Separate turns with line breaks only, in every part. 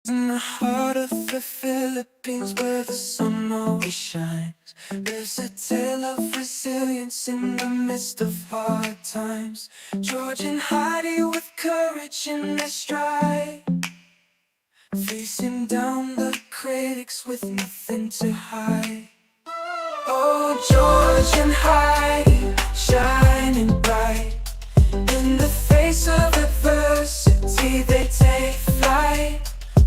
In the heart of the Philippines, where the sun always shines, there's a tale of resilience in the midst of hard times. George and Heidi with courage in their stride, facing down the critics with nothing to hide. Oh, George and Heidi, shining bright. In the face of adversity, they take flight.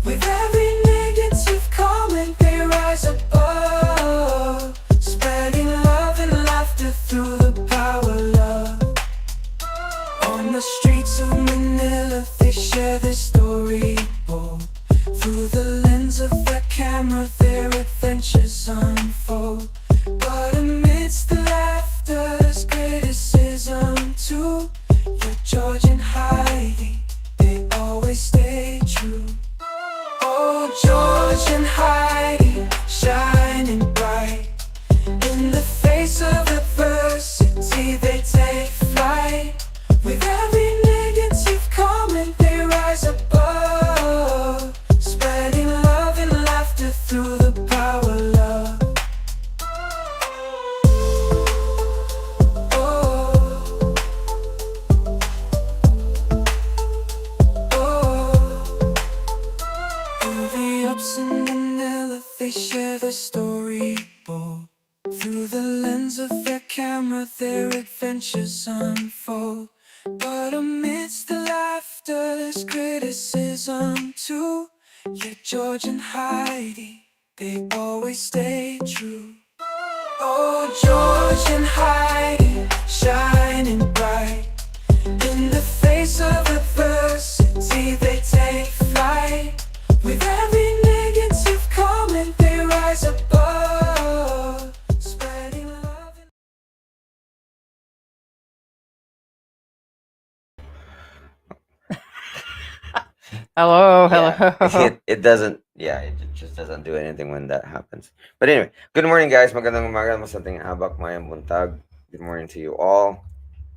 With every negative comment, they rise above, spreading love and laughter through the power of love. On the streets of Manila, they share their story bold. Through the lens of their camera, their adventures unfold. But amidst the laughter, there's criticism too. You're George and Heidi, they always stay true. Oh, George and Heidi, shining bright. In the face of adversity, they take flight. With every negative comment, they rise above, spreading love and laughter through the power of love. In Manila, they share their story bold. Through the lens of their camera, their adventures unfold. But amidst the laughter, there's criticism too. Yet George and Heidi, they always stay true. Oh, George and Heidi, shining bright. In the face of adversity, they take flight. With every negative comment, they rise above, spreading love.
Hello.
It doesn't, it just doesn't do anything when that happens. But anyway, good morning guys. Magandang umaga, masating habak, mayang buntag. Good morning to you all.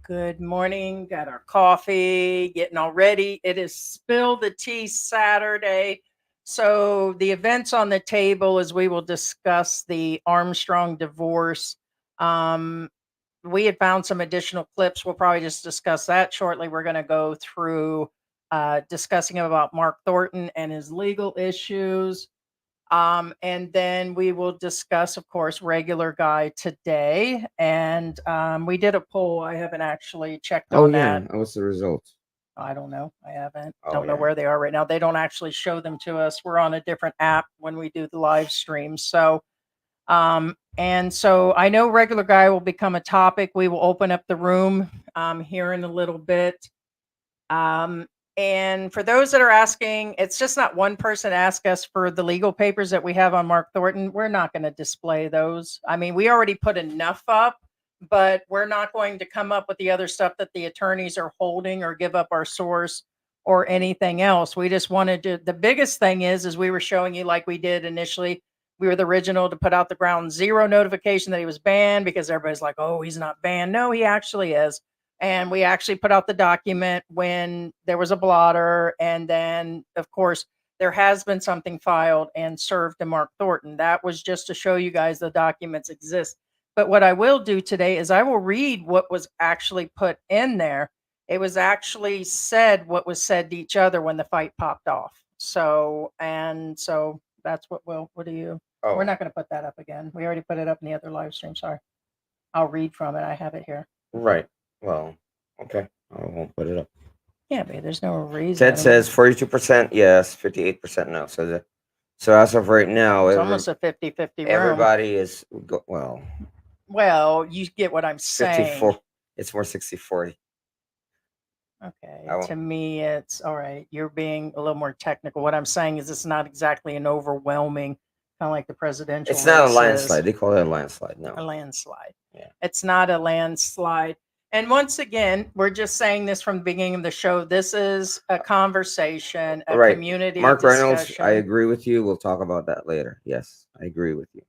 Good morning. Got our coffee, getting all ready. It is Spill the Tea Saturday. So the events on the table is we will discuss the Armstrong divorce. We had found some additional clips. We'll probably just discuss that shortly. We're going to go through discussing about Mark Thornton and his legal issues. And then we will discuss, of course, regular guy today. And we did a poll. I haven't actually checked on that.
What's the results?
I don't know. I haven't.
Oh,
Don't know
yeah.
where they are right now. They don't actually show them to us. We're on a different app when we do the live stream. So, and so I know regular guy will become a topic. We will open up the room here in a little bit. And for those that are asking, it's just not one person ask us for the legal papers that we have on Mark Thornton. We're not going to display those. I mean, we already put enough up, but we're not going to come up with the other stuff that the attorneys are holding or give up our source or anything else. We just wanted to, the biggest thing is we were showing you like we did initially. We were the original to put out the ground zero notification that he was banned because everybody's like, oh, he's not banned. No, he actually is. And we actually put out the document when there was a blotter. And then, of course, there has been something filed and served to Mark Thornton. That was just to show you guys the documents exist. But what I will do today is I will read what was actually put in there. It was actually said what was said to each other when the fight popped off. So that's what do you?
Oh,
We're not going to put that up again. We already put it up in the other live stream. Sorry. I'll read from it. I have it here.
right. Well, okay. I won't put it up.
Yeah, but there's no reason.
Ted says 42% yes, 58% no. So as of right now,
it's almost a 50-50 room.
Everybody is
well, you get what I'm saying.
54. It's more 60-40.
Okay. To me, it's all right. You're being a little more technical. What I'm saying is it's not exactly an overwhelming, kind of like the presidential.
It's not a landslide. They call it a landslide. No.
A landslide.
Yeah.
It's not a landslide. And once again, we're just saying this from the beginning of the show. This is a conversation, a community
Mark
discussion.
Reynolds, I agree with you. We'll talk about that later. Yes, I agree with you.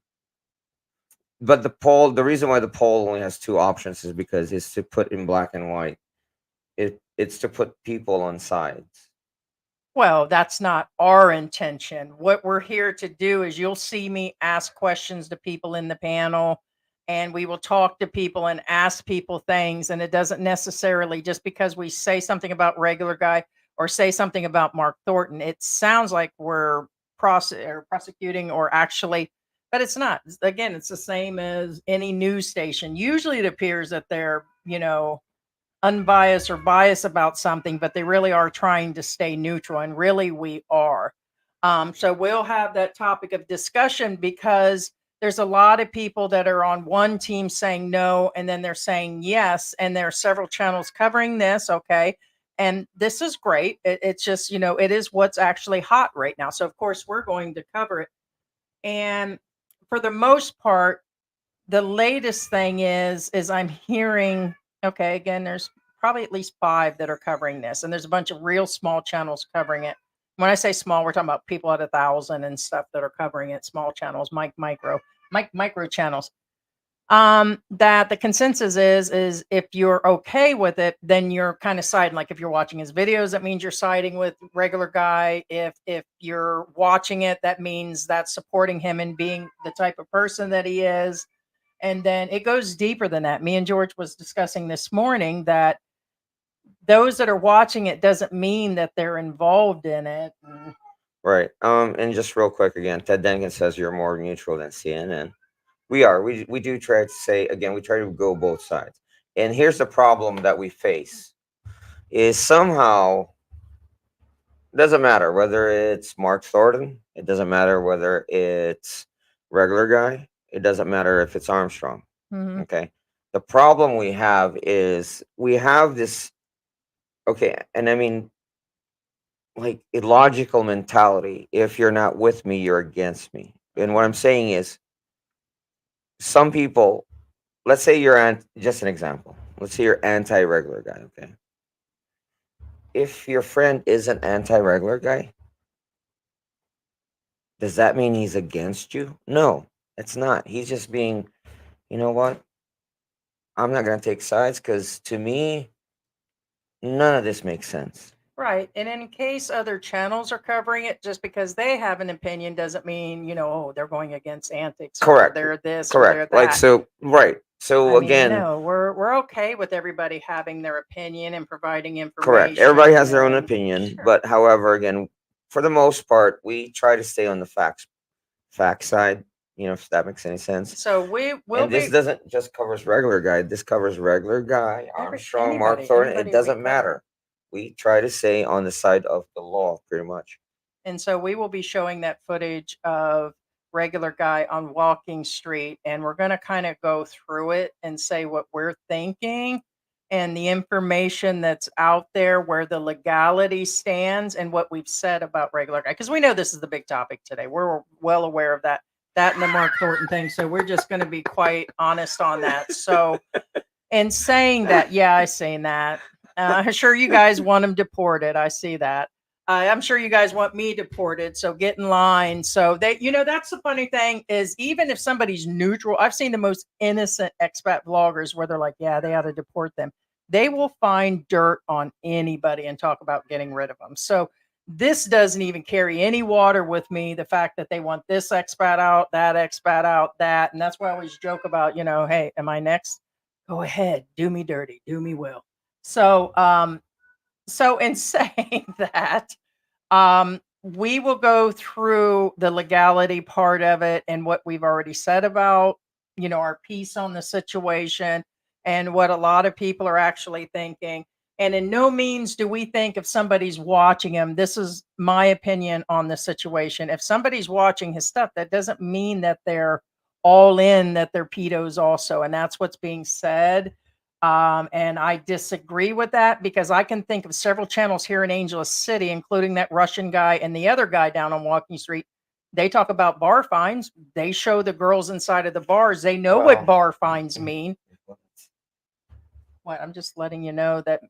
But the reason why the poll only has two options is because it's to put in black and white. It's to put people on sides.
Well, that's not our intention. What we're here to do is you'll see me ask questions to people in the panel, and we will talk to people and ask people things. And it doesn't necessarily just because we say something about regular guy or say something about Mark Thornton, it sounds like we're prosecuting or actually, but it's not. Again, it's the same as any news station. Usually it appears that they're, unbiased or biased about something, but they really are trying to stay neutral, and really we are. So we'll have that topic of discussion because there's a lot of people that are on one team saying no, and then they're saying yes, and there are several channels covering this. Okay. And this is great. It's just, it is what's actually hot right now. So, of course, we're going to cover it. And for the most part, the latest thing is I'm hearing, okay, again, there's probably at least 5 that are covering this, and there's a bunch of real small channels covering it. When I say small, we're talking about people at 1,000 and stuff that are covering it, small channels, micro channels. That the consensus is if you're okay with it, then you're kind of siding. Like if you're watching his videos, that means you're siding with regular guy. If you're watching it, that means that's supporting him and being the type of person that he is. And then it goes deeper than that. Me and George was discussing this morning that those that are watching it doesn't mean that they're involved in it.
Right. And just real quick again, Ted Denkin says you're more neutral than CNN. We are. We do try to say again. We try to go both sides. And here's the problem that we face: is somehow doesn't matter whether it's Mark Thornton. It doesn't matter whether it's regular guy. It doesn't matter if it's Armstrong.
Mhm.
Okay. The problem we have is we have this. Okay, and I mean, like illogical mentality. If you're not with me, you're against me. And what I'm saying is, some people. Let's say just an example. Let's say you're anti-regular guy. Okay. If your friend is an anti-regular guy, does that mean he's against you? No, it's not. He's just being, you know what? I'm not going to take sides because to me, none of this makes sense.
Right. And in case other channels are covering it, just because they have an opinion doesn't mean, oh, they're going against Antics or
Correct.
they're this or they're
Correct. Like,
that.
so, right. So,
I mean,
again,
no, we're okay with everybody having their opinion and providing
correct.
information.
Everybody has their own
and-
opinion.
Sure.
But, however, again, for the most part, we try to stay on the fact side, if that makes any sense.
So we will
And this doesn't just covers regular guy. This covers regular guy, Armstrong, Mark Thornton. It doesn't matter. We try to stay on the side of the law, pretty much.
And so we will be showing that footage of regular guy on Walking Street, and we're going to kind of go through it and say what we're thinking and the information that's out there, where the legality stands, and what we've said about regular guy. Because we know this is the big topic today. We're well aware of that and the Mark Thornton thing. So we're just going to be quite honest on that. So, in saying that, yeah, I seen that. I'm sure you guys want him deported. I see that. I'm sure you guys want me deported, so get in line. So that's the funny thing is, even if somebody's neutral, I've seen the most innocent expat vloggers where they're like, yeah, they ought to deport them. They will find dirt on anybody and talk about getting rid of them. So this doesn't even carry any water with me. The fact that they want this expat out, that, and that's why I always joke about, hey, am I next? Go ahead, do me dirty, do me well. So in saying that, we will go through the legality part of it and what we've already said about, our piece on the situation and what a lot of people are actually thinking. And in no means do we think if somebody's watching him, this is my opinion on the situation. If somebody's watching his stuff, that doesn't mean that they're all in, that they're pedos also. And that's what's being said. And I disagree with that because I can think of several channels here in Angeles City, including that Russian guy and the other guy down on Walking Street. They talk about bar fines. They show the girls inside of the bars. They know what bar fines mean. What? I'm just letting you know that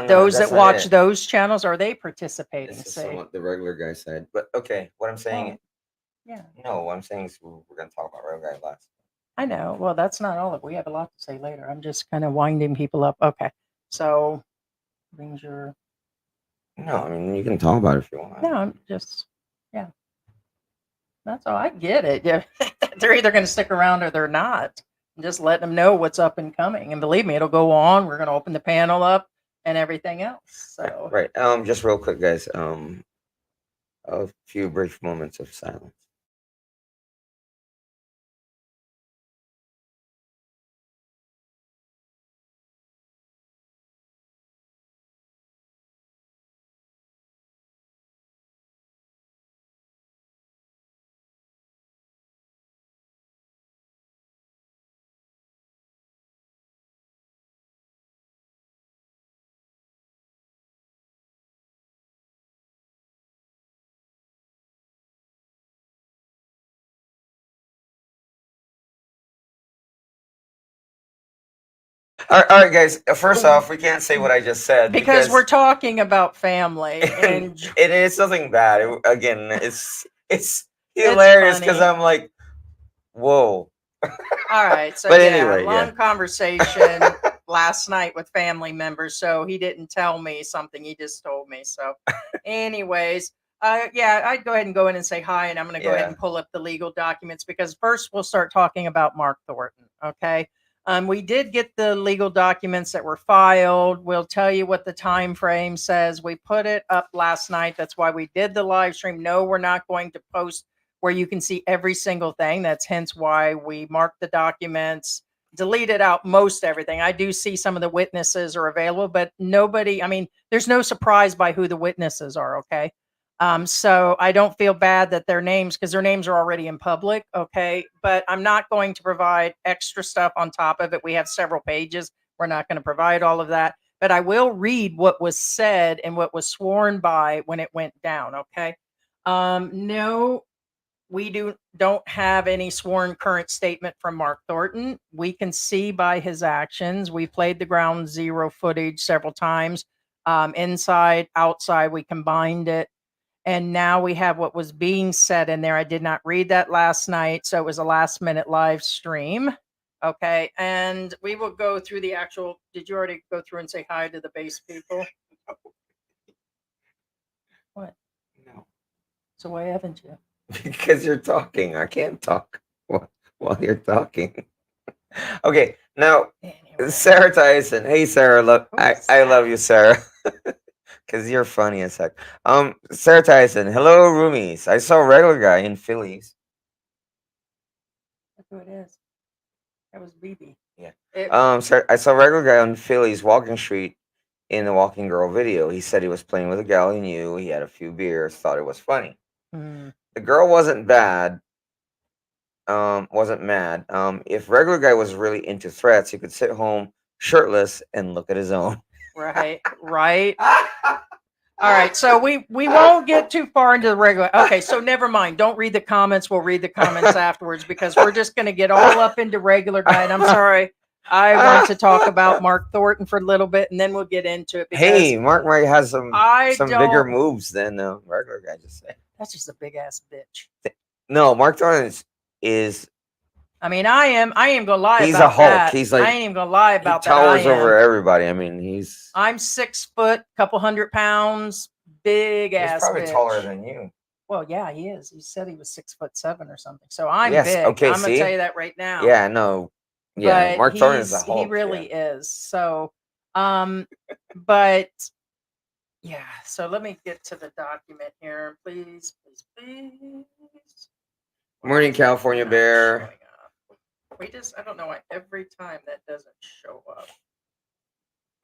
those that watch those channels, are they participating?
This is somewhat the regular guy side. But okay, what I'm saying,
yeah.
No, what I'm saying is we're going to talk about regular guy last.
I know. Well, that's not all of it. We have a lot to say later. I'm just kind of winding people up. Okay. So brings your
No, I mean you can talk about it if you want.
No, I'm just, yeah. That's all. I get it. Yeah, they're either going to stick around or they're not. I'm just letting them know what's up and coming. And believe me, it'll go on. We're going to open the panel up and everything else. So
Right. Just real quick, guys. A few brief moments of silence. All right, guys. First off, we can't say what I just said
because we're talking about family and
it's nothing bad. Again, it's hilarious because
funny.
I'm like, whoa.
All right. So
But
yeah,
anyway,
long
yeah.
conversation last night with family members. So he didn't tell me something. He just told me. So anyways, yeah, I'd go ahead and go in and say hi, and I'm going to go ahead
Yeah.
and pull up the legal documents because first we'll start talking about Mark Thornton. Okay. We did get the legal documents that were filed. We'll tell you what the time frame says. We put it up last night. That's why we did the live stream. No, we're not going to post where you can see every single thing. That's hence why we marked the documents, deleted out most everything. I do see some of the witnesses are available, but nobody, I mean, there's no surprise by who the witnesses are, okay? So I don't feel bad that their names, because their names are already in public, okay? But I'm not going to provide extra stuff on top of it. We have several pages. We're not going to provide all of that. But I will read what was said and what was sworn by when it went down, okay? No, we don't have any sworn current statement from Mark Thornton. We can see by his actions. We played the ground zero footage several times, inside, outside. We combined it. And now we have what was being said in there. I did not read that last night, so it was a last minute live stream. Okay, and we will go through the actual. Did you already go through and say hi to the base people? What?
No.
So why haven't you?
Because you're talking. I can't talk while you're talking. Okay, now
Anyway.
Sarah Tyson. Hey, Sarah. I
Sarah?
love you, Sarah. Because you're funny as heck. Sarah Tyson. Hello, roomies. I saw a regular guy in Phillies.
That's who it is. That was BB.
Yeah. Sarah, I saw a regular guy on Phillies Walking Street in the Walking Girl video. He said he was playing with a gal he knew. He had a few beers, thought it was funny. The girl wasn't bad. Wasn't mad. If regular guy was really into threats, he could sit home shirtless and look at his own.
Right, right. All right, so we won't get too far into the regular. Okay, so never mind. Don't read the comments. We'll read the comments afterwards because we're just going to get all up into regular guy. And I'm sorry, I want to talk about Mark Thornton for a little bit, and then we'll get into it.
Hey, Mark might has some bigger
don't-
moves than regular guy. Just say
That's just a big ass bitch.
no. Mark Thornton is.
I mean, I am gonna lie
He's
about
a Hulk.
that.
He's like
I ain't even gonna lie about
he
that.
towers over everybody. I mean, he's
I'm 6 foot, couple 100 pounds, big
he's
ass
probably
bitch.
taller than you.
Well, yeah, he is. He said he was 6'7" or something. So I'm
Yes,
big.
okay,
I'm gonna
see?
tell you that right now.
Yeah, no, yeah.
But
Mark Thornton is a Hulk.
he really is. So, but yeah. So let me get to the document here, please, please, please.
Morning, California
Not
Bear.
showing up. I don't know why every time that doesn't show up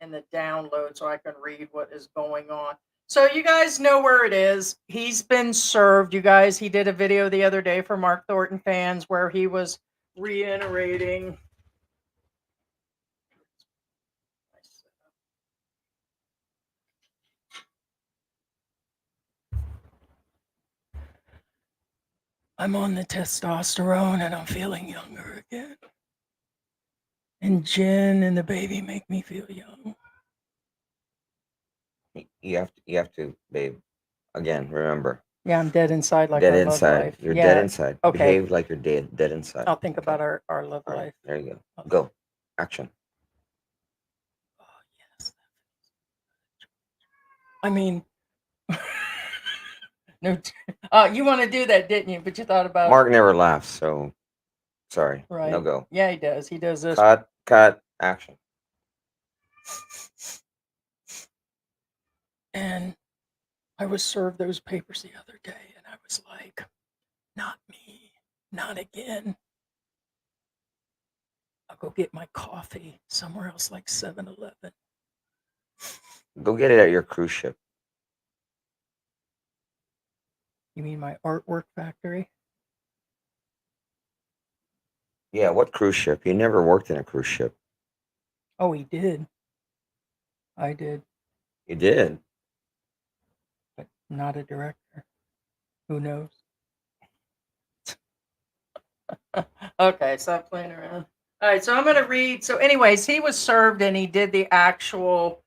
in the download so I can read what is going on. So you guys know where it is. He's been served, you guys. He did a video the other day for Mark Thornton fans where he was reiterating. I'm on the testosterone and I'm feeling younger again. And Jen and the baby make me feel young.
You have to, babe. Again, remember.
Yeah, I'm dead inside like
dead
our
inside.
love life.
You're
Yeah,
dead inside.
okay.
Behave like you're dead inside.
I'll think about our love
All right,
life.
there you go.
Okay.
Go. Action.
Oh, yes. I mean, No, you want to do that, didn't you? But you thought about
Mark never laughs, so sorry.
right.
No go.
Yeah, he does. He does this.
Cut, action.
And I was served those papers the other day, and I was like, not me, not again. I'll go get my coffee somewhere else like 7-Eleven.
Go get it at your cruise ship.
You mean my artwork factory?
Yeah, what cruise ship? You never worked in a cruise ship.
Oh, he did. I did,
You did.
but not a director. Who knows? Okay, stop playing around. All right, so I'm going to read. So, anyways, he was served and he did the actual.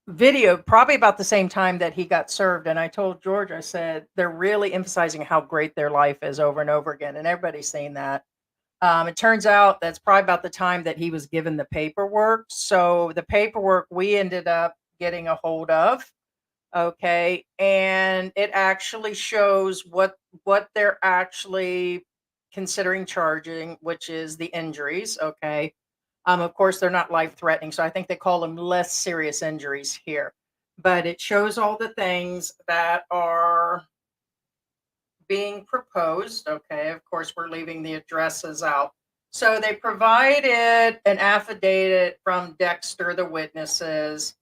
Video probably about the same time that he got served. And I told George, I said, they're really emphasizing how great their life is over and over again. And everybody's saying that. It turns out that's probably about the time that he was given the paperwork. So the paperwork we ended up getting a hold of. Okay. And it actually shows what they're actually considering charging, which is the injuries. Okay. Of course, they're not life threatening. So I think they call them less serious injuries here. But it shows all the things that are being proposed. Okay. Of course, we're leaving the addresses out. So they provided an affidavit from Dexter, the witnesses,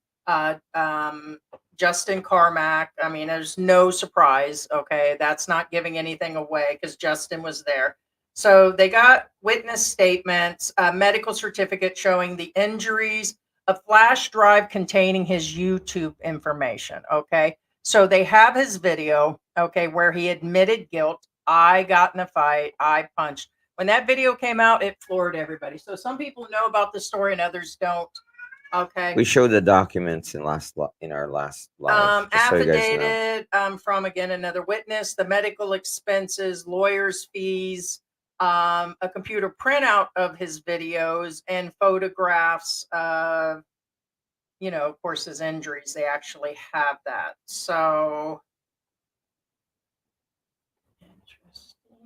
Justin Carmack. I mean, there's no surprise. Okay. That's not giving anything away because Justin was there. So they got witness statements, a medical certificate showing the injuries, a flash drive containing his YouTube information. Okay. So they have his video, okay, where he admitted guilt. I got in a fight. I punched. When that video came out, it floored everybody. So some people know about the story and others don't. Okay.
We showed the documents in our last live. Just so you guys know.
Affidavit from again another witness, the medical expenses, lawyers' fees, a computer printout of his videos, and photographs of, of course, his injuries. They actually have that. So interesting.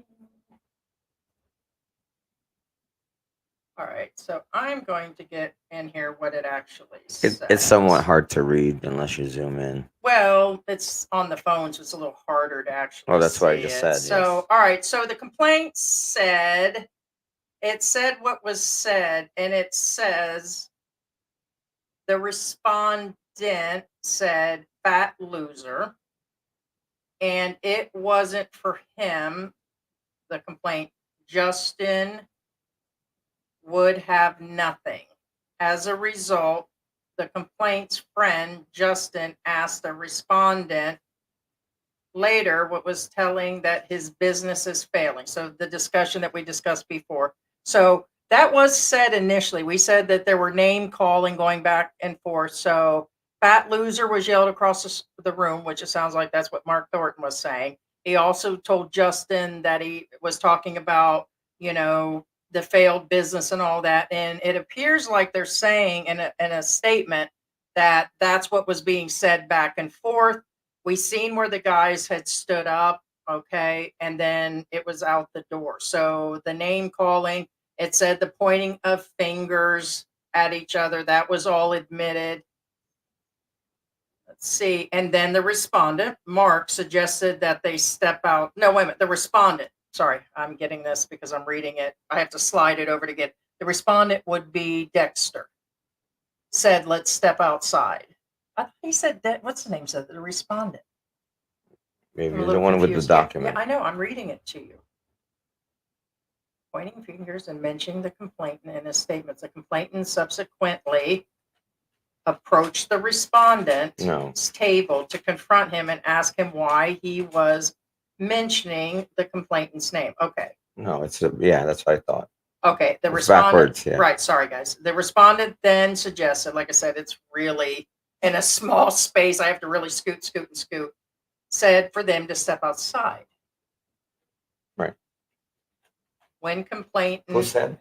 All right, so I'm going to get in here what it actually says.
It's somewhat hard to read unless you zoom in.
Well, it's on the phone, so it's a little harder to actually.
Oh, that's what I
see
just
it.
said.
So,
yes.
all right. So the complaint said, what was said, and it says the respondent said "fat loser," and it wasn't for him. The complaint, Justin would have nothing. As a result, the complaint's friend, Justin, asked the respondent later what was telling that his business is failing. So the discussion that we discussed before. So that was said initially. We said that there were name calling going back and forth. So fat loser was yelled across the room, which it sounds like that's what Mark Thornton was saying. He also told Justin that he was talking about, the failed business and all that. And it appears like they're saying in a statement that that's what was being said back and forth. We seen where the guys had stood up, okay, and then it was out the door. So the name calling, it said the pointing of fingers at each other, that was all admitted. Let's see. And then the respondent, Mark, suggested that they step out. No, wait a minute. The respondent, sorry, I'm getting this because I'm reading it. I have to slide it over to get the respondent would be Dexter. Said, let's step outside. I thought he said that. What's the name? Said the respondent.
Maybe the one with the document.
Yeah, I know. I'm reading it to you. Pointing fingers and mentioning the complainant in his statements. The complainant subsequently approached the respondent's table to confront him and ask him why he was mentioning the complainant's name. Okay.
No, that's what I thought.
Okay, the respondent. Backwards, yeah. Right, sorry guys. The respondent then suggested, like I said, it's really in a small space. I have to really scoot. Said for them to step outside.
Right.
When complainant.
Who said?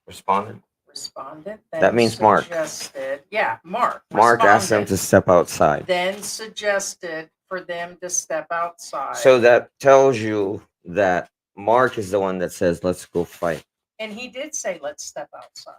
Respondent.
respondent then
That means Mark.
suggested, yeah, Mark.
Mark asked them to
respondent
step outside.
then suggested for them to step outside.
So that tells you that Mark is the one that says, let's go fight.
And he did say, let's step outside.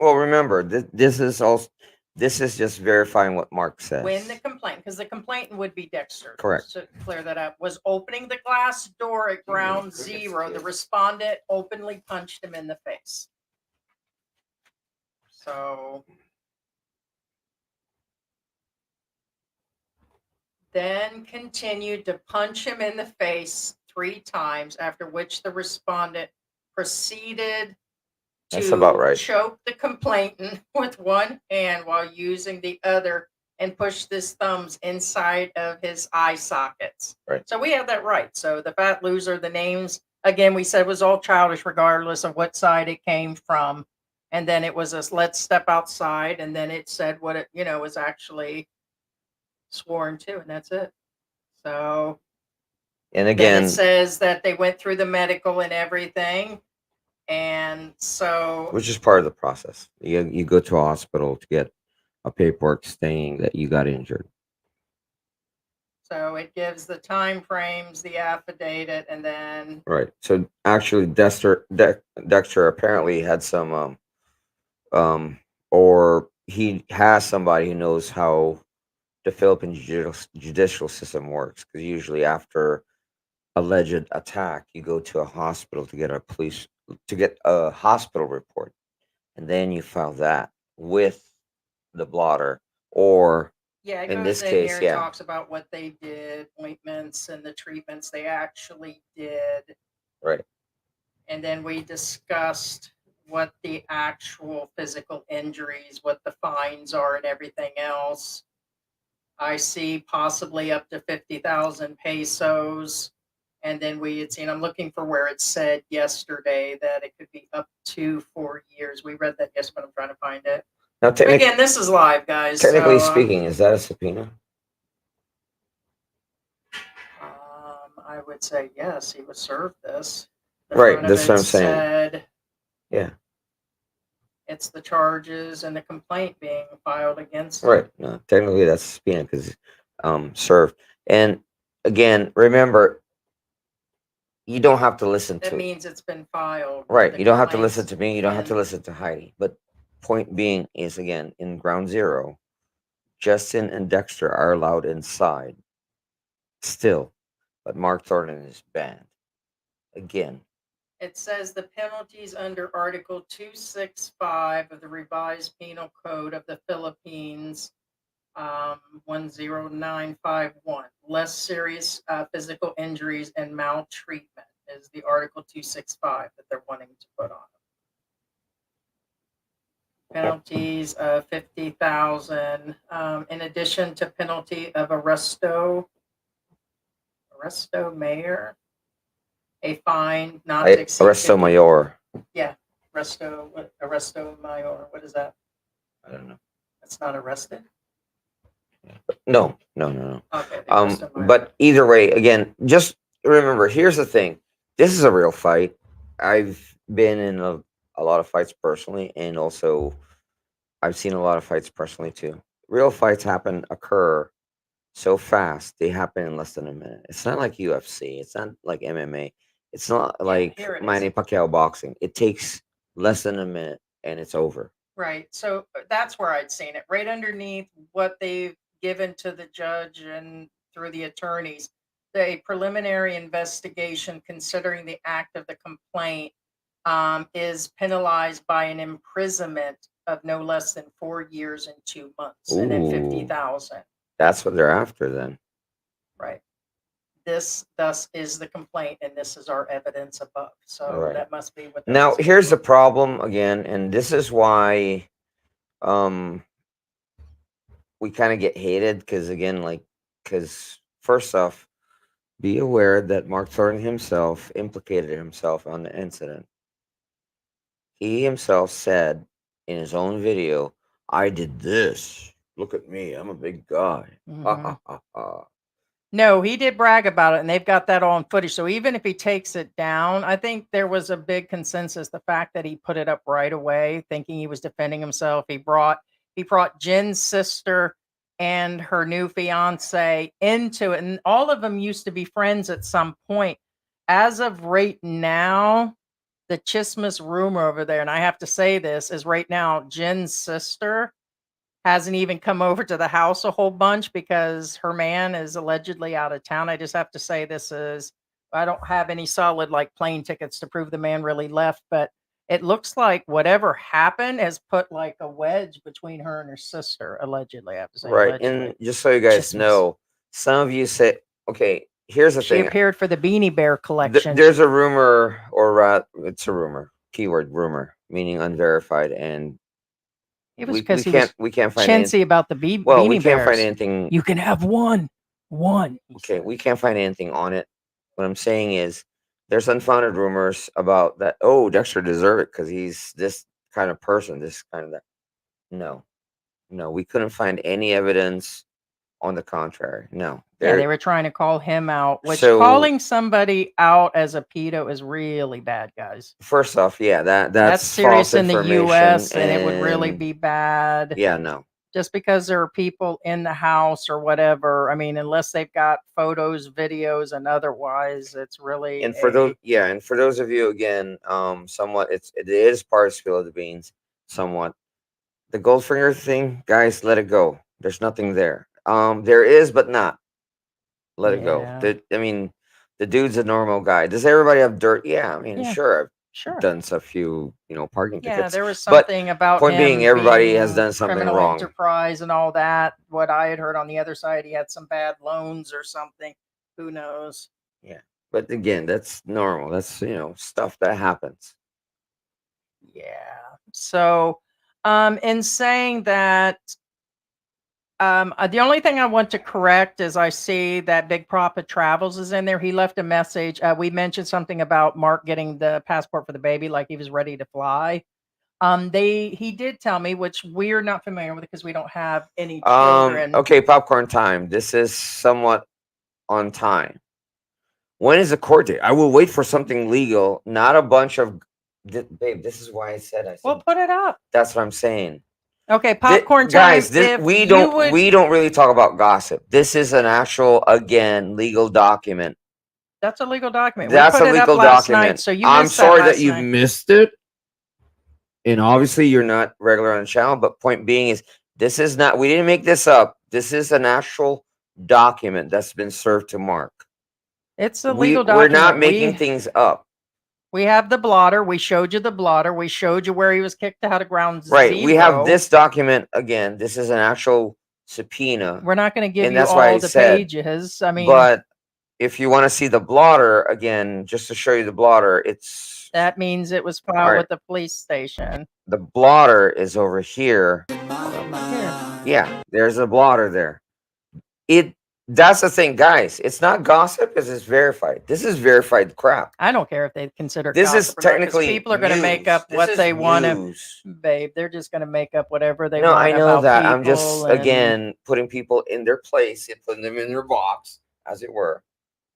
Well, remember, this is just verifying what Mark says.
When the complaint, because the complainant would be Dexter.
Correct.
To clear that up, was opening the glass door at ground zero. The respondent openly punched him in the face. So then continued to punch him in the face 3 times, after which the respondent proceeded
That's
to
about right.
choke the complainant with one hand while using the other and push his thumbs inside of his eye sockets.
Right.
So we have that right. So the fat loser, the names, again, we said was all childish regardless of what side it came from. And then it was a let's step outside. And then it said what it, was actually sworn to, and that's it. So
And
then
again,
it says that they went through the medical and everything. And so,
which is part of the process. You go to a hospital to get a paperwork stating that you got injured.
so it gives the time frames, the affidavit, and then
Right. So actually, Dexter apparently had some or he has somebody who knows how the Philippine judicial system works, because usually after alleged attack, you go to a hospital to get a hospital report, and then you file that with the blotter, or
yeah, it
in
goes
this
in
case,
here and
yeah,
talks about what they did, ointments and the treatments they actually did.
right.
And then we discussed what the actual physical injuries, what the fines are, and everything else. I see possibly up to 50,000 pesos. And then we had seen, I'm looking for where it said yesterday that it could be up to 4 years. We read that yesterday, but I'm trying to find it.
Now,
Again, this is live, guys.
technically
so,
speaking, is that a subpoena?
I would say yes, he was served this. The
Right,
front of
that's what
it
I'm saying.
said
Yeah,
it's the charges and the complaint being filed against him.
right. No, technically that's a subpoena because served. And again, remember, you don't have to listen
That
to
means it's been filed.
right.
The
You don't have to listen
complaints
to me. You don't have to
been-
listen to Heidi. But point being is, again, in ground zero, Justin and Dexter are allowed inside still, but Mark Thornton is banned. Again,
It says the penalties under Article 265 of the Revised Penal Code of the Philippines, 10951. Less serious physical injuries and maltreatment is the Article 265 that they're wanting to put on them. Penalties of 50,000, in addition to penalty of arresto mayor, a fine not to exceed
Arresto
50
Mayor.
arresto mayor. What is that?
I don't know.
That's not arrested.
No.
Okay. the arresto mayor.
But either way, again, just remember, here's the thing. This is a real fight. I've been in a lot of fights personally, and also I've seen a lot of fights personally too. Real fights occur so fast. They happen in less than a minute. It's not like UFC. It's not like MMA. It's not like
here it is.
Manny Pacquiao boxing. It takes less than a minute and it's over.
Right. So that's where I'd seen it. Right underneath what they've given to the judge and through the attorneys, the preliminary investigation considering the act of the complaint is penalized by an imprisonment of no less than 4 years and 2 months, and then
Ooh.
50,000.
That's what they're after then.
Right. This thus is the complaint, and this is our evidence above. So
Right.
that must be what.
Now, here's the problem again, and this is why we kind of get hated, because first off, be aware that Mark Thornton himself implicated himself on the incident. He himself said in his own video, I did this. Look at me. I'm a big guy. Ha,
Mhm.
ha, ha, ha.
No, he did brag about it, and they've got that all on footage. So even if he takes it down, I think there was a big consensus. The fact that he put it up right away, thinking he was defending himself. He brought Jen's sister and her new fiance into it, and all of them used to be friends at some point. As of right now, the chismis rumor over there, and I have to say this, is right now Jen's sister hasn't even come over to the house a whole bunch because her man is allegedly out of town. I just have to say I don't have any solid like plane tickets to prove the man really left, but it looks like whatever happened has put like a wedge between her and her sister, allegedly. I have to say
Right.
allegedly.
And just so you guys
Chismis.
know, some of you say, okay, here's the
She
thing.
appeared for the Beanie Bear collection.
There's a rumor, or it's a rumor, keyword rumor, meaning unverified, and
It was
we
because he was
can't find any,
chintzy about the
well, we
Beanie
can't find
Bears.
anything.
You can have one. He
Okay,
said.
we can't find anything on it. What I'm saying is there's unfounded rumors about that. Oh, Dexter deserved it because he's this kind of person, this kind of that. No, no, we couldn't find any evidence on the contrary. No,
Yeah, they
there.
were trying to call him out, which
So
calling somebody out as a pedo is really bad, guys.
first off, yeah,
That's
that's false
serious in the
information,
US, and it would really
and
be bad
yeah, no.
just because there are people in the house or whatever. I mean, unless they've got photos, videos, and otherwise, it's really
And for those,
a
yeah, and for those of you again, somewhat, it is part of spill of the beans, somewhat. The Goldfinger thing, guys, let it go. There's nothing there. There is, but not. Let it go.
yeah,
I mean, the dude's a normal guy. Does everybody have dirt? Yeah, I mean,
yeah,
sure, I've
sure.
done a few, parking
Yeah,
tickets,
there was
but
something about
point being,
him
everybody has
being
done something
criminal
wrong.
enterprise and all that. What I had heard on the other side, he had some bad loans or something. Who knows?
Yeah, but again, that's normal. That's stuff that happens.
Yeah. So, in saying that, the only thing I want to correct is I see that Big Papa Travels is in there. He left a message. We mentioned something about Mark getting the passport for the baby, like he was ready to fly. He did tell me, which we're not familiar with because we don't have any children.
Okay, popcorn time. This is somewhat on time. When is the court date? I will wait for something legal, not a bunch of. Babe, this is why I said.
We'll put it up.
That's what I'm saying.
Okay, popcorn time.
Guys,
If
we
you
don't
would,
we don't really talk about gossip. This is an actual, again, legal document.
that's a legal document.
That's
we put
a
it up
legal
last night,
document.
so you
I'm
missed
sorry that
last
you
night.
missed it. And obviously you're not regular on the channel, but point being is this is not, we didn't make this up. This is an actual document that's been served to Mark.
It's a legal document.
We're not making things up.
We have the blotter. We showed you the blotter. We showed you where he was kicked out of ground
Right.
zero.
We have this document again. This is an actual subpoena.
We're not going to give
and
you
that's why I
all the
said,
pages. I mean,
but if you want to see the blotter again, just to show you the blotter,
that means it was filed
Alright.
with the police station.
the blotter is over here.
Here.
Yeah, there's a blotter there. That's the thing, guys. It's not gossip because it's verified. This is verified crap.
I don't care if they consider
This is
gossip or not, 'cause
technically
people are going to make
news.
up
This
what
is
they want to,
news.
babe. They're just going to make up whatever they
No,
want
I know
about
that. I'm just
people and-
again putting people in their place and putting them in their box, as it were,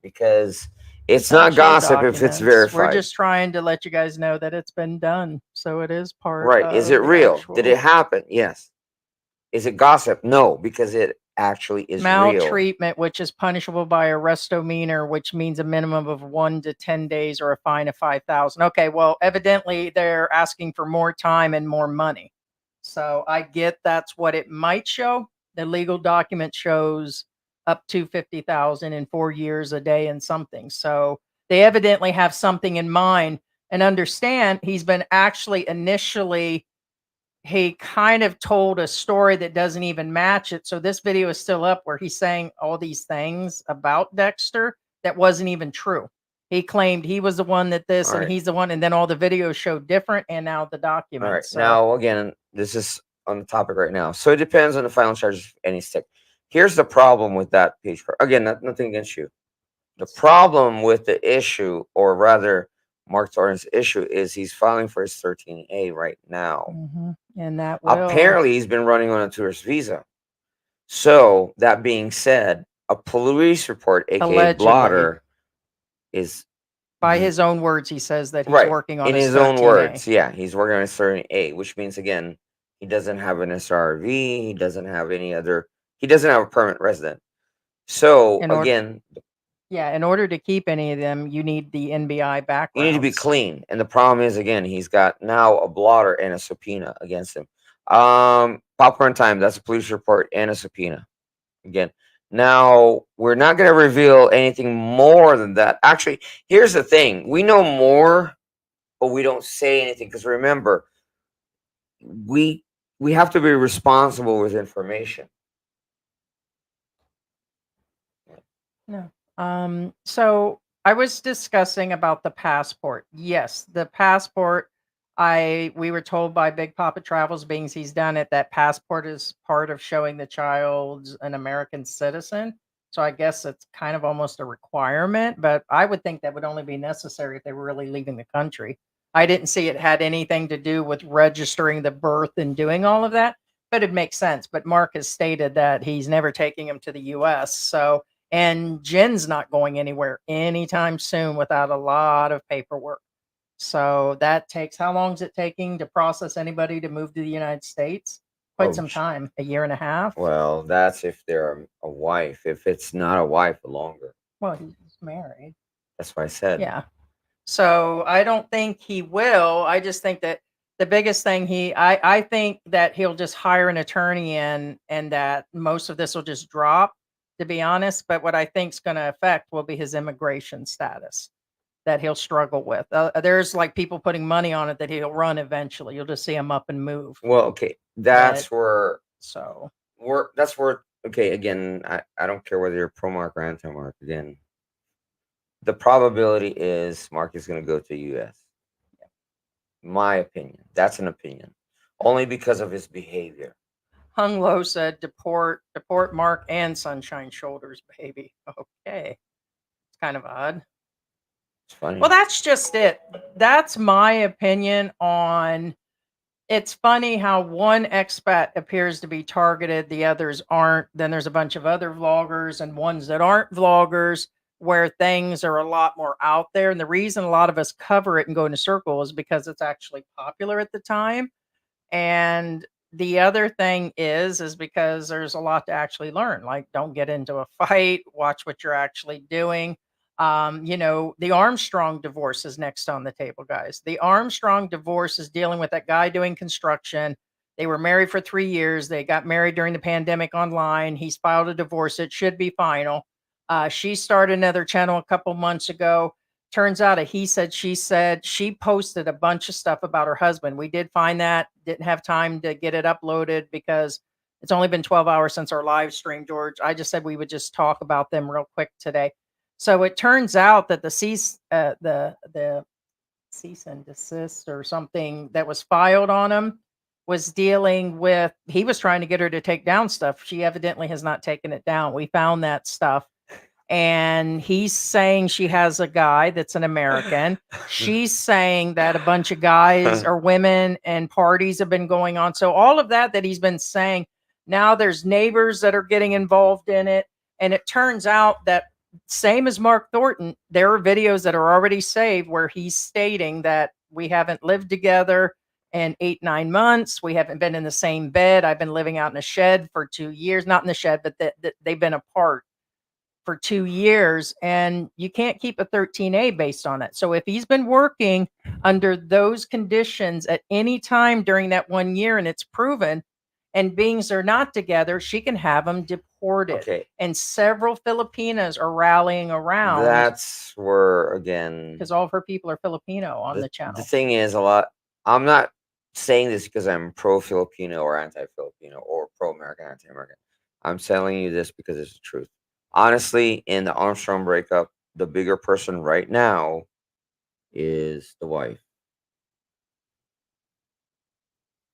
because it's not
actual
gossip if it's
documents.
verified.
We're just trying to let you guys know that it's been done, so it is part.
Right? Is it
of the
real?
actual
Did it happen? Yes. Is it gossip? No, because it actually is real.
maltreatment, which is punishable by arrestometer, which means a minimum of 1 to 10 days or a fine of 5,000. Okay, well, evidently they're asking for more time and more money. So I get that's what it might show. The legal document shows up to 50,000 in 4 years a day and something. So they evidently have something in mind and understand he's been actually initially he kind of told a story that doesn't even match it. So this video is still up where he's saying all these things about Dexter that wasn't even true. He claimed he was the one that this and he's the one, and then all the videos showed different, and now the documents.
All right.
So,
Now, again, this is on the topic right now. So it depends on the final charges, if any stick. Here's the problem with that page. Again, nothing against you. The problem with the issue, or rather, Mark Thornton's issue, is he's filing for his 13A right now.
and that will,
Apparently, he's been running on a tourist visa. So that being said, a police report, aka
Allegedly.
blotter, is
By his own words, he says that he's
right
working on
in
his
his own
13A.
words. Yeah, he's working on his 13A, which means again he doesn't have an SRV. He doesn't have any other. He doesn't have a permanent resident. So
In order-
again,
Yeah, in order to keep any of them, you need the NBI background.
you need to be clean. And the problem is, again, he's got now a blotter and a subpoena against him. Popcorn time. That's a police report and a subpoena. Again, now we're not going to reveal anything more than that. Actually, here's the thing: we know more, but we don't say anything because remember, we have to be responsible with information.
No. So I was discussing about the passport. Yes, the passport. We were told by Big Papa Travels, being he's done it, that passport is part of showing the child's an American citizen. So I guess it's kind of almost a requirement, but I would think that would only be necessary if they were really leaving the country. I didn't see it had anything to do with registering the birth and doing all of that, but it makes sense. But Mark has stated that he's never taking him to the US. So, and Jen's not going anywhere anytime soon without a lot of paperwork. So that takes, how long is it taking to process anybody to move to the United States? Quite
Oh,
some time, a year and a half.
Well, that's if they're a wife. If it's not a wife, longer.
Well, he's married.
That's what I said.
Yeah. So I don't think he will. I just think that the biggest thing I think that he'll just hire an attorney in and that most of this will just drop, to be honest. But what I think is going to affect will be his immigration status that he'll struggle with. There's like people putting money on it that he'll run eventually. You'll just see him up and move.
Well, okay, that's where
So
that's where okay. Again, I don't care whether you're pro Mark or anti Mark. Again, the probability is Mark is going to go to the U.S. My opinion. That's an opinion, only because of his behavior.
Hung Low said, deport Mark and Sunshine Shoulders, baby. Okay. It's kind of odd.
It's funny.
Well, that's just it. That's my opinion on. It's funny how one expat appears to be targeted, the others aren't. Then there's a bunch of other vloggers and ones that aren't vloggers where things are a lot more out there. And the reason a lot of us cover it and go in a circle is because it's actually popular at the time. And the other thing is because there's a lot to actually learn. Like, don't get into a fight, watch what you're actually doing. The Armstrong divorce is next on the table, guys. The Armstrong divorce is dealing with that guy doing construction. They were married for 3 years. They got married during the pandemic online. He's filed a divorce. It should be final. She started another channel a couple months ago. Turns out he said, she said. She posted a bunch of stuff about her husband. We did find that. Didn't have time to get it uploaded because it's only been 12 hours since our live stream, George. I just said we would just talk about them real quick today. So it turns out that the cease and desist or something that was filed on him was dealing with, he was trying to get her to take down stuff. She evidently has not taken it down. We found that stuff. And he's saying she has a guy that's an American. She's saying that a bunch of guys or women and parties have been going on. So all of that he's been saying, now there's neighbors that are getting involved in it. And it turns out that same as Mark Thornton, there are videos that are already saved where he's stating that we haven't lived together in 8-9 months. We haven't been in the same bed. I've been living out in a shed for 2 years, not in the shed, but that they've been apart for 2 years, and you can't keep a 13A based on that. So if he's been working under those conditions at any time during that 1 year and it's proven, and beings are not together, she can have them deported.
Okay.
And several Filipinas are rallying around.
That's where, again,
because all of her people are Filipino on the channel.
The thing is, I'm not saying this because I'm pro-Filipino or anti-Filipino or pro-American, anti-American. I'm telling you this because it's the truth. Honestly, in the Armstrong breakup, the bigger person right now is the wife.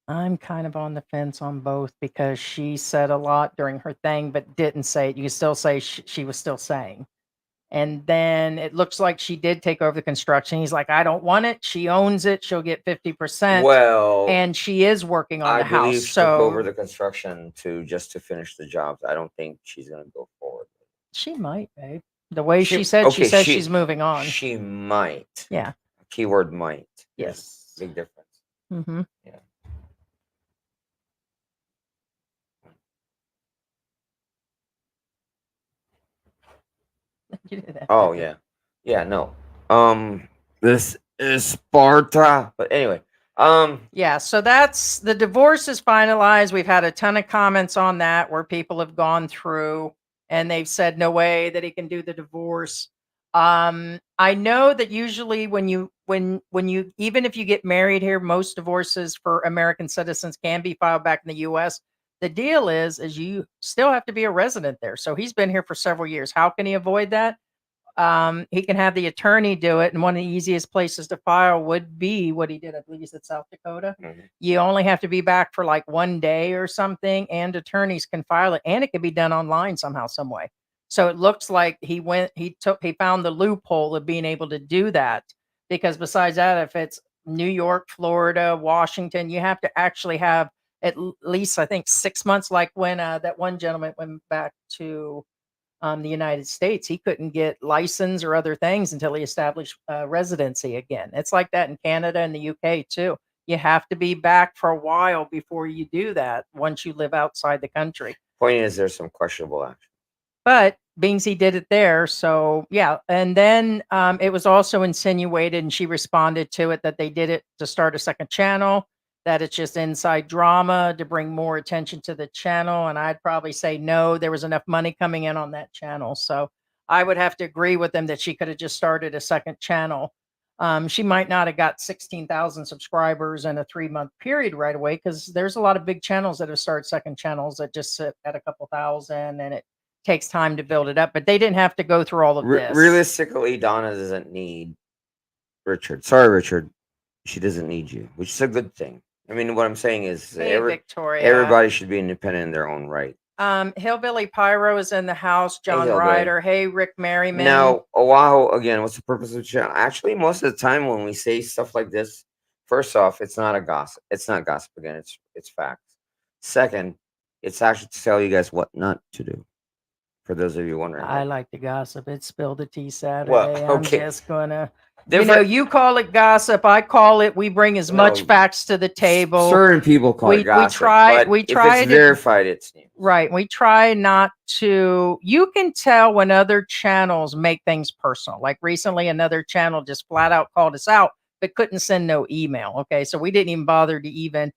I'm kind of on the fence on both because she said a lot during her thing, but didn't say it. You can still say she was still saying. And then it looks like she did take over the construction. He's like, I don't want it. She owns it. She'll get 50%.
Well,
and she is working on the
I believe
house.
she
So
took over the construction to finish the jobs. I don't think she's going to go forward.
She might, babe. The way she
She
said, she
okay,
says she's moving on.
she might.
Yeah.
Keyword might. There's
Yes.
a big difference.
Mm-hmm.
Yeah.
You did that.
Oh yeah. Yeah, no. This is Sparta. But anyway,
Yeah, so that's the divorce is finalized. We've had a ton of comments on that where people have gone through and they've said no way that he can do the divorce. I know that usually when you even if you get married here, most divorces for American citizens can be filed back in the US. The deal is you still have to be a resident there. So he's been here for several years. How can he avoid that? He can have the attorney do it, and one of the easiest places to file would be what he did. I believe he's at South Dakota.
mhm.
You only have to be back for like 1 day or something, and attorneys can file it, and it can be done online somehow, some way. So it looks like he found the loophole of being able to do that. Because besides that, if it's New York, Florida, Washington, you have to actually have least I think 6 months. Like when that one gentleman went back to the United States, he couldn't get license or other things until he established residency again. It's like that in Canada and the UK too. You have to be back for a while before you do that once you live outside the country.
Point is, there's some questionable action.
But Bings, he did it there. So, yeah. And then it was also insinuated, and she responded to it, that they did it to start a second channel, that it's just inside drama to bring more attention to the channel. And I'd probably say no, there was enough money coming in on that channel. So I would have to agree with them that she could have just started a second channel. She might not have got 16,000 subscribers in a 3-month period right away, because there's a lot of big channels that have started second channels that just sit at a couple thousand, and it takes time to build it up. But they didn't have to go through all of this.
Realistically, Donna doesn't need Richard. Sorry, Richard. She doesn't need you, which is a good thing. I mean, what I'm saying is
Hey, Victoria.
everybody should be independent in their own right.
Hillbilly Pyro is in the house. John
Hillbilly.
Ryder. Hey, Rick Merriman.
Now, Oahu, again, what's the purpose of the channel? Actually, most of the time when we say stuff like this, first off, it's not a gossip. It's not gossip again. It's facts. Second, it's actually to tell you guys what not to do. For those of you wondering.
I like to gossip. It's Spill the Tea Saturday.
Well, okay.
I'm just gonna.
Different-
You call it gossip. I call it. We bring as much
No,
facts to the table.
Certain people call it gossip. But
We
if
try
it's
to
verified, it's news.
Right. We try not to. You can tell when other channels make things personal. Like recently, another channel just flat out called us out, but couldn't send no email. Okay, so we didn't even bother to even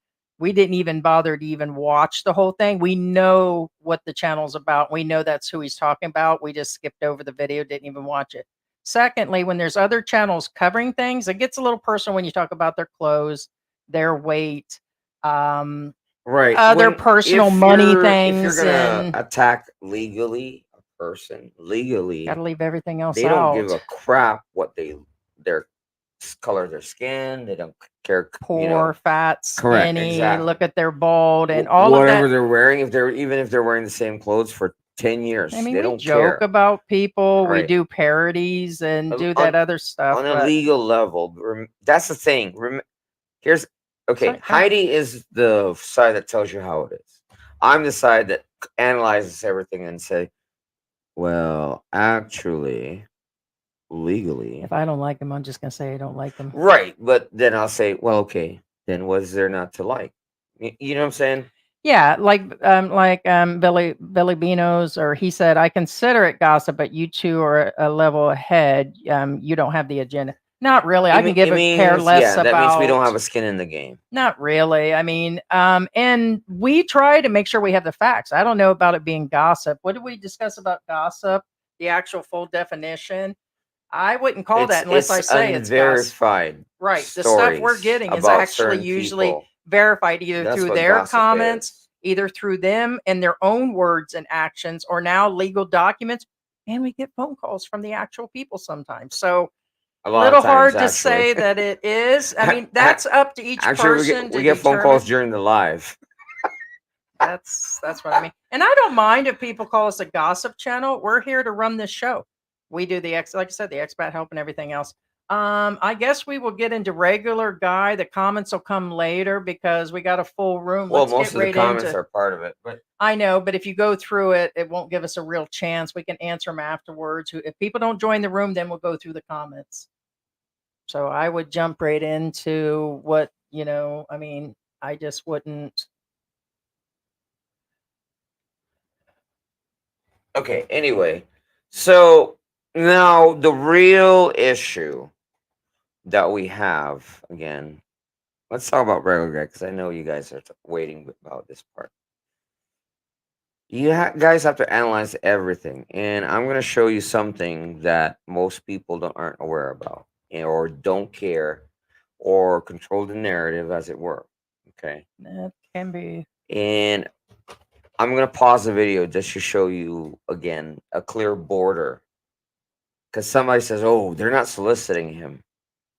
watch the whole thing. We know what the channel's about. We know that's who he's talking about. We just skipped over the video, didn't even watch it. Secondly, when there's other channels covering things, it gets a little personal when you talk about their clothes, their weight,
Right.
other personal money things.
If you're gonna attack legally a person, legally,
Gotta leave everything else
they
out.
don't give a crap what their color of their skin. They don't care.
Poor, fat,
Correct,
skinny.
exactly.
Look at their bald and all
whatever
of that.
they're wearing. Even if they're wearing the same clothes for 10 years,
I mean,
they
we
don't
joke
care.
about people. We
Right.
do parodies and do
On-
that other stuff.
On a
but
legal level, that's the thing. Here's okay.
Sorry,
Heidi is the side that tells you how it is. I'm the side that analyzes everything and say, well, actually, legally,
if I don't like them, I'm just gonna say I don't like them.
right. But then I'll say, well, okay, then what is there not to like? You know what I'm saying?
Yeah, like Billy Beano's, or he said, I consider it gossip, but you two are a level ahead. You don't have the agenda. Not really. I can give a care less about.
That means we don't have a skin in the game.
Not really. I mean, and we try to make sure we have the facts. I don't know about it being gossip. What did we discuss about gossip? The actual full definition. I wouldn't call that unless I say it's
verified.
Right. The stuff we're getting is actually usually verified either through their comments, either through them and their own words and actions, or now legal documents. And we get phone calls from the actual people sometimes. So a little hard to say that it is. I mean, that's up to each person.
We get phone calls during the live.
That's what I mean. And I don't mind if people call us a gossip channel. We're here to run this show. We do like I said, the expat help and everything else. I guess we will get into regular guy. The comments will come later because we got a full room.
Well,
Let's
most
get
of the
right
comments
into.
are part of it, but
I know, but if you go through it, it won't give us a real chance. We can answer them afterwards. If people don't join the room, then we'll go through the comments. So I would jump right into what, I mean, I just wouldn't.
okay. Anyway, so now the real issue that we have again. Let's talk about regular guy because I know you guys are waiting about this part. You guys have to analyze everything, and I'm going to show you something that most people aren't aware about, or don't care, or control the narrative, as it were. Okay,
That can be.
and I'm going to pause the video just to show you again a clear border, because somebody says, "Oh, they're not soliciting him."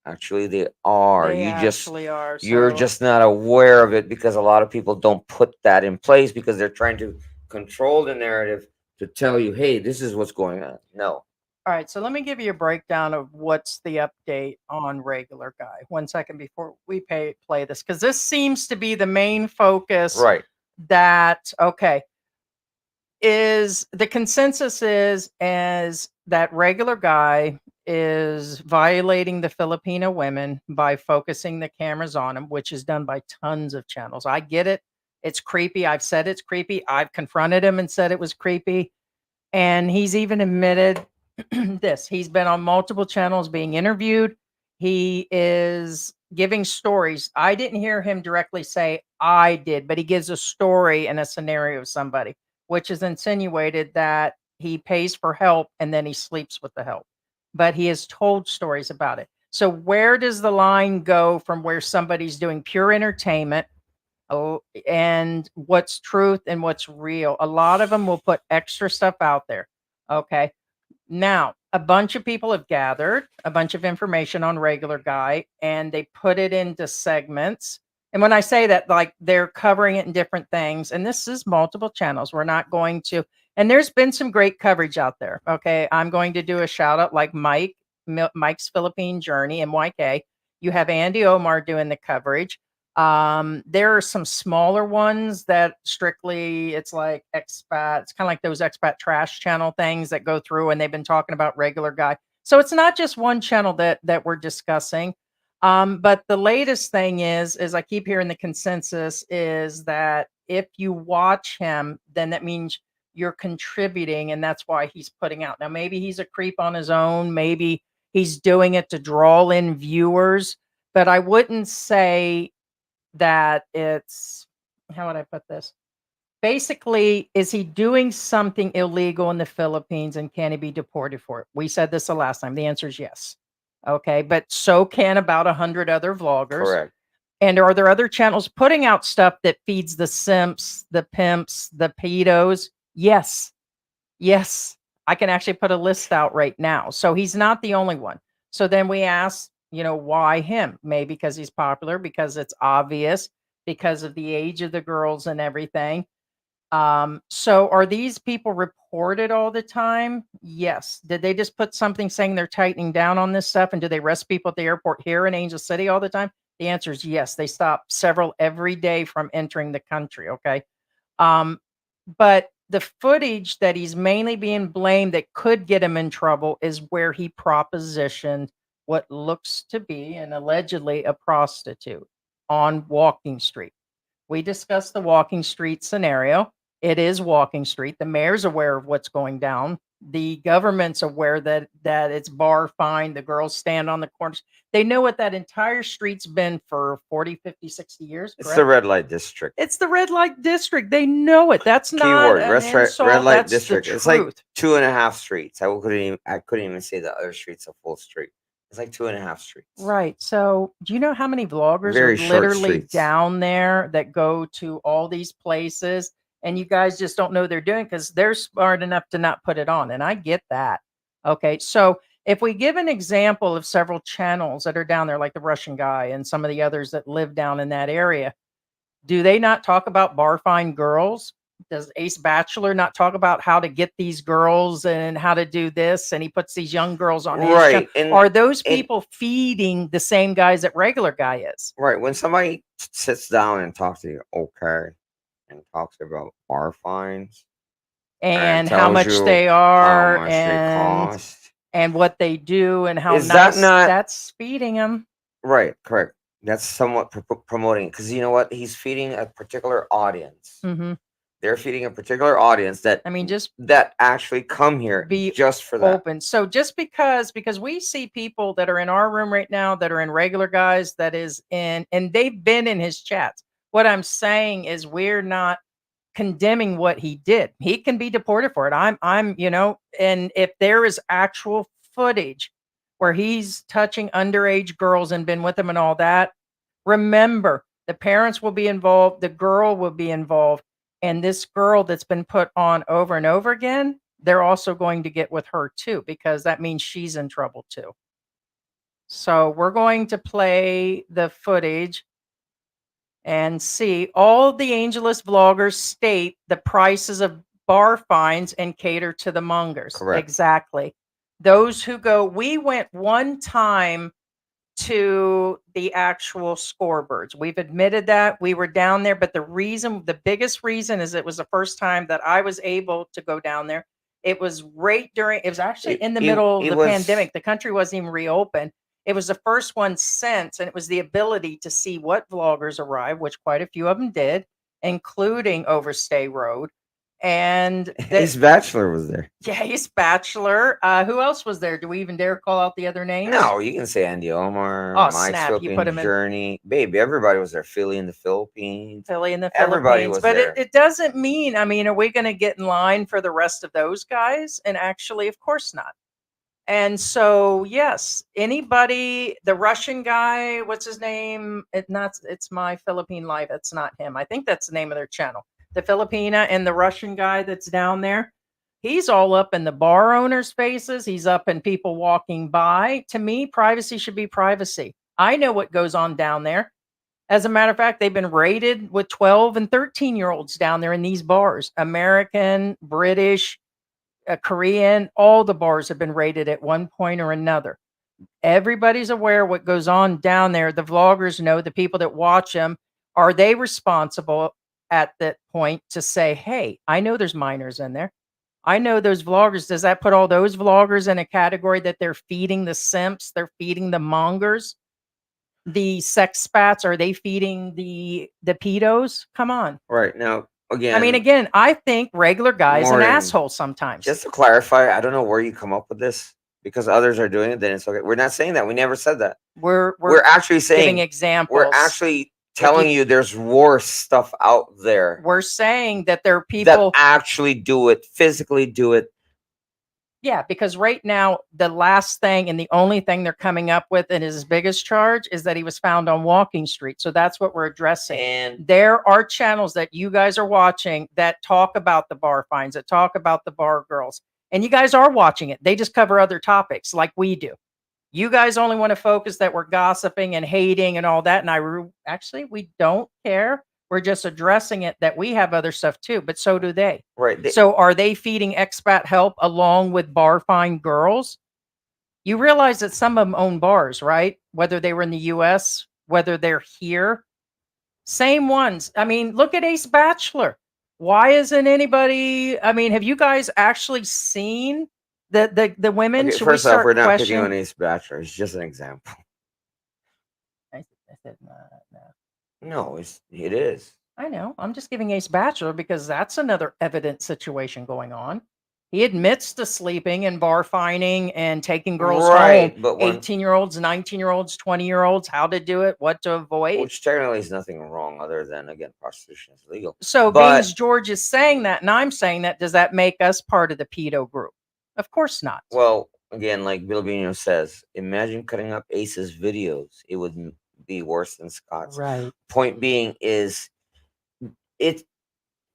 Actually, they are.
They actually are.
You're
So
just not aware of it because a lot of people don't put that in place because they're trying to control the narrative to tell you, hey, this is what's going on. No.
all right, so let me give you a breakdown of what's the update on regular guy. 1 second before we play this, because this seems to be the main focus.
Right.
That okay is the consensus is as that regular guy is violating the Filipino women by focusing the cameras on him, which is done by tons of channels. I get it. It's creepy. I've said it's creepy. I've confronted him and said it was creepy. And he's even admitted this. He's been on multiple channels being interviewed. He is giving stories. I didn't hear him directly say, I did, but he gives a story and a scenario of somebody, which is insinuated that he pays for help and then he sleeps with the help. But he has told stories about it. So, where does the line go from where somebody's doing pure entertainment? Oh, and what's truth and what's real? A lot of them will put extra stuff out there. Okay. Now, a bunch of people have gathered a bunch of information on regular guy and they put it into segments. And when I say that, like they're covering it in different things, and this is multiple channels. We're not going to, and there's been some great coverage out there. Okay. I'm going to do a shout out like Mike's Philippine Journey, MYK. You have Andy Omar doing the coverage. There are some smaller ones that strictly it's like expat. It's kind of like those expat trash channel things that go through and they've been talking about regular guy. So it's not just one channel that we're discussing. But the latest thing is I keep hearing the consensus is that if you watch him, then that means you're contributing, and that's why he's putting out. Now, maybe he's a creep on his own, maybe he's doing it to draw in viewers, but I wouldn't say that it's how would I put this? Basically, is he doing something illegal in the Philippines and can he be deported for it? We said this the last time. The answer is yes. Okay, but so can about 100 other vloggers.
Correct.
And are there other channels putting out stuff that feeds the simps, the pimps, the pedos? Yes. Yes. I can actually put a list out right now. So he's not the only one. So then we ask, why him? Maybe because he's popular, because it's obvious, because of the age of the girls and everything. So are these people reported all the time? Yes. Did they just put something saying they're tightening down on this stuff? And do they arrest people at the airport here in Angel City all the time? The answer is yes. They stop several every day from entering the country. Okay. But the footage that he's mainly being blamed that could get him in trouble is where he propositioned what looks to be and allegedly a prostitute on Walking Street. We discussed the Walking Street scenario. It is Walking Street. The mayor's aware of what's going down. The government's aware that it's bar fine. The girls stand on the corners. They know what that entire street's been for 40, 50, 60 years.
It's
correct?
the red light district.
It's the red light district. They know it. That's not
Keyword,
an
red
insult.
light
That's
district.
the
It's like
truth.
2.5 streets. I couldn't even say the other street's a full street. It's like 2.5 streets.
Right. So, do you know how many vloggers
Very
are
short
literally
streets.
down there that go to all these places and you guys just don't know they're doing because they're smart enough to not put it on? And I get that. Okay. So, if we give an example of several channels that are down there, like the Russian guy and some of the others that live down in that area, do they not talk about bar fine girls? Does Ace Bachelor not talk about how to get these girls and how to do this? And he puts these young girls on his show.
Right. And
Are those
and
people feeding the same guys that regular guy is?
right, when somebody sits down and talks to you, okay, and talks about bar fines and
And how
tells
much
you
they
how
are
much they cost,
and what they do and how
is that
nice
not
that's feeding them.
right? Correct. That's somewhat promoting, because you know what? He's feeding a particular audience.
Hmm.
They're feeding a particular audience that
I mean, just
actually come here
be
just for that.
open. So just because we see people that are in our room right now that are in regular guys that is in, and they've been in his chats. What I'm saying is we're not condemning what he did. He can be deported for it. I'm, and if there is actual footage where he's touching underage girls and been with them and all that, remember the parents will be involved, the girl will be involved, and this girl that's been put on over and over again, they're also going to get with her too, because that means she's in trouble too. So we're going to play the footage and see. All the Angelus vloggers state the prices of bar fines and cater to the mongers.
Correct.
Exactly. Those who go, we went one time to the actual scorebirds. We've admitted that we were down there, but the biggest reason is it was the first time that I was able to go down there. It was actually in the middle of the pandemic. The country wasn't even reopened. It was the first one since, and it was the ability to see what vloggers arrived, which quite a few of them did, including Overstay Road. And
Ace Bachelor was there.
yeah, Ace Bachelor. Who else was there? Do we even dare call out the other names?
No, you can say Andy Omar,
Oh,
Mike's
snap. You
Philippine
put 'em in-
Journey. Baby, everybody was there. Philly in the Philippines.
Philly in the
Everybody
Philippines.
was
But
there.
it doesn't mean, I mean, are we going to get in line for the rest of those guys? And actually, of course not. And so, yes, anybody, the Russian guy, what's his name? It's My Philippine Life. It's not him. I think that's the name of their channel. The Filipina and the Russian guy that's down there. He's all up in the bar owners' faces. He's up in people walking by. To me, privacy should be privacy. I know what goes on down there. As a matter of fact, they've been raided with 12 and 13-year-olds down there in these bars. American, British, Korean, all the bars have been raided at one point or another. Everybody's aware what goes on down there. The vloggers know, the people that watch them. Are they responsible at that point to say, hey, I know there's minors in there. I know those vloggers. Does that put all those vloggers in a category that they're feeding the simps? They're feeding the mongers? The sex spats? Are they feeding the pedos? Come on.
Right. Now, again,
I mean, again, I think regular guys an
Maureen,
asshole sometimes.
just to clarify, I don't know where you come up with this, because others are doing it, then it's okay. We're not saying that. We never said that.
We're
actually
giving
saying,
examples.
we're actually telling you there's worse stuff out there
We're saying that there are
that
people.
actually do it, physically do it.
Yeah, because right now, the last thing and the only thing they're coming up with in his biggest charge is that he was found on Walking Street. So that's what we're addressing.
And
There are channels that you guys are watching that talk about the bar fines, that talk about the bar girls. And you guys are watching it. They just cover other topics like we do. You guys only want to focus that we're gossiping and hating and all that. And actually, we don't care. We're just addressing it that we have other stuff too, but so do they.
right.
So are they feeding expat help along with bar fine girls? You realize that some of them own bars, right? Whether they were in the US, whether they're here. Same ones. I mean, look at Ace Bachelor. Why isn't anybody, I mean, have you guys actually seen the women?
Okay,
Should we
first off,
start
we're not picking
questioning?
on Ace Bachelor. It's just an example.
I said, no.
No, it is.
I know. I'm just giving Ace Bachelor because that's another evident situation going on. He admits to sleeping and bar fining and taking girls
Right,
home.
but when
18-year-olds, 19-year-olds, 20-year-olds, how to do it, what to avoid.
which technically is nothing wrong, other than, again, prostitution is legal.
So
but
Beans George is saying that, and I'm saying that, does that make us part of the pedo group? Of course not.
well, again, like Bilbino says, imagine cutting up Ace's videos. It would be worse than Scott's.
Right.
Point being is, it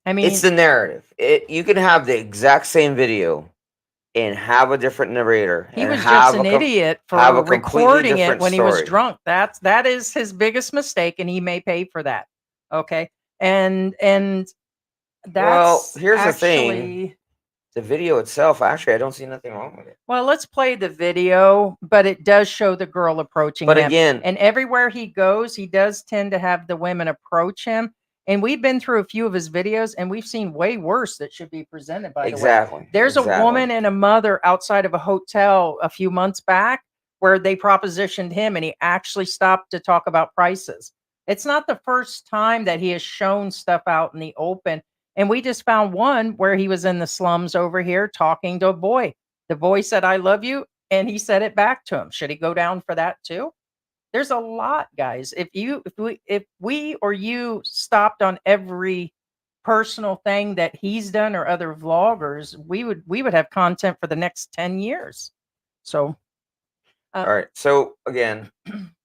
I mean,
it's the narrative. You can have the exact same video and have a different narrator.
he
and
was
have
just an idiot
have
for
a completely
recording it
different
when he was
story.
drunk. That is his biggest mistake, and he may pay for that. Okay. And
Well,
That's
here's the thing.
actually
The video itself, actually, I don't see nothing wrong with it.
well, let's play the video, but it does show the girl approaching
But
him.
again,
And everywhere he goes, he does tend to have the women approach him. And we've been through a few of his videos and we've seen way worse that should be presented, by the way.
exactly.
There's a
exactly.
woman and a mother outside of a hotel a few months back where they propositioned him and he actually stopped to talk about prices. It's not the first time that he has shown stuff out in the open. And we just found one where he was in the slums over here talking to a boy. The boy said, I love you. And he said it back to him. Should he go down for that too? There's a lot, guys. If we or you stopped on every personal thing that he's done or other vloggers, we would have content for the next 10 years. So
All right. So again,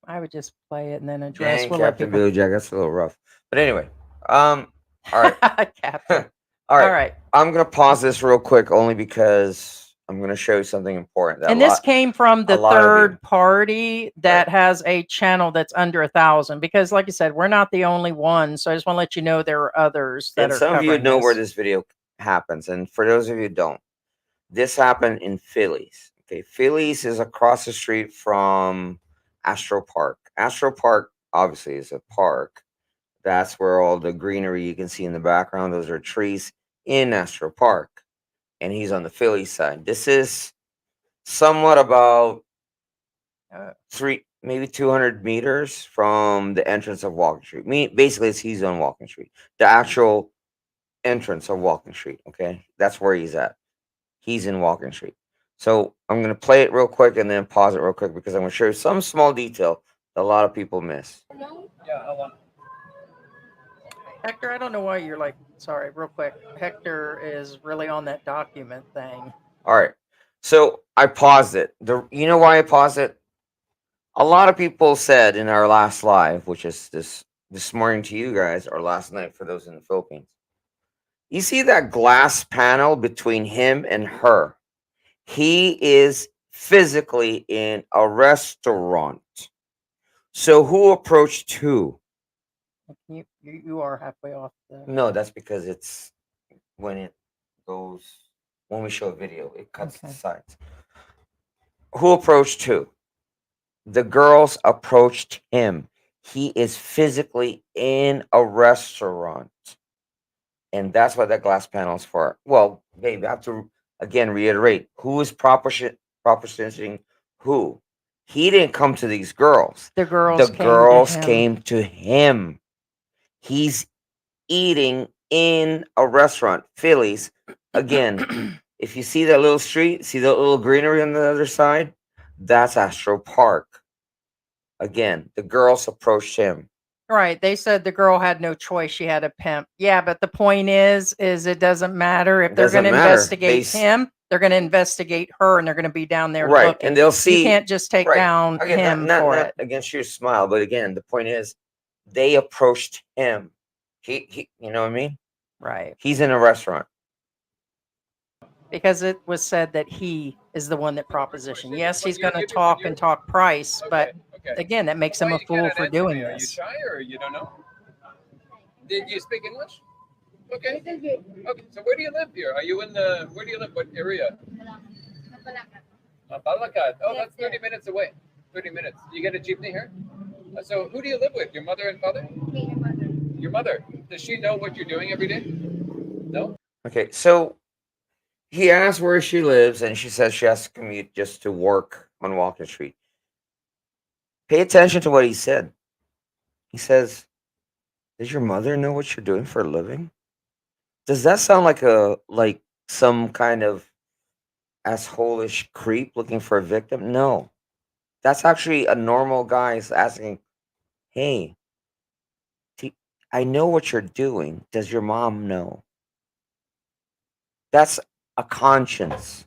I would just play it and then address.
dang,
We'll let
Captain
people.
Billy Jack, that's a little rough. But anyway, all right.
Captain.
All
All
right.
right.
I'm gonna pause this real quick only because I'm gonna show you something important. That
And this came from the
lot of you-
third party that has a channel that's under 1,000. Because, like I said, we're not the only one. So I just want to let you know there are others that
and
are.
some of you
covering
know where
this.
this video happens, and for those of you who don't, this happened in Phillies. Okay, Phillies is across the street from Astro Park. Astro Park obviously is a park. That's where all the greenery you can see in the background, those are trees in Astro Park. And he's on the Philly side. This is somewhat about maybe 200 meters from the entrance of Walking Street. Basically, he's on Walking Street. The actual entrance of Walking Street, okay? That's where he's at. He's in Walking Street. So I'm going to play it real quick and then pause it real quick because I'm going to show you some small detail that a lot of people miss.
Yeah, hold on.
Hector, I don't know why you're like, sorry, real quick. Hector is really on that document thing.
All right. So I paused it. You know why I paused it? A lot of people said in our last live, which is this morning to you guys, or last night for those in the Philippines. You see that glass panel between him and her? He is physically in a restaurant. So who approached who?
You are halfway off.
No, that's because it's when it goes, when we show a video, it cuts
Okay.
the sides. Who approached who? The girls approached him. He is physically in a restaurant. And that's what that glass panel is for. Well, babe, I have to again reiterate, who is propositioning who? He didn't come to these girls.
The girls
came to him. He's eating in a restaurant. Phillies. Again, if you see that little street, see that little greenery on the other side? That's Astro Park. Again, the girls approached him.
Right. They said the girl had no choice. She had a pimp. Yeah, but the point is it doesn't matter. If
It
they're
doesn't
going to
matter.
investigate him, they're going to investigate her and they're going to be down there
Right.
looking.
And they'll see.
You can't just take
right.
down
Again,
him
not
for it.
against your smile, but again, the point is they approached him. He you know what I mean?
Right.
He's in a restaurant.
Because it was said that he is the one that propositioned. Yes, he's going to talk and talk price, but again, that makes him a fool for doing
Are you
this.
shy or you don't know? Did you speak English? Okay. Okay. So where do you live here? Are you in the? Where do you live? What area? Balakat. Oh, that's 30 minutes away. 30 minutes. You get a jeepney here? So who do you live with? Your mother and father? Your mother. Does she know what you're doing every day? No?
Okay, so he asked where she lives, and she says she has to commute just to work on Walking Street. Pay attention to what he said. He says, does your mother know what you're doing for a living? Does that sound like some kind of asshole-ish creep looking for a victim? No. That's actually a normal guy asking, hey, I know what you're doing. Does your mom know? That's a conscience.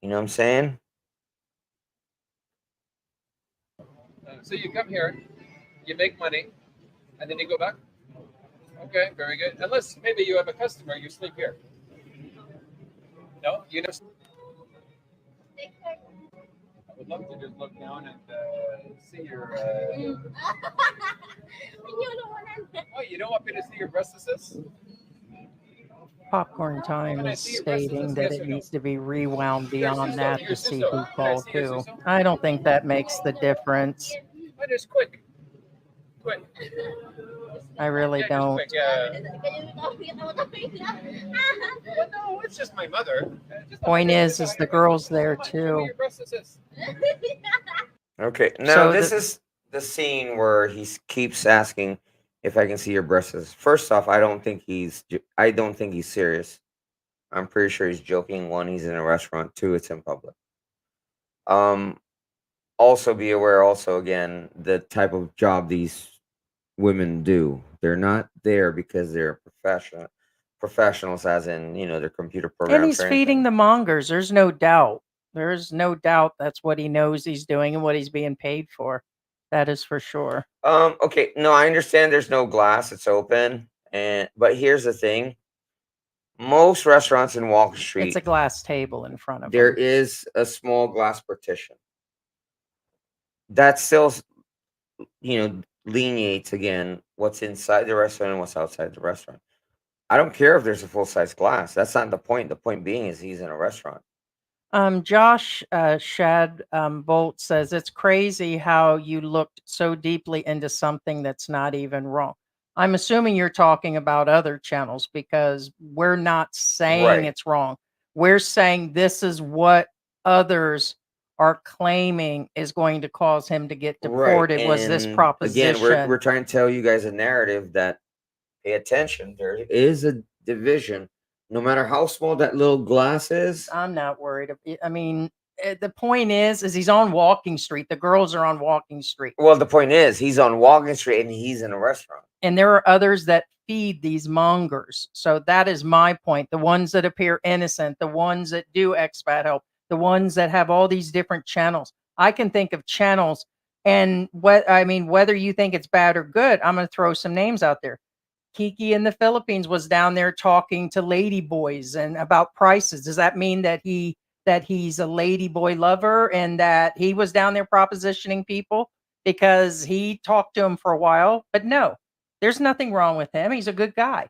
You know what I'm saying?
So you come here, you make money, and then you go back? Okay, very good. Unless maybe you have a customer, you sleep here. No? You know? I would love to just look down and see your... Oh, you don't want me to see your breastises?
Popcorn Time
Can I
is
see your breasts? Is
stating
this
that
yes
it
or no?
needs to be rewound beyond
Sister,
that
your
to see
sister.
who
Can I
called
see your
who.
sister?
I don't think that makes the difference.
But just quick. Quick.
I really
Yeah, just
don't.
quick. Yeah. Well, no, it's just my mother. Just a
Point
hundred.
is
Just a
the
hundred
girl's
pesos.
there
Come on, show me
too.
your breasts. It says.
Okay, now
So
this
the
is the scene where he keeps asking if I can see your breasts. First off, I don't think he's serious. I'm pretty sure he's joking. One, he's in a restaurant. Two, it's in public. Also be aware, also again, the type of job these women do. They're not there because they're professionals, as in they're computer
and
programs
he's
or
feeding
anything.
the mongers. There's no doubt. There's no doubt that's what he knows he's doing and what he's being paid for. That is for sure.
Okay, no, I understand there's no glass, it's open. But here's the thing. Most restaurants in Walker
It's
Street,
a glass table in front of
there
him.
is a small glass partition. That still, delineates again what's inside the restaurant and what's outside the restaurant. I don't care if there's a full size glass. That's not the point. The point being is he's in a restaurant.
Josh Shad Bolt says it's crazy how you looked so deeply into something that's not even wrong. I'm assuming you're talking about other channels because we're not saying
Right.
it's wrong. We're saying this is what others are claiming is going to cause him to get
Right.
deported. Was this
And
proposition?
again, we're trying to tell you guys a narrative that pay attention. There is a division. No matter how small that little glass is.
I'm not worried. I mean, the point is he's on Walking Street. The girls are on Walking Street.
Well, the point is he's on Walking Street and he's in a restaurant.
And there are others that feed these mongers. So that is my point. The ones that appear innocent, the ones that do expat help, the ones that have all these different channels. I can think of channels, and whether you think it's bad or good, I'm going to throw some names out there. Kiki in the Philippines was down there talking to lady boys and about prices. Does that mean that he's a lady boy lover and that he was down there propositioning people because he talked to him for a while? But no, there's nothing wrong with him. He's a good guy.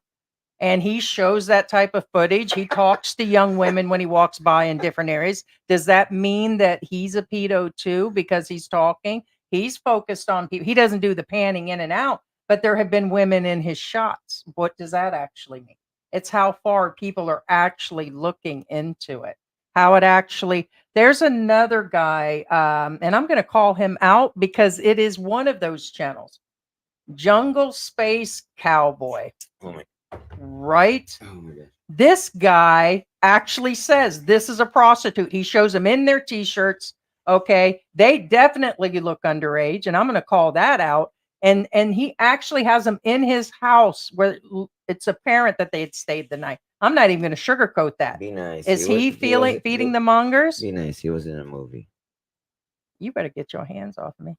And he shows that type of footage. He talks to young women when he walks by in different areas. Does that mean that he's a pedo too because he's talking? He's focused on people. He doesn't do the panning in and out, but there have been women in his shots. What does that actually mean? It's how far people are actually looking into it. How it actually, there's another guy, and I'm going to call him out because it is one of those channels. Jungle Space Cowboy.
Oh my,
Right?
oh my God.
This guy actually says this is a prostitute. He shows them in their t-shirts. Okay. They definitely look underage, and I'm going to call that out. And he actually has them in his house where it's apparent that they had stayed the night. I'm not even going to sugarcoat that.
Be nice.
Is he feeding the mongers?
Be nice. He was in a movie.
You better get your hands off me.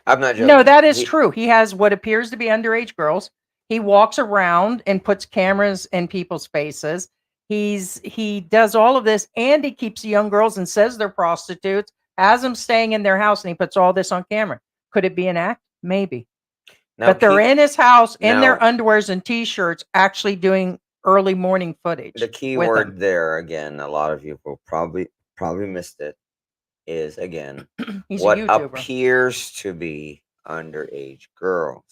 I'm not joking.
No, that is true. He has what appears to be underage girls. He walks around and puts cameras in people's faces. He does all of this, and he keeps young girls and says they're prostitutes, has them staying in their house, and he puts all this on camera. Could it be an act? Maybe.
Now,
But they're in his house in their
now-
underwears and t-shirts, actually doing early morning footage.
The key
with
word
him.
there, again, a lot of you will probably missed it, is again
He's
what
a YouTuber.
appears to be underage girls.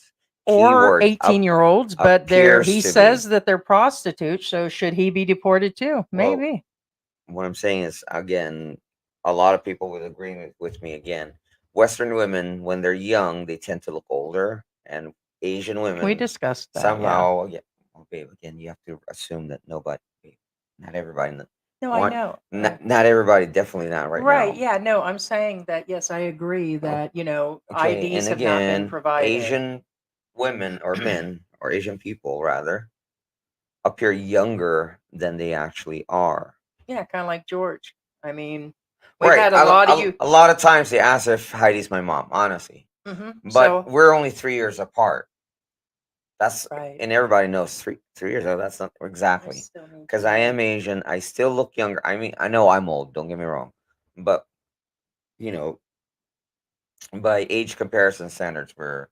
Or
Keyword,
18-year-olds, but he
appears to
says
be.
that they're prostitutes, so should he be deported too?
Well,
Maybe.
What I'm saying is, again, a lot of people would agree with me again. Western women, when they're young, they tend to look older, and Asian women,
We discussed that.
somehow, babe, again, you have to assume that not everybody.
No, I know.
Not everybody, definitely not right now.
Right. Yeah. No, I'm saying that. Yes, I agree that
Okay,
IDs
and
have not been
again,
provided.
Asian women or men or Asian people rather appear younger than they actually are.
Yeah, kind of like George. I mean, we've
Right.
had a lot of you.
A lot of times they ask if Heidi's my mom, honestly.
Mhm.
But
So
we're only 3 years apart. That's
right.
and everybody knows 3 years old. That's not
I
exactly
still need
because
to-
I am Asian. I still look younger. I mean, I know I'm old. Don't get me wrong, but by age comparison standards, we're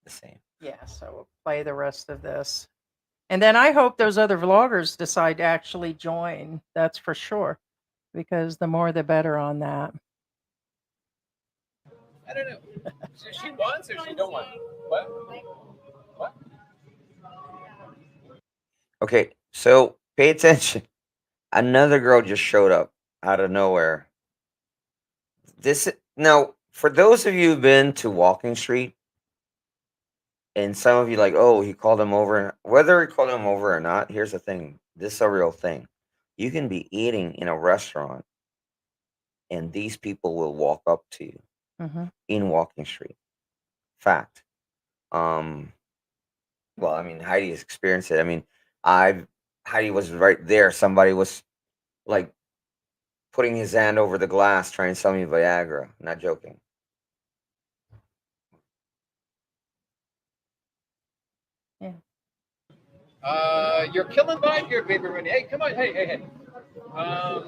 the same.
Yeah. So we'll play the rest of this. And then I hope those other vloggers decide to actually join. That's for sure. Because the more the better on that.
I don't know. She wants or she don't want? What? What?
Okay, so pay attention. Another girl just showed up out of nowhere. Now, for those of you who've been to Walking Street, and some of you like, oh, he called him over. Whether he called him over or not, here's the thing. This is a real thing. You can be eating in a restaurant, and these people will walk up to you in Walking Street. Fact. Well, I mean, Heidi has experienced it. I mean, Heidi was right there. Somebody was like putting his hand over the glass trying to sell me Viagra. Not joking.
Yeah.
You're killing vibe here, baby Renee. Hey, come on. Hey. Come on.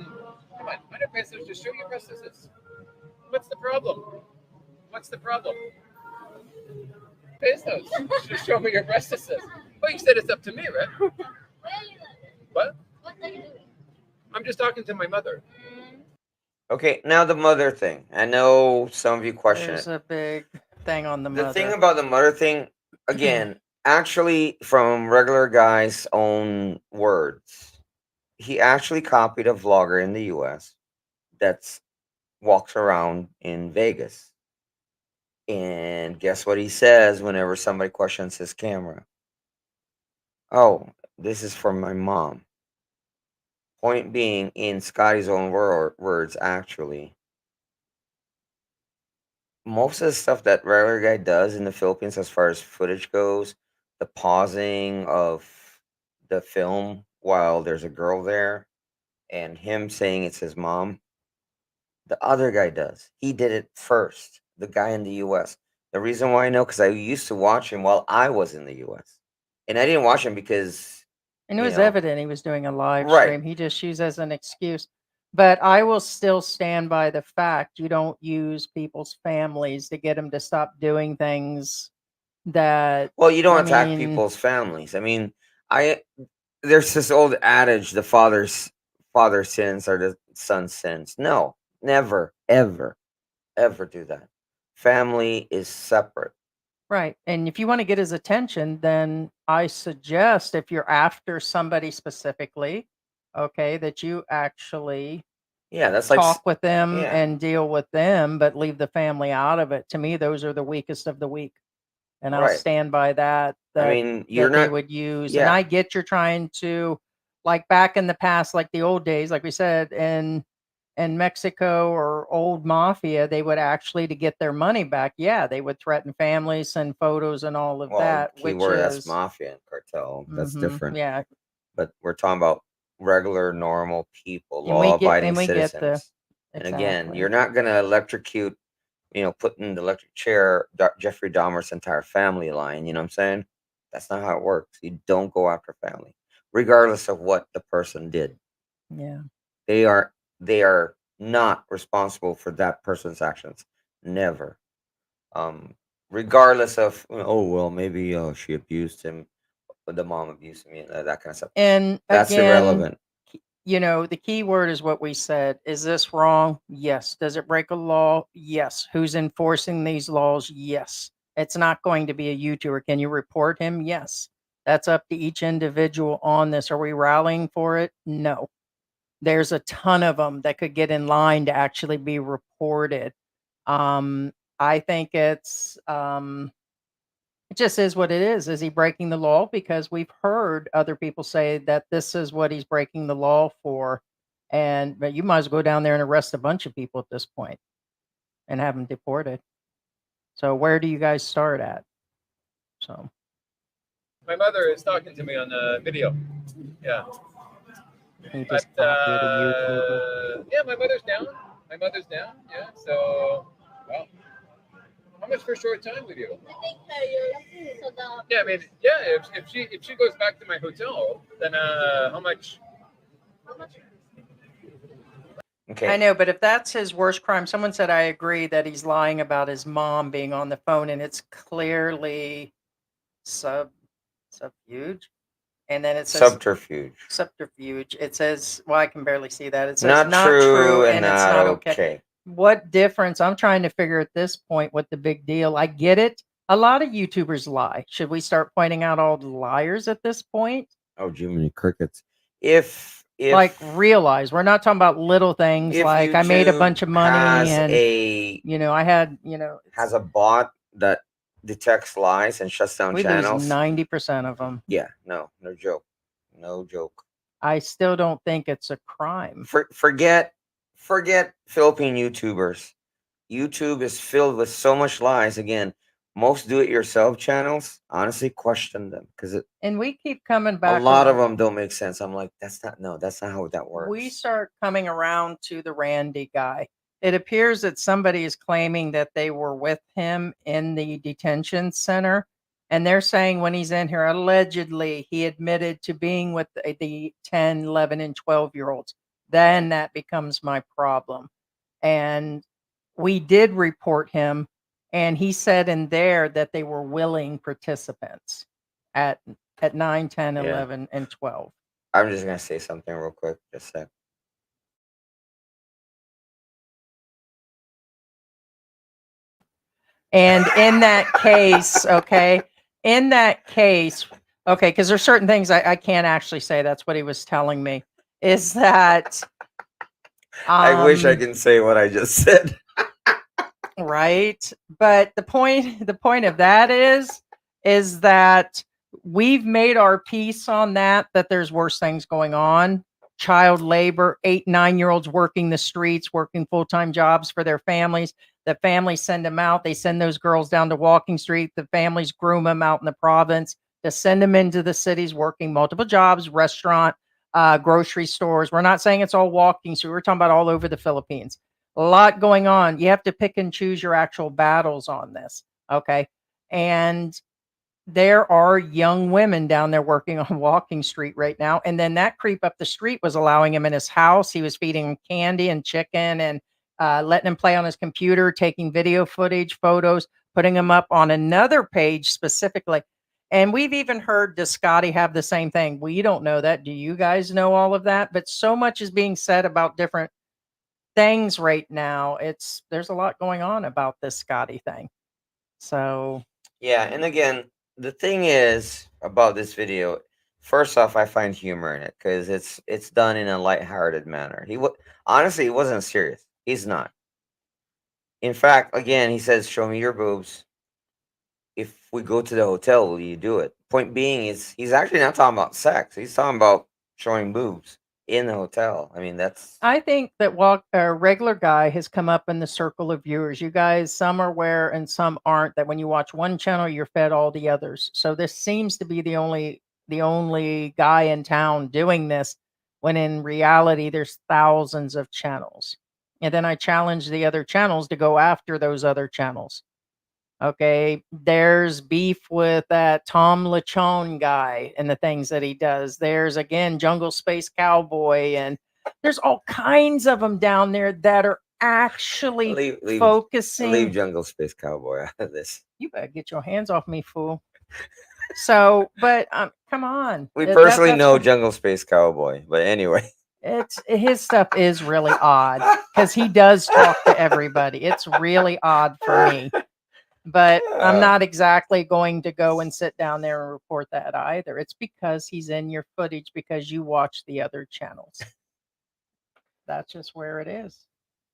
100 pesos. Just show your breasts. What's the problem? Pesos. Just show me your breasts. Well, you said it's up to me, right? What?
What are you doing?
I'm just talking to my mother.
Okay, now the mother thing. I know some of you question
There's
it.
a big thing on the
The
mother.
thing about the mother thing, again, actually from regular guy's own words, he actually copied a vlogger in the US that's walks around in Vegas. And guess what he says whenever somebody questions his camera? Oh, this is from my mom. Point being, in Scotty's own words, actually, most of the stuff that regular guy does in the Philippines as far as footage goes, the pausing of the film while there's a girl there and him saying it's his mom, the other guy does. He did it first, the guy in the US. The reason why I know, because I used to watch him while I was in the US. And I didn't watch him because,
And it
you
was
know,
evident he was doing a live
Right.
stream. He just used as an excuse. But I will still stand by the fact you don't use people's families to get them to stop doing things that.
well, you don't
I
attack
mean-
people's families. I mean, there's this old adage, the father sins or the son sins. No, never, ever, ever do that. Family is separate.
Right. And if you want to get his attention, then I suggest if you're after somebody specifically, okay, that you actually
Yeah, that's like
talk with them
yeah.
and deal with them, but leave the family out of it. To me, those are the weakest of the weak. And I'll
Right.
stand by that.
I
That
mean, you're
that they
not.
would use. And
Yeah.
I get you're trying to, like back in the past, like the old days, like we said, in Mexico or old mafia, they would actually, to get their money back, yeah, they would threaten families, send photos and all of
Well,
that, which
keyword, that's
is
mafia and cartel. That's
Mhm,
different.
yeah.
But we're talking about regular, normal people,
And we get
law-abiding
the
citizens. And again,
exactly.
you're not going to electrocute, put in the electric chair Jeffrey Dahmer's entire family line. You know what I'm saying? That's not how it works. You don't go after family, regardless of what the person did.
Yeah.
They are not responsible for that person's actions. Never. Regardless of, oh well, maybe she abused him, the mom abused me, that kind of stuff.
And
That's
again,
irrelevant.
the key word is what we said. Is this wrong? Yes. Does it break a law? Yes. Who's enforcing these laws? Yes. It's not going to be a YouTuber. Can you report him? Yes. That's up to each individual on this. Are we rallying for it? No. There's a ton of them that could get in line to actually be reported. I think it just is what it is. Is he breaking the law? Because we've heard other people say that this is what he's breaking the law for. But you might as well go down there and arrest a bunch of people at this point and have them deported. So where do you guys start at? So
My mother is talking to me on the video. Yeah.
he just copied a YouTuber.
Yeah, my mother's down. Yeah. So, well, how much for a short time with you?
I think you're so the
Yeah, I mean, yeah. If she goes back to my hotel, then how much?
Okay.
I know, but if that's his worst crime, someone said I agree that he's lying about his mom being on the phone, and it's clearly subterfuge. And then it says
Subterfuge.
subterfuge. It says, well, I can barely see that. It says
Not
not
true
true
and
and it's
not
not okay.
okay.
What difference? I'm trying to figure at this point what the big deal. I get it. A lot of YouTubers lie. Should we start pointing out all the liars at this point?
Oh, Jiminy Crickets. If
Like realize we're not talking about little things
if
like I made a
YouTube
bunch of money
has
and
a
I had
has a bot that detects lies and shuts down
we
channels.
lose 90% of them.
Yeah, no joke, no joke.
I still don't think it's a crime.
Forget Philippine YouTubers. YouTube is filled with so much lies. Again, most do-it-yourself channels, honestly, question them because
And we keep coming back.
a lot of them don't make sense. I'm like, that's not how that works.
We start coming around to the Randy guy. It appears that somebody is claiming that they were with him in the detention center. And they're saying when he's in here, allegedly, he admitted to being with the 10, 11, and 12-year-olds. Then that becomes my problem. And we did report him. And he said in there that they were willing participants at 9, 10,
Yeah.
11, and 12.
I'm just gonna say something real quick. Just a sec.
And in that case, okay, because there's certain things I can't actually say. That's what he was telling me. Is that
I wish I can say what I just said.
right? But the point of that is that we've made our peace on that there's worse things going on. Child labor, 8, 9-year-olds working the streets, working full-time jobs for their families. The families send them out. They send those girls down to Walking Street. The families groom them out in the province to send them into the cities, working multiple jobs, restaurant, grocery stores. We're not saying it's all Walking Street. We're talking about all over the Philippines. A lot going on. You have to pick and choose your actual battles on this. Okay. And there are young women down there working on Walking Street right now. And then that creep up the street was allowing him in his house. He was feeding him candy and chicken and letting him play on his computer, taking video footage, photos, putting them up on another page specifically. And we've even heard, does Scotty have the same thing? We don't know that. Do you guys know all of that? But so much is being said about different things right now. There's a lot going on about this Scotty thing. So
Yeah, and again, the thing is about this video. First off, I find humor in it because it's done in a lighthearted manner. Honestly, he wasn't serious. He's not. In fact, again, he says, "Show me your boobs. If we go to the hotel, will you do it?" Point being is he's actually not talking about sex. He's talking about showing boobs in the hotel. I mean, that's
I think that while a regular guy has come up in the circle of viewers, you guys, some are aware and some aren't, that when you watch one channel, you're fed all the others. So this seems to be the only guy in town doing this, when in reality, there's thousands of channels. And then I challenge the other channels to go after those other channels. Okay, there's beef with that Tom Lechon guy and the things that he does. There's, again, Jungle Space Cowboy, and there's all kinds of them down there that are actually
leave
focusing.
Jungle Space Cowboy out of this.
You better get your hands off me, fool. So, but come on.
We personally know Jungle Space Cowboy, but anyway.
His stuff is really odd because he does talk to everybody. It's really odd for me. But I'm not exactly going to go and sit down there and report that either. It's because he's in your footage because you watch the other channels. That's just where it is.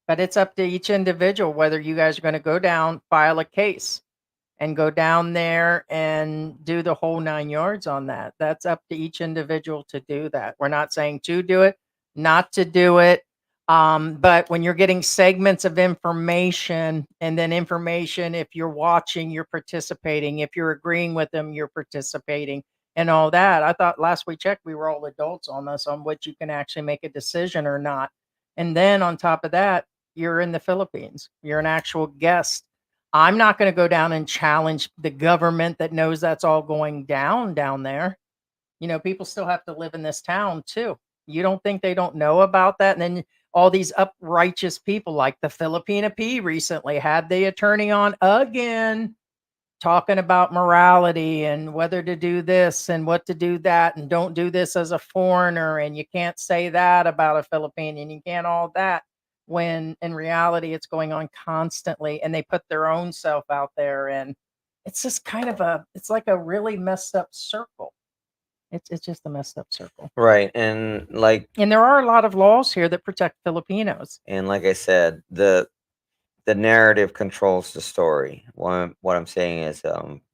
But it's up to each individual whether you guys are going to go down, file a case, and go down there and do the whole 9 yards on that. That's up to each individual to do that. We're not saying to do it, not to do it. But when you're getting segments of information, and then information, if you're watching, you're participating. If you're agreeing with them, you're participating, and all that. I thought last we checked, we were all adults on this, on what you can actually make a decision or not. And then on top of that, you're in the Philippines. You're an actual guest. I'm not going to go down and challenge the government that knows that's all going down there. People still have to live in this town too. You don't think they don't know about that? And then all these uprighteous people like the Filipina P recently had the attorney on again talking about morality and whether to do this and what to do that, and don't do this as a foreigner, and you can't say that about a Philippine, and you can't all that, when in reality it's going on constantly, and they put their own self out there, and it's just kind of it's like a really messed up circle. It's just a messed up circle.
Right. And
And there are a lot of laws here that protect Filipinos.
like I said, the narrative controls the story. What I'm saying is,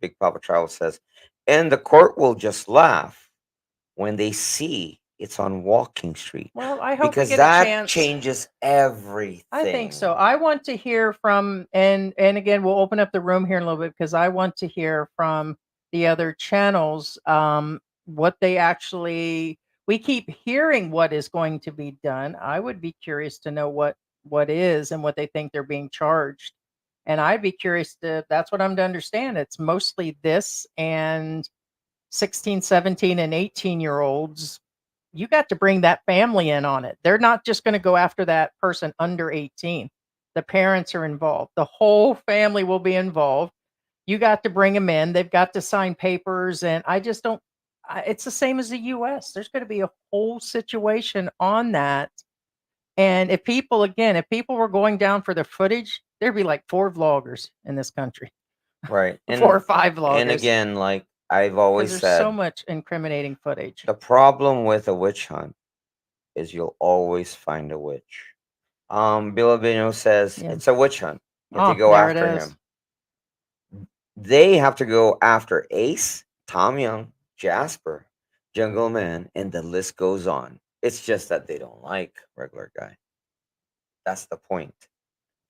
Big Papa Travel says, and the court will just laugh when they see it's on Walking Street,
Well, I hope we
because
get a
that
chance.
changes everything.
I think so. I want to hear from, and again, we'll open up the room here in a little bit, because I want to hear from the other channels, what they actually. We keep hearing what is going to be done. I would be curious to know what is and what they think they're being charged, and I'd be curious to. That's what I'm to understand. It's mostly this and 16, 17, and 18-year-olds. You got to bring that family in on it. They're not just going to go after that person under 18. The parents are involved. The whole family will be involved. You got to bring them in. They've got to sign papers. And I just don't, it's the same as the US. There's going to be a whole situation on that. And if people were going down for the footage, there'd be like 4 vloggers in this country,
Right.
4 or 5 vloggers.
And again, like I've
'cause
always
there's
said,
so much incriminating footage.
the problem with a witch hunt is you'll always find a witch. Bilibino says
Yeah.
it's a witch hunt. You have
Oh,
to go
there it
after
is.
him. They have to go after Ace, Tom Young, Jasper, Jungle Man, and the list goes on. It's just that they don't like regular guy. That's the point.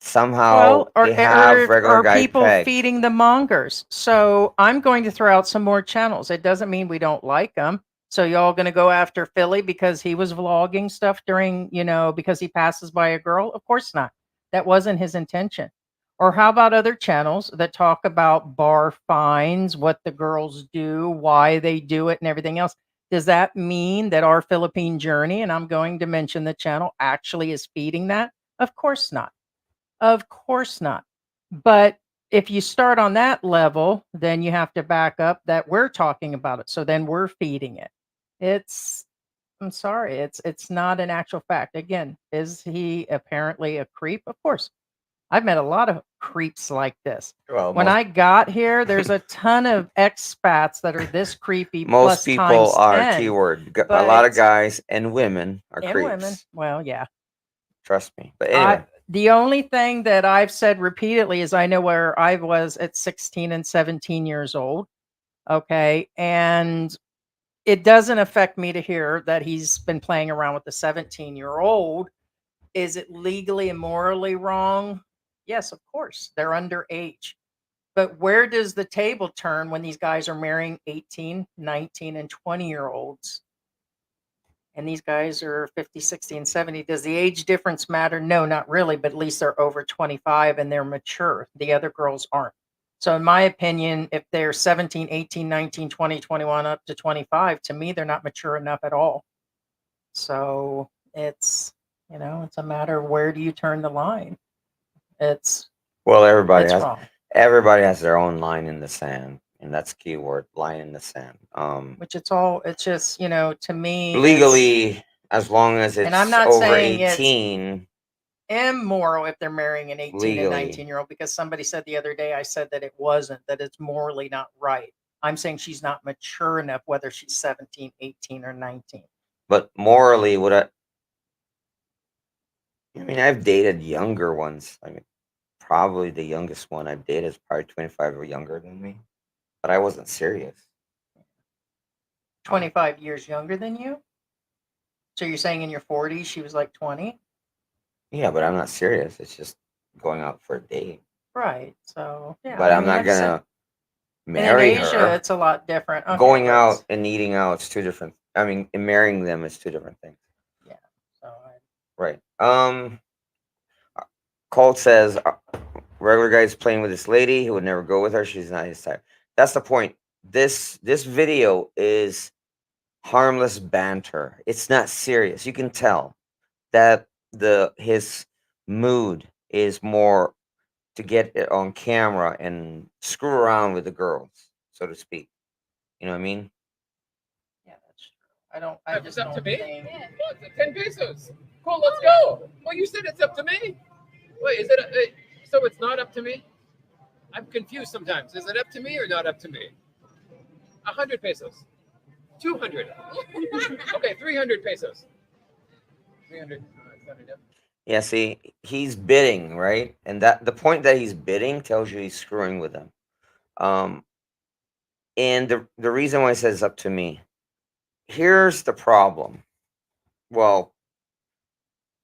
Somehow
Well,
they have regular
or
guy
people
pegged.
feeding the mongers. So I'm going to throw out some more channels. It doesn't mean we don't like them. So y'all going to go after Philly because he was vlogging stuff during, because he passes by a girl? Of course not. That wasn't his intention. Or how about other channels that talk about bar fines, what the girls do, why they do it, and everything else? Does that mean that our Philippine journey, and I'm going to mention the channel, actually is feeding that? Of course not. Of course not. But if you start on that level, then you have to back up that we're talking about it. So then we're feeding it. I'm sorry, it's not an actual fact. Again, is he apparently a creep? Of course. I've met a lot of creeps like this.
Well,
When I got here, there's a ton of expats that are this creepy.
most
plus
people
times
are
10,
keyword. A lot of
but-
guys and women are
and
creeps.
women. Well, yeah.
Trust me. But anyway,
The only thing that I've said repeatedly is I know where I was at 16 and 17 years old. Okay. And it doesn't affect me to hear that he's been playing around with the 17-year-old. Is it legally and morally wrong? Yes, of course. They're underage. But where does the table turn when these guys are marrying 18, 19, and 20-year-olds? And these guys are 50, 60, and 70. Does the age difference matter? No, not really, but at least they're over 25 and they're mature. The other girls aren't. So in my opinion, if they're 17, 18, 19, 20, 21, up to 25, to me, they're not mature enough at all. So it's, it's a matter of where do you turn the line?
well, everybody
It's
has
wrong.
everybody has their own line in the sand, and that's keyword, line in the sand.
Which it's just, to me,
Legally, as long as it's
And I'm not
over
saying it's
18,
immoral if they're marrying an 18
Legally.
and 19-year-old, because somebody said the other day, I said that it wasn't, that it's morally not right. I'm saying she's not mature enough, whether she's 17, 18, or 19.
but morally, I mean, I've dated younger ones. I mean, probably the youngest one I've dated is probably 25 or younger than me, but I wasn't serious.
25 years younger than you? So you're saying in your 40s, she was like 20?
Yeah, but I'm not serious. It's just going out for a date.
Right. So, yeah.
But
I
I'm
mean,
not
like I said,
gonna
and
marry
in Asia,
her.
it's a lot different. Okay,
Going
let's-
out and eating out, it's two different. I mean, and marrying them is two different things.
Yeah. So
Right. Colt says regular guy's playing with this lady. He would never go with her. She's not his type. That's the point. This video is harmless banter. It's not serious. You can tell that his mood is more to get it on camera and screw around with the girls, so to speak. You know what I mean?
Yeah, that's true. I
If
just
it's up to
don't
me?
think.
What? 10 pesos. Cool, let's go. Well, you said it's up to me. Wait, is it? So it's not up to me? I'm confused sometimes. Is it up to me or not up to me? 100 pesos. 200. Okay, 300 pesos. 300.
Yeah, see, he's bidding, right? And that the point that he's bidding tells you he's screwing with them. And the reason why it says up to me, here's the problem. Well,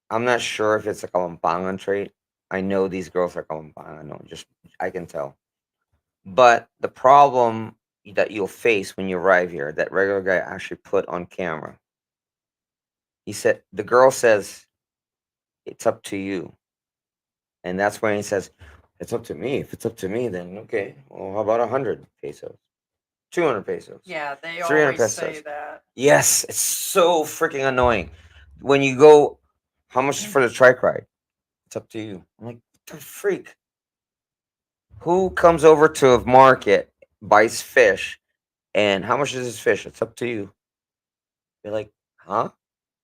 I'm not sure if it's a Kalampangan trait. I know these girls are Kalampangan. I know, just I can tell. But the problem that you'll face when you arrive here, that regular guy actually put on camera. He said the girl says, "It's up to you," and that's when he says, "It's up to me. If it's up to me, then okay. Well, how about 100 pesos, 200 pesos,
Yeah, they
300
always say
pesos?"
that.
Yes, it's so freaking annoying. When you go, how much for the trike ride? It's up to you. I'm like, what the freak? Who comes over to a market, buys fish, and how much is this fish? It's up to you. You're like, huh?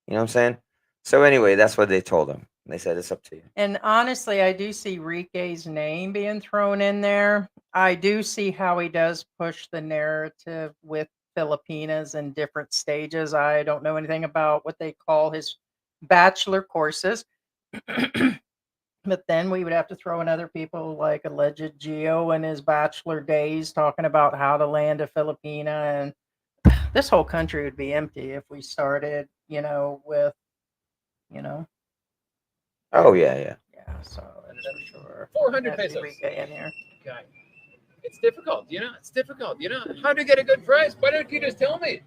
You know what I'm saying? So anyway, that's what they told him. They said it's up to you.
And honestly, I do see Rike's name being thrown in there. I do see how he does push the narrative with Filipinas in different stages. I don't know anything about what they call his bachelor courses. But then we would have to throw in other people like alleged Geo in his bachelor days talking about how to land a Filipina. And this whole country would be empty if we started, with, you know,
Oh yeah, yeah.
yeah, so that's for sure.
400
That's
pesos.
Enrique in here.
Okay. It's difficult, It's difficult, How to get a good price? Why don't you just tell me?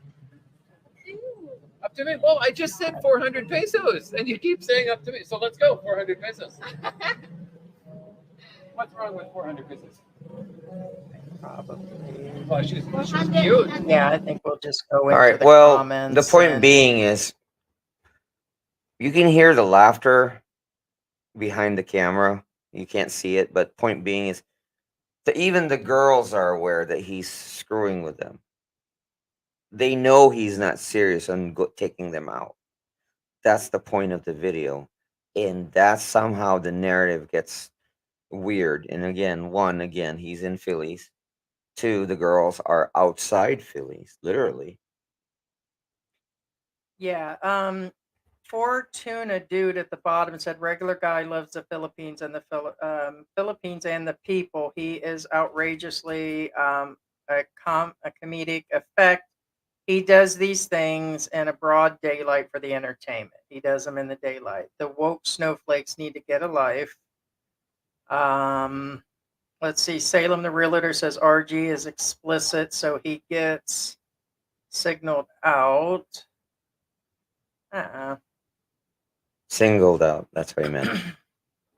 Up to me. Well, I just said 400 pesos, and you keep saying up to me. So let's go, 400 pesos. What's wrong with 400 pesos?
Probably.
Well, she's cute.
Yeah, I think we'll just go
All
into
right.
the
Well,
comments.
the point
and-
being is, you can hear the laughter behind the camera. You can't see it, but point being is that even the girls are aware that he's screwing with them. They know he's not serious on taking them out. That's the point of the video, and that's somehow the narrative gets weird. And again, he's in Phillies. Two, the girls are outside Phillies, literally.
Yeah. Fortuna dude at the bottom said regular guy loves the Philippines and the Philippines and the people. He is outrageously a comedic effect. He does these things in a broad daylight for the entertainment. He does them in the daylight. The woke snowflakes need to get a life. Let's see. Salem the realtor says RG is explicit, so he gets signaled out.
Singled out. That's what he meant.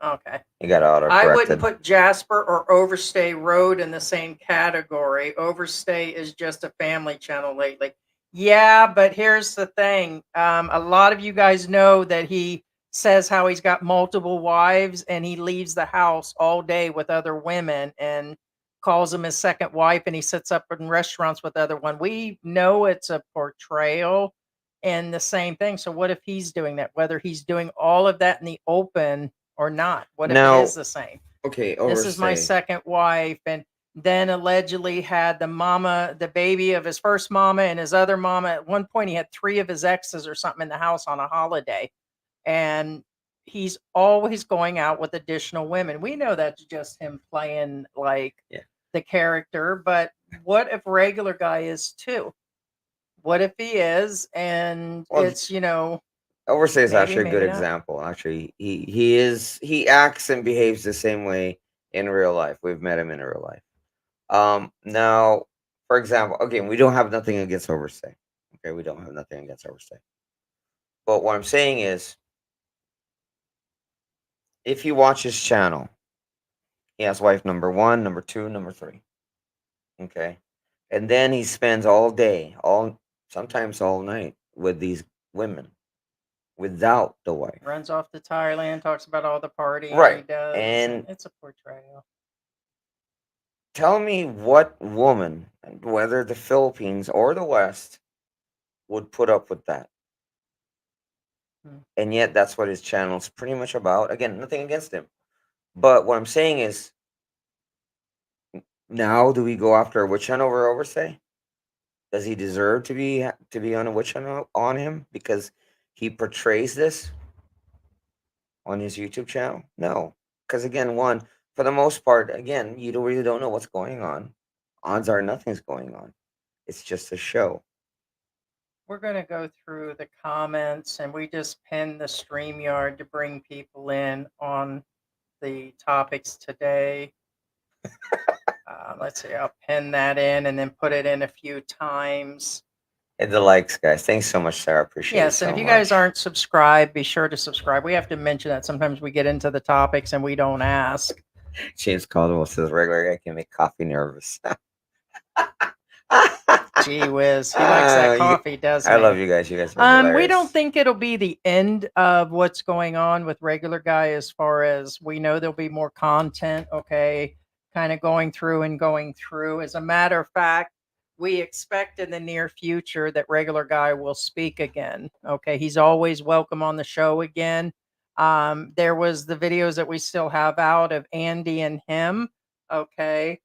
Okay.
You got auto
I wouldn't
corrected.
put Jasper or Overstay Road in the same category. Overstay is just a family channel lately. Yeah, but here's the thing. A lot of you guys know that he says how he's got multiple wives and he leaves the house all day with other women and calls them his second wife, and he sits up in restaurants with other one. We know it's a portrayal and the same thing. So what if he's doing that? Whether he's doing all of that in the open or not? What if
Now-
it is the same?
Okay,
This is my
Overstay.
second wife, and then allegedly had the baby of his first mama and his other mama. At one point, he had 3 of his exes or something in the house on a holiday, and he's always going out with additional women. We know that's just him playing like
Yeah.
the character, but what if regular guy is too? What if he is, and
Well,
it's
Overstay is
maybe,
actually a good
maybe not.
example. Actually, he acts and behaves the same way in real life. We've met him in real life. Now, for example, again, we don't have nothing against Overstay. Okay, we don't have nothing against Overstay. But what I'm saying is, if you watch his channel, he has wife number 1, number 2, number 3. Okay, and then he spends all day, sometimes all night with these women. without the wife.
Runs off to Thailand, talks about all the partying he
Right.
does.
And
It's a portrayal.
tell me what woman, whether the Philippines or the West, would put up with that. And yet that's what his channel is pretty much about. Again, nothing against him. But what I'm saying is, now do we go after a witch hunt over Overstay? Does he deserve to be on a witch hunt on him because he portrays this on his YouTube channel? No. Because again, one, for the most part, again, you really don't know what's going on. Odds are nothing's going on. It's just a show.
We're going to go through the comments, and we just pinned the StreamYard to bring people in on the topics today. Let's see, I'll pin that in and then put it in a few times.
And the likes, guys. Thanks so much, Sarah. Appreciate it.
Yes, and if you guys aren't subscribed, be sure to subscribe. We have to mention that sometimes we get into the topics and we don't ask.
James Caldwell says regular guy can make coffee nervous.
Gee whiz, he likes that coffee, doesn't
I
he?
love you guys. You guys are
We
hilarious.
don't think it'll be the end of what's going on with regular guy, as far as we know there'll be more content, okay, kind of going through. As a matter of fact, we expect in the near future that regular guy will speak again. Okay, he's always welcome on the show again. There was the videos that we still have out of Andy and him, okay,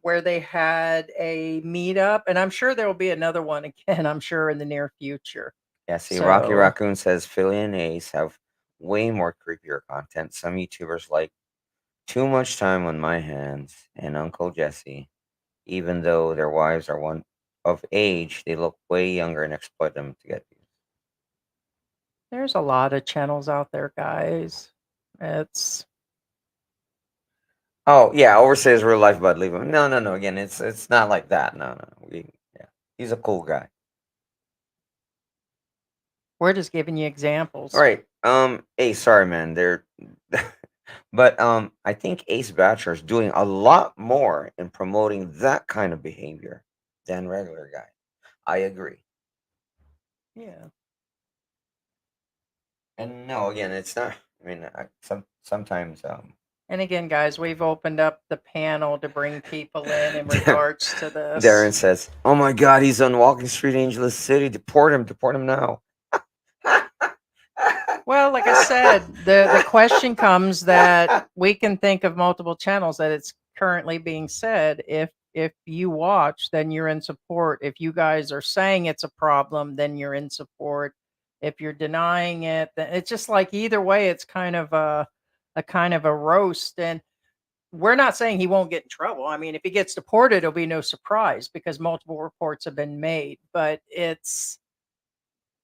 where they had a meetup, and I'm sure there will be another one again, I'm sure, in the near future.
Yeah, see, Rocky Raccoon says Philly and Ace have way more creepier content. Some YouTubers like too much time on my hands and Uncle Jesse. Even though their wives are one of age, they look way younger and exploit them to get views.
There's a lot of channels out there, guys.
Oh yeah, Overstay's real life, bud. Leave him. No. Again, it's not like that. No. He's a cool guy.
We're just giving you examples.
Right. Hey, sorry, man. But I think Ace Bachelor is doing a lot more in promoting that kind of behavior than regular guy. I agree.
Yeah.
And no, again, it's not. I mean, sometimes.
And again, guys, we've opened up the panel to bring people in regards to this.
Darren says, "Oh my God, he's on Walking Street, Angeles City. Deport him now."
Well, like I said, the question comes that we can think of multiple channels that it's currently being said. If you watch, then you're in support. If you guys are saying it's a problem, then you're in support. If you're denying it, then it's just like either way, it's kind of a kind of a roast. And we're not saying he won't get in trouble. I mean, if he gets deported, it'll be no surprise because multiple reports have been made. But it's,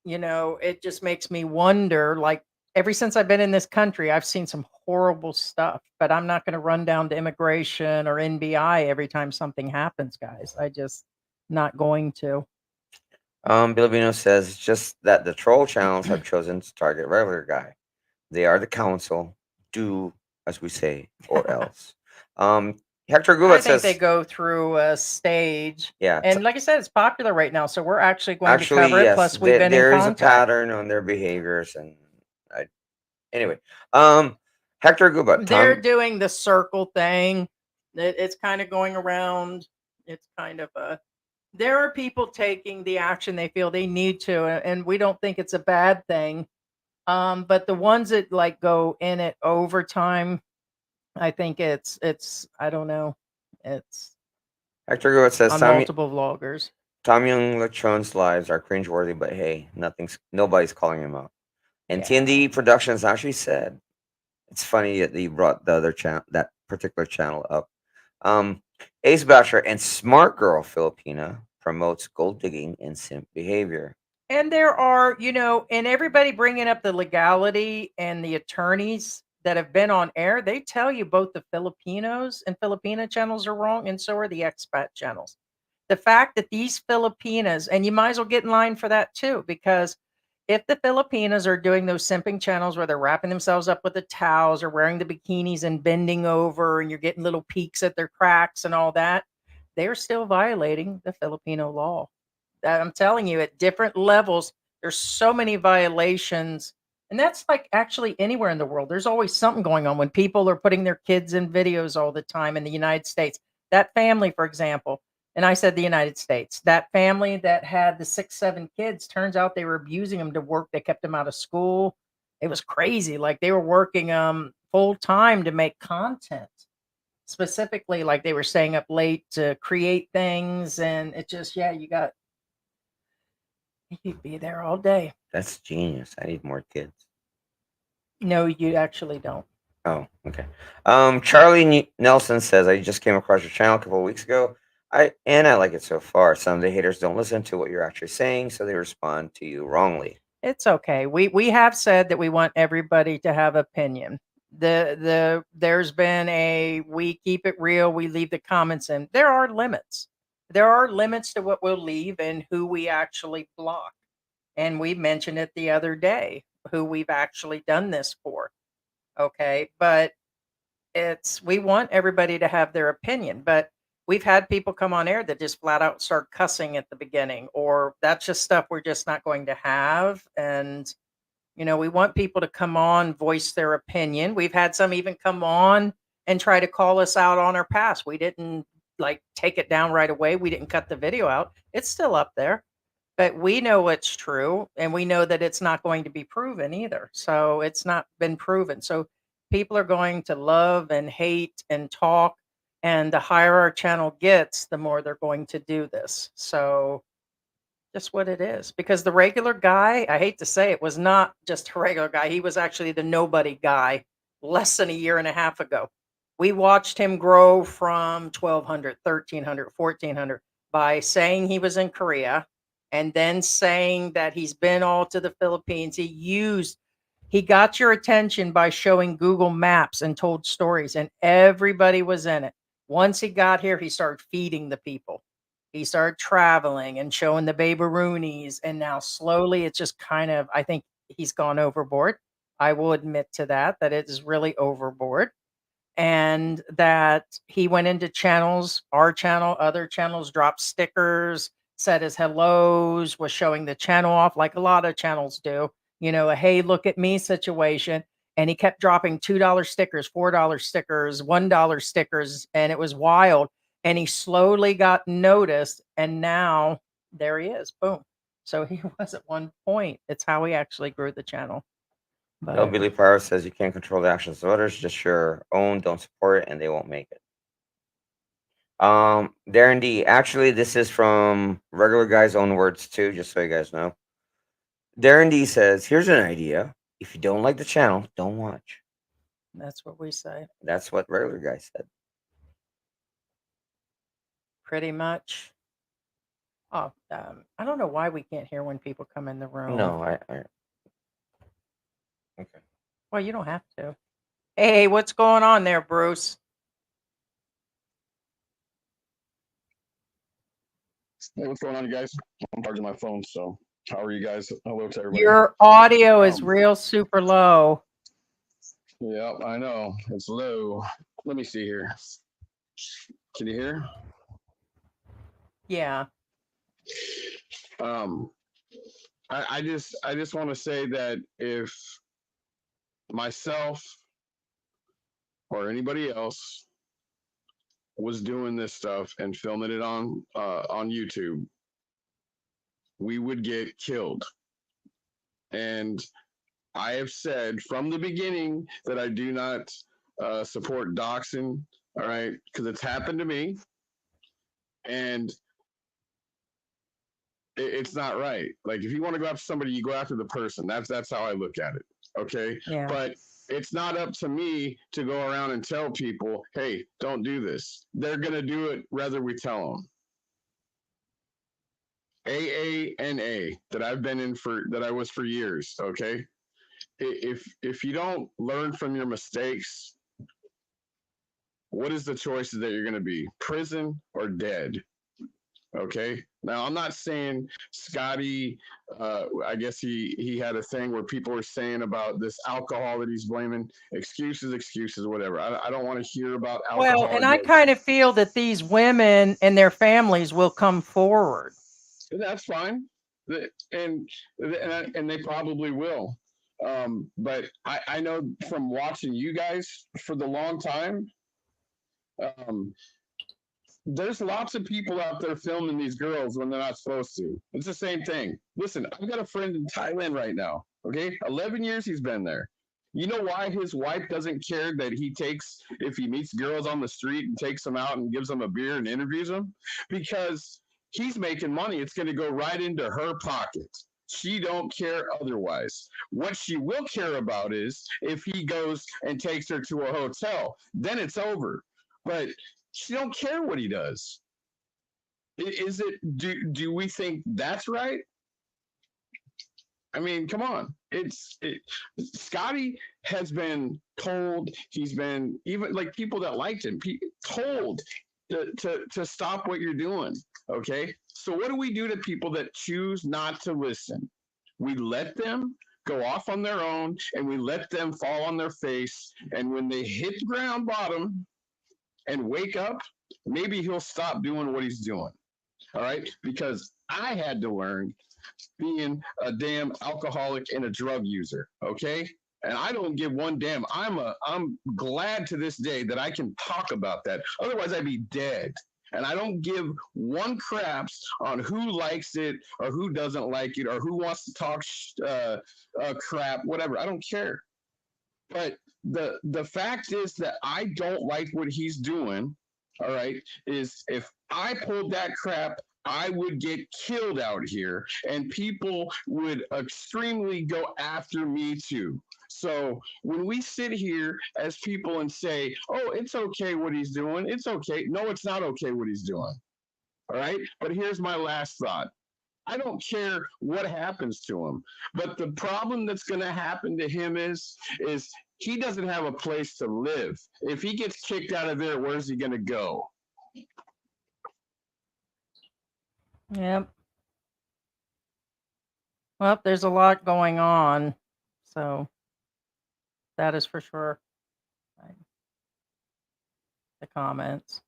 it just makes me wonder, like, ever since I've been in this country, I've seen some horrible stuff, but I'm not going to run down to immigration or NBI every time something happens, guys. I just not going to.
Bilibino says it's just that the troll channels have chosen to target regular guy. They are the council. Do as we say, or else. Hector Gubat
I think
says
they go through a stage.
Yeah.
And like I said, it's popular right now, so we're actually going to cover it.
Yes,
Plus, we've been in
there is a
contact.
pattern on their behaviors, and anyway, Hector Gubat.
They're doing the circle thing. It's kind of going around. It's kind of a. There are people taking the action they feel they need to, and we don't think it's a bad thing. But the ones that like go in it overtime, I think it's I don't know. It's
Hector Gubat says
on multiple vloggers.
Tom Young Lechon's lives are cringeworthy, but hey, nobody's calling him out. And TND Productions actually said, it's funny that you brought the other channel, that particular channel up. Ace Bachelor and Smart Girl Filipina promotes gold digging and simp behavior.
And there are, and everybody bringing up the legality and the attorneys that have been on air, they tell you both the Filipinos and Filipina channels are wrong, and so are the expat channels. The fact that these Filipinas, and you might as well get in line for that too, because if the Filipinas are doing those simping channels where they're wrapping themselves up with the towels or wearing the bikinis and bending over, and you're getting little peeks at their cracks and all that, they're still violating the Filipino law. I'm telling you, at different levels, There's so many violations. And that's like actually anywhere in the world. There's always something going on when people are putting their kids in videos all the time in the United States. That family, for example, and I said the United States, that family that had the 6, 7 kids, turns out they were abusing them to work. They kept them out of school. It was crazy. Like they were working full time to make content. Specifically, like they were staying up late to create things, and it just, yeah, you'd be there all day.
That's genius. I need more kids.
No, you actually don't.
Oh, okay. Charlie Nelson says, I just came across your channel a couple of weeks ago. I like it so far. Some of the haters don't listen to what you're actually saying, so they respond to you wrongly.
It's okay. We have said that we want everybody to have opinion. There's been we keep it real, we leave the comments in. There are limits. There are limits to what we'll leave and who we actually block. And we mentioned it the other day, who we've actually done this for. Okay. But we want everybody to have their opinion, but we've had people come on air that just flat out start cussing at the beginning, or that's just stuff we're just not going to have. And, we want people to come on, voice their opinion. We've had some even come on and try to call us out on our past. We didn't like take it down right away. We didn't cut the video out. It's still up there, but we know it's true, and we know that it's not going to be proven either. So it's not been proven. So people are going to love and hate and talk, and the higher our channel gets, the more they're going to do this. So just what it is. Because the regular guy, I hate to say it, was not just a regular guy. He was actually the nobody guy less than a year and a half ago. We watched him grow from 1,200, 1,300, 1,400 by saying he was in Korea, and then saying that he's been all to the Philippines. He got your attention by showing Google Maps and told stories, and everybody was in it. Once he got here, he started feeding the people. He started traveling and showing the baby-roonies, and now slowly it's just kind of, I think he's gone overboard. I will admit to that it is really overboard. And that he went into channels, our channel, other channels, dropped stickers, said his hellos, was showing the channel off like a lot of channels do, a hey, look at me situation. And he kept dropping $2 stickers, $4 stickers, $1 stickers, and it was wild. And he slowly got noticed, and now there he is. Boom. So he was at one point. It's how he actually grew the channel.
No, Billy Power says you can't control the actions of others, just your own. Don't support it, and they won't make it. Darren D. Actually, this is from regular guy's own words too, just so you guys know. Darren D says, here's an idea. If you don't like the channel, don't watch.
That's what we say.
That's what regular guy said.
Pretty much. Oh, I don't know why we can't hear when people come in the room.
No, I okay.
Well, you don't have to. Hey, what's going on there, Bruce?
Hey, what's going on, you guys? I'm charging my phone, so how are you guys? Hello to everybody.
Your audio is real super low.
Yeah, I know. It's low. Let me see here. Can you hear?
Yeah.
I just want to say that if myself or anybody else was doing this stuff and filming it on YouTube, we would get killed. And I have said from the beginning that I do not support doxing, all right, because it's happened to me, and it's not right. Like, if you want to go after somebody, you go after the person. That's how I look at it. Okay.
Yeah.
But it's not up to me to go around and tell people, hey, don't do this. They're going to do it whether we tell them. AANA that I've been in that I was for years. Okay. If you don't learn from your mistakes, what is the choices that you're going to be? Prison or dead? Okay. Now, I'm not saying Scotty, I guess he had a thing where people were saying about this alcohol that he's blaming. Excuses, whatever. I don't want to hear about alcohol.
Well, and I kind of feel that these women and their families will come forward.
That's fine. and they probably will. But I know from watching you guys for the long time, there's lots of people out there filming these girls when they're not supposed to. It's the same thing. Listen, I've got a friend in Thailand right now. Okay, 11 years he's been there. You know why his wife doesn't care that he takes, if he meets girls on the street and takes them out and gives them a beer and interviews them? Because he's making money. It's going to go right into her pocket. She don't care otherwise. What she will care about is if he goes and takes her to a hotel, then it's over. But she don't care what he does. Is it? Do we think that's right? I mean, come on. Scotty has been told, he's been, even like people that liked him, told to stop what you're doing. Okay. So what do we do to people that choose not to listen? We let them go off on their own and we let them fall on their face. And when they hit the ground bottom and wake up, maybe he'll stop doing what he's doing. All right. Because I had to learn being a damn alcoholic and a drug user, okay? And I don't give one damn. I'm glad to this day that I can talk about that. Otherwise, I'd be dead. And I don't give one craps on who likes it or who doesn't like it or who wants to talk crap, whatever. I don't care. But the fact is that I don't like what he's doing. All right, is if I pulled that crap, I would get killed out here and people would extremely go after me too. So when we sit here as people and say, oh, it's okay what he's doing, it's okay. No, it's not okay what he's doing. All right. But here's my last thought. I don't care what happens to him, but the problem that's going to happen to him is he doesn't have a place to live. If he gets kicked out of there, where's he going to go?
Yep. Well, there's a lot going on, so that is for sure. Right. The comments.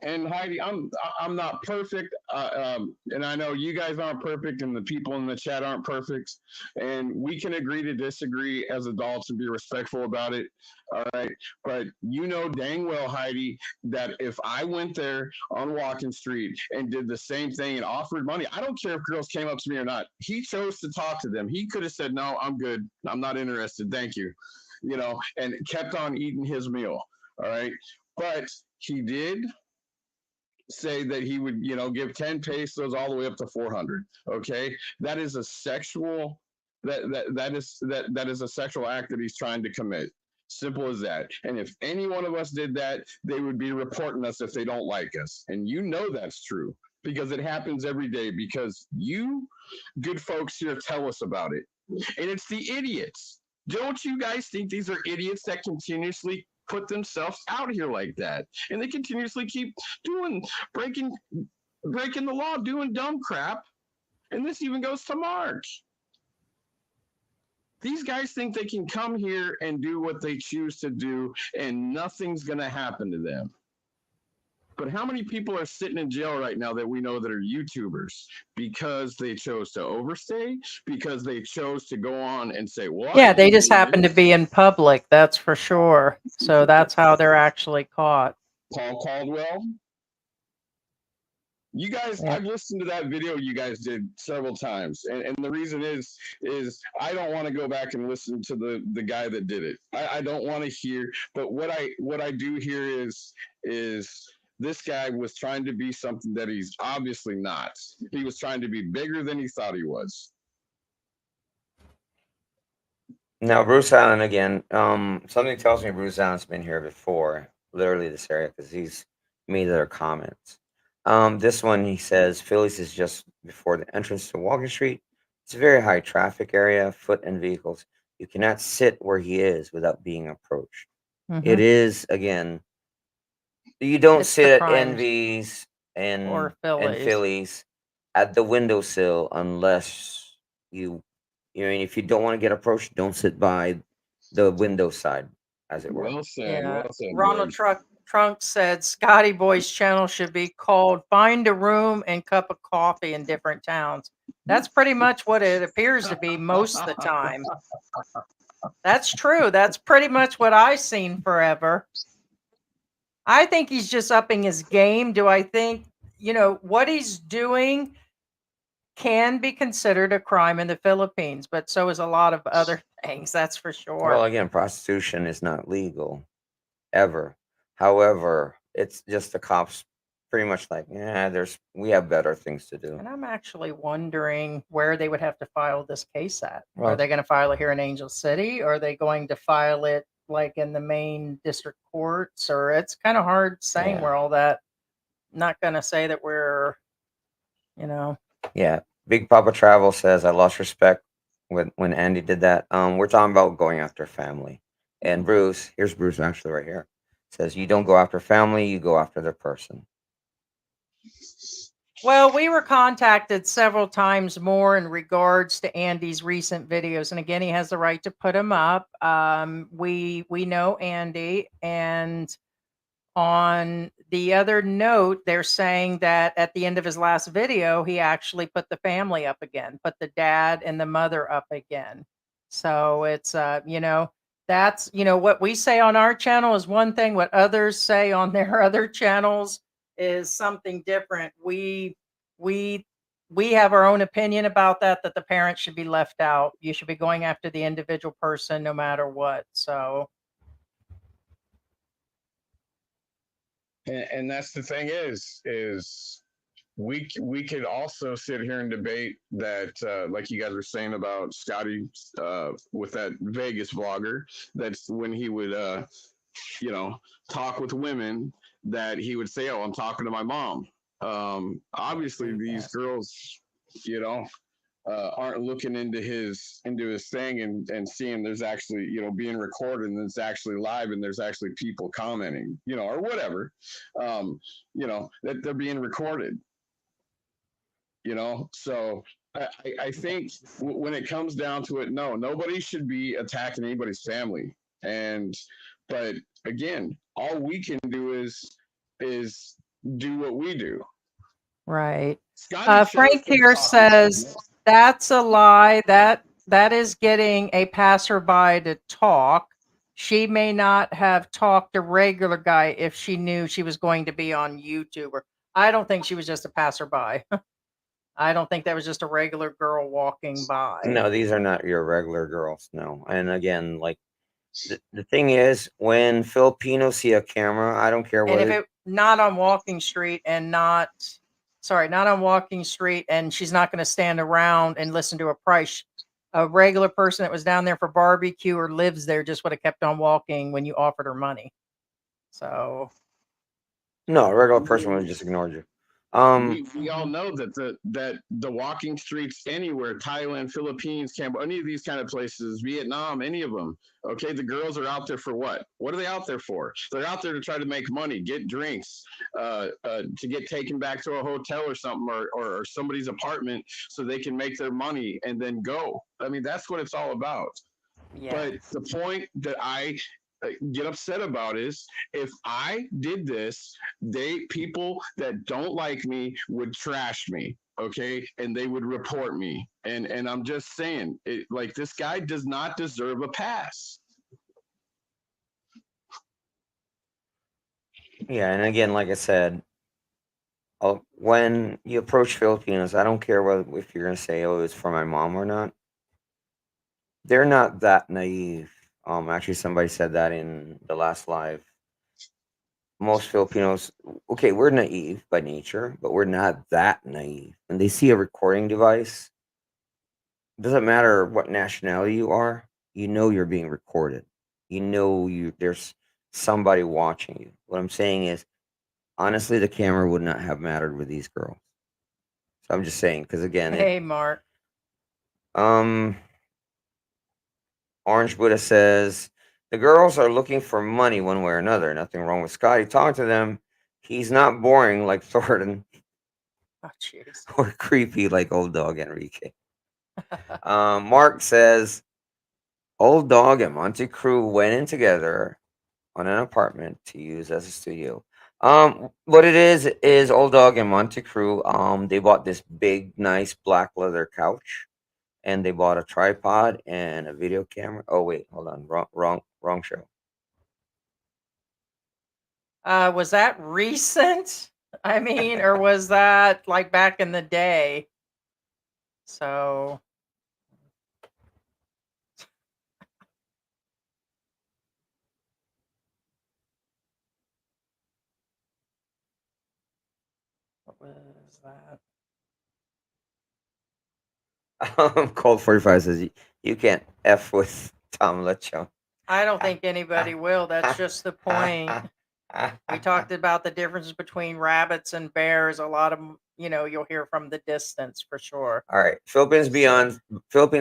And Heidi, I'm not perfect, and I know you guys aren't perfect, and the people in the chat aren't perfect, and we can agree to disagree as adults and be respectful about it. All right, but you know dang well, Heidi, that if I went there on Walking Street and did the same thing and offered money, I don't care if girls came up to me or not. He chose to talk to them. He could have said, "No, I'm good. I'm not interested. Thank you," you know, and kept on eating his meal. All right, but he did say that he would, you know, give 10 pesos all the way up to 400. Okay, that is a sexual that is a sexual act that he's trying to commit. Simple as that. And if any one of us did that, they would be reporting us if they don't like us. And you know that's true because it happens every day because you good folks here tell us about it. And it's the idiots. Don't you guys think these are idiots that continuously put themselves out here like that, and they continuously keep breaking the law, doing dumb crap? And this even goes to Mark. These guys think they can come here and do what they choose to do, and nothing's going to happen to them. But how many people are sitting in jail right now that we know that are YouTubers because they chose to overstay, because they chose to go on and say, well,
Yeah, they just happen to be in public, that's for sure. So that's how they're actually caught.
Paul Caldwell. You guys,
Yeah.
I've listened to that video you guys did several times. And the reason is I don't want to go back and listen to the guy that did it. I don't want to hear, but what I do hear is this guy was trying to be something that he's obviously not. He was trying to be bigger than he thought he was.
Now, Bruce Allen again. Something tells me Bruce Allen's been here before, literally this area, because he's made other comments. This one, he says, Phillies is just before the entrance to Walking Street. It's a very high traffic area, foot and vehicles. You cannot sit where he is without being approached. It is, again, you don't
It's the
sit at
crimes.
Envy's
Or
and
Phillies.
Phillies at the windowsill unless you know, if you don't want to get approached, don't sit by the window side, as it were.
Well said.
Yeah.
Well said.
Ronald
Greg.
Trunk said Scotty Boy's channel should be called Find a Room and Cup of Coffee in Different Towns. That's pretty much what it appears to be most of the time. That's true. That's pretty much what I've seen forever. I think he's just upping his game. Do I think, what he's doing can be considered a crime in the Philippines, but so is a lot of other things, that's for sure.
Well, again, prostitution is not legal ever. However, it's just the cops pretty much like, yeah, we have better things to do.
And I'm actually wondering where they would have to file this case at.
Well-
Are they going to file it here in Angel City? Or are they going to file it like in the main district courts? Or it's kind of hard saying
Yeah.
where all that. Not going to say that we're,
Yeah. Big Papa Travel says, I lost respect when Andy did that. We're talking about going after family. And here's Bruce actually right here. Says you don't go after family, you go after the person.
Well, we were contacted several times more in regards to Andy's recent videos, and again, he has the right to put them up. We know Andy, and on the other note, they're saying that at the end of his last video, he actually put the family up again, put the dad and the mother up again. So it's that's what we say on our channel is one thing, what others say on their other channels is something different. We have our own opinion about that the parents should be left out. You should be going after the individual person no matter what. So
And that's the thing is we could also sit here and debate that, like you guys were saying about Scotty with that Vegas vlogger, that's when he would, talk with women, that he would say, "Oh, I'm talking to my mom." Obviously, these girls, aren't looking into his thing and seeing there's actually being recorded and it's actually live and there's actually people commenting, or whatever, that they're being recorded. So I think when it comes down to it, no, nobody should be attacking anybody's family. But again, all we can do is do what we do.
right.
Scotty
Frank
shows
here
talking
says
stuff.
that's a lie. That is getting a passerby to talk. She may not have talked a regular guy if she knew she was going to be on YouTube. I don't think she was just a passerby. I don't think that was just a regular girl walking by.
No, these are not your regular girls. No. And again, like the thing is, when Filipinos see a camera, I don't care
And
what
if it not on Walking Street and not on Walking Street, and she's not going to stand around and listen to a price. A regular person that was down there for barbecue or lives there just would have kept on walking when you offered her money. So
no, a regular person would have just ignored you.
We all know that the walking streets anywhere, Thailand, Philippines, Cambodia, any of these kind of places, Vietnam, any of them. Okay, the girls are out there for what? What are they out there for? They're out there to try to make money, get drinks, to get taken back to a hotel or something, or somebody's apartment, so they can make their money and then go. I mean, that's what it's all about.
yeah.
But the point that I get upset about is if I did this, people that don't like me would trash me, okay, and they would report me. And I'm just saying, like, this guy does not deserve a pass.
Yeah, and again, like I said, when you approach Filipinos, I don't care if you're gonna say, "Oh, it's for my mom" or not. They're not that naive. Actually, somebody said that in the last live. Most Filipinos, okay, we're naive by nature, but we're not that naive. When they see a recording device, it doesn't matter what nationality you are, you know you're being recorded. You know there's somebody watching you. What I'm saying is, honestly, the camera would not have mattered with these girls. So I'm just saying, because again,
Hey, Mark.
Orange Buddha says the girls are looking for money one way or another. Nothing wrong with Scotty talking to them. He's not boring like Thornton
Oh, jeez.
or creepy like Old Dog Enrique. Mark says Old Dog and Monte Crew went in together on an apartment to use as a studio. What it is Old Dog and Monte Crew. They bought this big, nice black leather couch, and they bought a tripod and a video camera. Oh wait, hold on, wrong show.
Was that recent? I mean, or was that like back in the day? So what was that?
Cold 45 says you can't f with Tom Lecho.
I don't think anybody will. That's just the point. We talked about the differences between rabbits and bears. A lot of them, you'll hear from the distance for sure.
All right, Philippines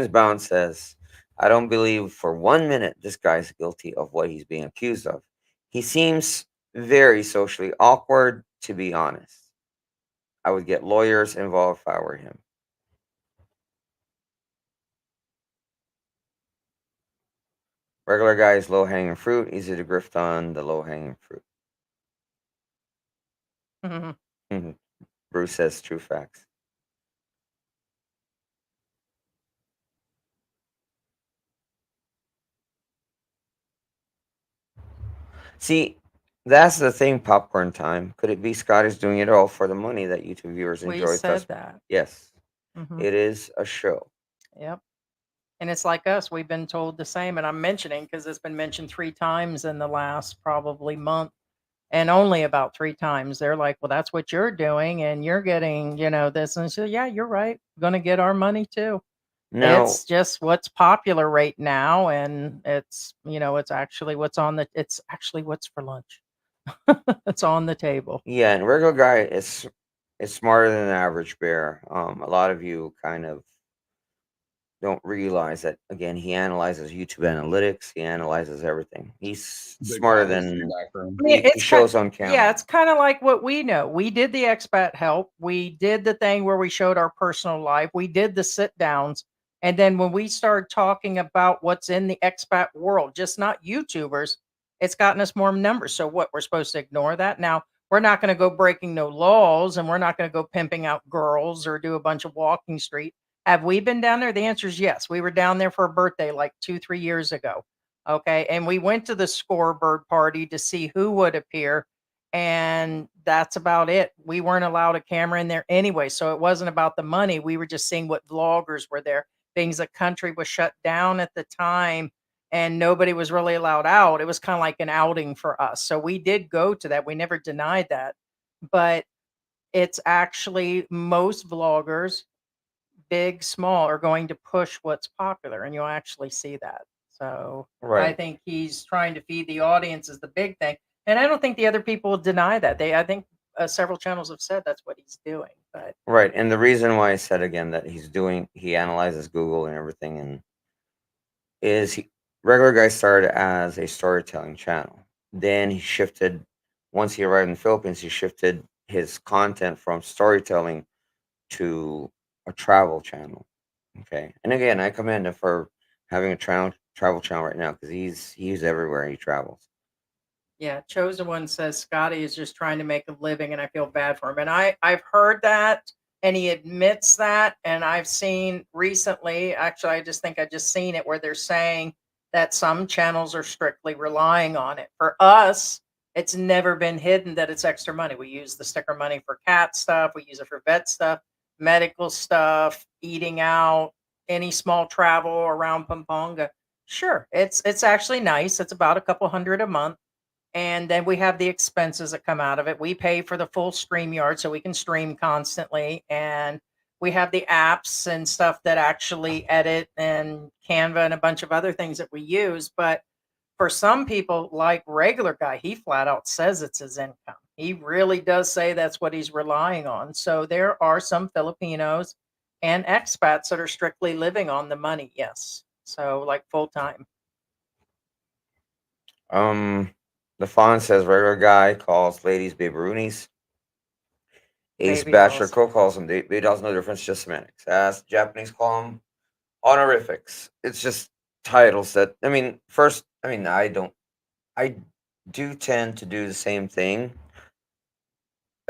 Bound says, I don't believe for 1 minute this guy's guilty of what he's being accused of. He seems very socially awkward, to be honest. I would get lawyers involved if I were him. Regular guy is low hanging fruit, easy to grift on the low hanging fruit. Bruce says true facts. See, that's the thing, popcorn time. Could it be Scotty's doing it all for the money that YouTube viewers
We
enjoy?
said that.
Yes,
Mhm.
it is a show.
Yep. And it's like us. We've been told the same. And I'm mentioning because it's been mentioned 3 times in the last probably month. And only about 3 times. They're like, well, that's what you're doing. And you're getting, this. And so, yeah, you're right. Going to get our money too.
Now,
It's just what's popular right now. And it's actually it's actually what's for lunch. It's on the table.
yeah, and regular guy is smarter than the average bear. A lot of you kind of don't realize that. Again, he analyzes YouTube analytics. He analyzes everything. He's
Big
smarter
Bibles in
than
the back room.
I mean,
he
it's
shows on camera.
yeah, it's kind of like what we know. We did the expat help. We did the thing where we showed our personal life. We did the sit downs. And then when we started talking about what's in the expat world, just not YouTubers, it's gotten us more numbers. So what, we're supposed to ignore that? Now, we're not going to go breaking no laws, and we're not going to go pimping out girls or do a bunch of walking street. Have we been down there? The answer is yes. We were down there for a birthday like 2, 3 years ago. Okay. And we went to the scorebird party to see who would appear. And that's about it. We weren't allowed a camera in there anyway. So it wasn't about the money. We were just seeing what vloggers were there. Things the country was shut down at the time and nobody was really allowed out. It was kind of like an outing for us. So we did go to that. We never denied that. But it's actually most vloggers, big, small, are going to push what's popular. And you'll actually see that. So I
Right.
think he's trying to feed the audience is the big thing. And I don't think the other people will deny that. I think several channels have said that's what he's doing. But
Right. And the reason why I said again that he analyzes Google and everything, and regular guy started as a storytelling channel. Then he shifted, once he arrived in the Philippines, he shifted his content from storytelling to a travel channel. Okay. And again, I commend him for having a travel channel right now, because he's everywhere. He travels.
yeah, Chosen One says Scotty is just trying to make a living and I feel bad for him. And I've heard that and he admits that. And I've seen recently, actually, I just seen it where they're saying that some channels are strictly relying on it. For us, it's never been hidden that it's extra money. We use the sticker money for cat stuff, we use it for vet stuff, medical stuff, eating out, any small travel around Pampanga. Sure, it's actually nice. It's about a couple hundred a month, and then we have the expenses that come out of it. We pay for the full StreamYard so we can stream constantly. And we have the apps and stuff that actually edit, and Canva and a bunch of other things that we use. But for some people, like regular guy, he flat out says it's his income. He really does say that's what he's relying on. So there are some Filipinos and expats that are strictly living on the money. Yes. So like full time.
The font says regular guy calls ladies babyroonies. Ace
Baby
Bachelor
dolls.
Co calls them baby dolls. No difference, just semantics. As Japanese call them honorifics. It's just titles that, I do tend to do the same thing.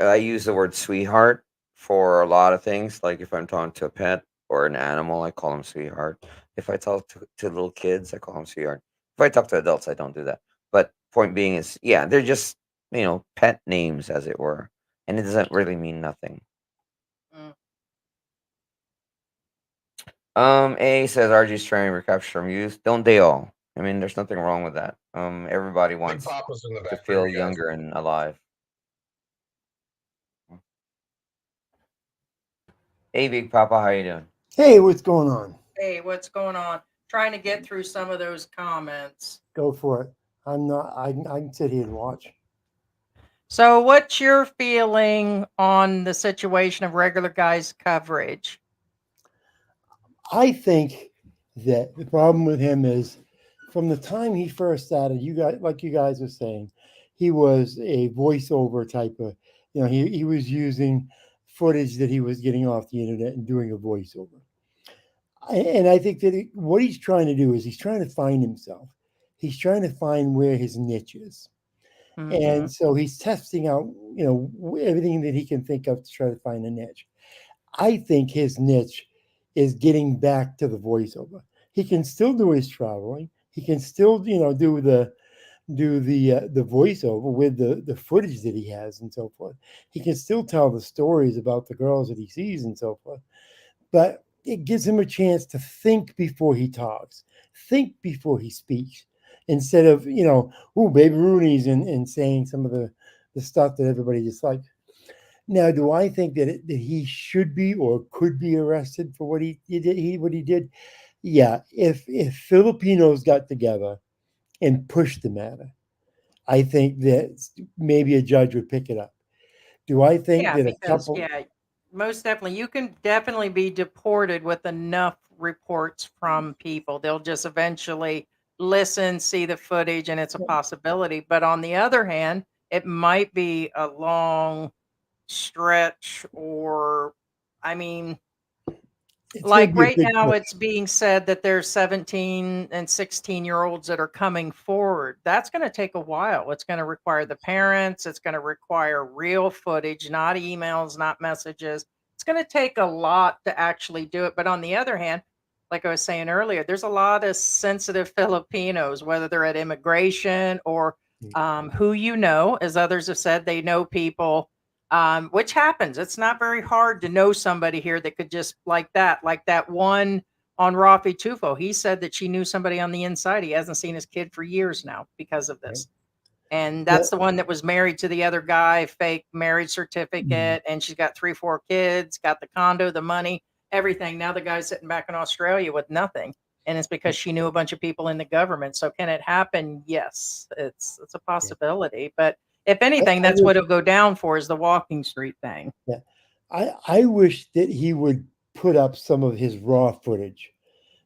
I use the word sweetheart for a lot of things. Like if I'm talking to a pet or an animal, I call them sweetheart. If I talk to little kids, I call them sweetheart. If I talk to adults, I don't do that. But point being is, yeah, they're just, pet names, as it were. And it doesn't really mean nothing.
Mm.
A says RG's trying to recapture from youth. Don't they all? I mean, there's nothing wrong with that. Everybody
Big
wants
Papa's in the
to
background,
feel
guys.
younger and alive. Hey, Big Papa, how you doing?
Hey, what's going on?
Hey, what's going on? Trying to get through some of those comments.
Go for it. I'm not. I can sit here and watch.
So, what's your feeling on the situation of regular guys coverage?
I think that the problem with him is from the time he first started, you guys were saying, he was a voiceover type of, he was using footage that he was getting off the internet and doing a voiceover. And I think that what he's trying to do is he's trying to find himself. He's trying to find where his niche is.
Mhm.
And so he's testing out, everything that he can think of to try to find a niche. I think his niche is getting back to the voiceover. He can still do his traveling. He can still, do the voiceover with the footage that he has and so forth. He can still tell the stories about the girls that he sees and so forth. But it gives him a chance to think before he talks, think before he speaks, instead of, baby Rooney's and saying some of the stuff that everybody dislikes. Now, do I think that he should be or could be arrested for what he did? Yeah, if Filipinos got together and pushed the matter, I think that maybe a judge would pick it up. Do I think
Yeah,
that a
because
couple?
most definitely you can definitely be deported with enough reports from people. They'll just eventually listen, see the footage, and it's a possibility. But on the other hand, it might be a long stretch, or I mean,
It's going to
like
be a
right
big
now,
push.
it's being said that there's 17 and 16-year-olds that are coming forward. That's going to take a while. It's going to require the parents. It's going to require real footage, not emails, not messages. It's going to take a lot to actually do it. But on the other hand, like I was saying earlier, there's a lot of sensitive Filipinos, whether they're at immigration or who as others have said, they know people, which happens. It's not very hard to know somebody here that could just like that one on Rafi Tufo. He said that she knew somebody on the inside. He hasn't seen his kid for years now because of this. And that's
Well,
the one that was married to the other guy, fake marriage
Mhm.
certificate. And she's got 3, 4 kids, got the condo, the money, everything. Now the guy's sitting back in Australia with nothing. And it's because she knew a bunch of people in the government. So can it happen? Yes, it's a
Yeah.
possibility. But if
I,
anything,
I
that's
wish,
what it'll go down for is the walking street thing.
yeah, I wish that he would put up some of his raw footage.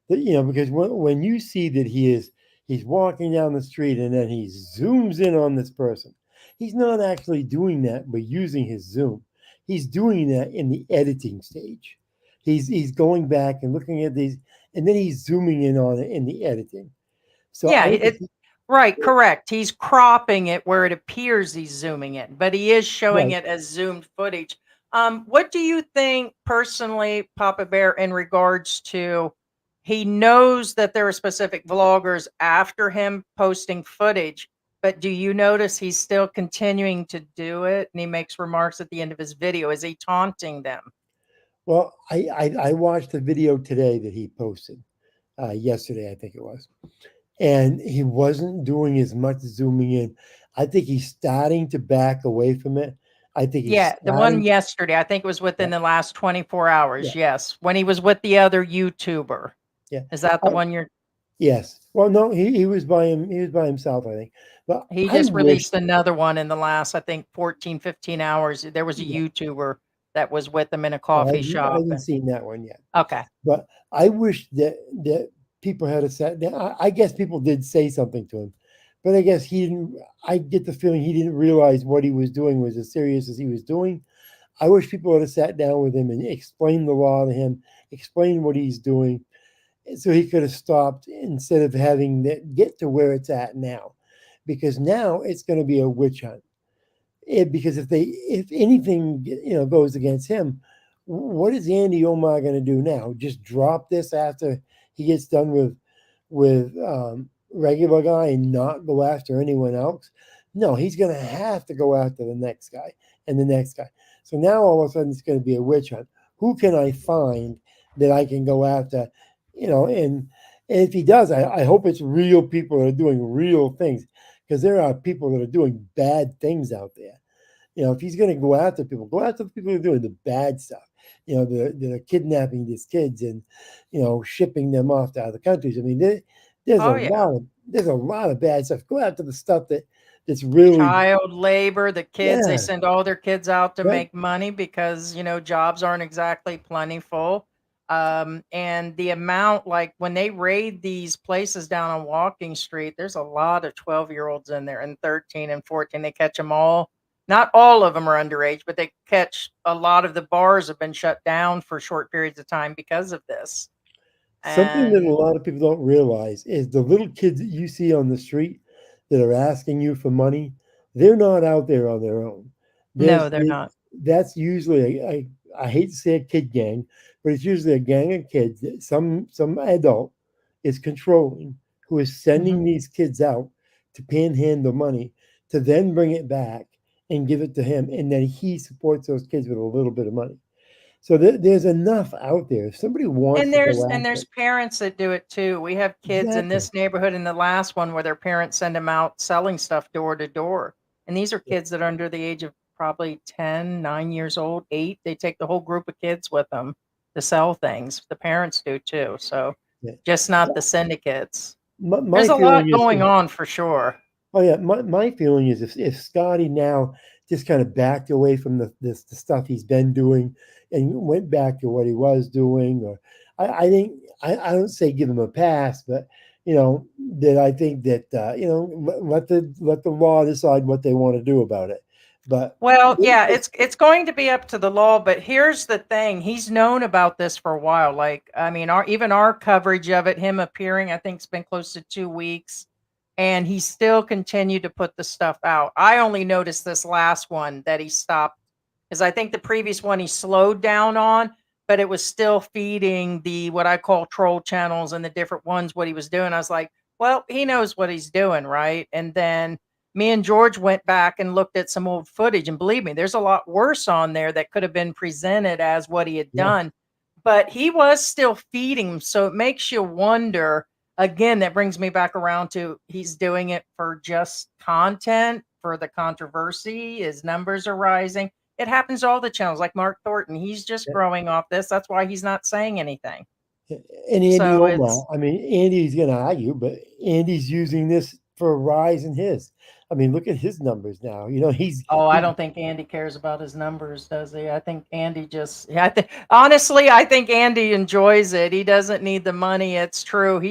That, because when you see that he's walking down the street and then he zooms in on this person, he's not actually doing that by using his zoom. He's doing that in the editing stage. He's going back and looking at these, and then he's zooming in on it in the editing. So
Yeah,
I
right, correct. He's cropping it where it appears he's zooming in, but he is showing
right.
it as zoomed footage. What do you think personally, Papa Bear, in regards to he knows that there are specific vloggers after him posting footage, but do you notice he's still continuing to do it? And he makes remarks at the end of his video. Is he taunting them?
Well, I watched the video today that he posted yesterday, I think it was, and he wasn't doing as much zooming in. I think he's starting to back away from it. I think he's
Yeah, the one
starting.
yesterday, I think it was
Yeah,
within the last 24
yeah,
hours. Yes, when he was with the other YouTuber.
yeah.
Is that the
I,
one you're
yes. Well, no, he was by him. He was by himself, I think. But
he
I
just
wish.
released another one in the last, I think, 14, 15 hours. There was a
Yeah,
YouTuber that was with him in a
well,
coffee
I
shop.
haven't
And
seen that one yet.
okay.
But I wish that people had a sat down. I guess people did say something to him, but I guess he didn't. I get the feeling he didn't realize what he was doing was as serious as he was doing. I wish people had sat down with him and explained the law to him, explained what he's doing, so he could have stopped instead of having that get to where it's at now, because now it's going to be a witch hunt. because if anything goes against him, what is Andy Omar going to do now? Just drop this after he gets done with regular guy and not go after anyone else? No, he's going to have to go after the next guy and the next guy. So now all of a sudden it's going to be a witch hunt. Who can I find that I can go after? And if he does, I hope it's real people that are doing real things, because there are people that are doing bad things out there. If he's going to go after people, go after the people who are doing the bad stuff. They're kidnapping these kids and shipping them off to other countries. I mean, there's
Oh,
a
yeah.
lot of bad stuff. Go after the stuff that's really
Child labor, the kids, they
yeah,
send all their kids out to
right.
make money because, jobs aren't exactly plentiful. And the amount, like when they raid these places down on Walking Street, there's a lot of 12-year-olds in there and 13 and 14. They catch them all. Not all of them are underage, but they catch a lot of the bars have been shut down for short periods of time because of this.
Something that a
And
lot of people don't realize is the little kids that you see on the street that are asking you for money, they're not out there on their own.
no, they're not.
That's usually I hate to say a kid gang, but it's usually a gang of kids that some adult is controlling, who is sending
Mhm.
these kids out to panhandle money to then bring it back and give it to him, and then he supports those kids with a little bit of money. So there's enough out there. If somebody wants
And
to go
there's
after,
parents that do it too. We have kids in
exactly.
this neighborhood in the last one where their parents send them out selling stuff door to door. And these are
Yeah,
kids that are under the age of probably 10, 9 years old, 8. They take the whole group of kids with them to sell things. The parents do too. So
yeah.
just not the syndicates.
My
There's a lot
feeling is,
going on for sure.
oh yeah, my feeling is if Scotty now just kind of backed away from the stuff he's been doing and went back to what he was doing, or I think I don't say give him a pass, but that I think that let the law decide what they want to do about it. But
Well, yeah, it's going to be up to the law, but here's the thing. He's known about this for a while. Like, I mean, our coverage of it, him appearing, I think it's been close to 2 weeks, and he still continued to put the stuff out. I only noticed this last one that he stopped because I think the previous one he slowed down on, but it was still feeding the what I call troll channels and the different ones what he was doing. I was like, well, he knows what he's doing, right? And then me and George went back and looked at some old footage, and believe me, there's a lot worse on there that could have been presented as what he had
yeah,
done, but he was still feeding 'em, so it makes you wonder. Again, that brings me back around to he's doing it for just content, for the controversy. His numbers are rising. It happens to all the channels, like Mark Thornton. He's just
yeah.
growing off this. That's why he's not saying anything.
And Andy
So
Omar,
it's
I mean, Andy's going to argue, but Andy's using this for a rise in his. I mean, look at his numbers now.
Oh, I don't think Andy cares about his numbers, does he? I think Andy just, yeah, honestly, I think Andy enjoys it. He doesn't need the money. It's true.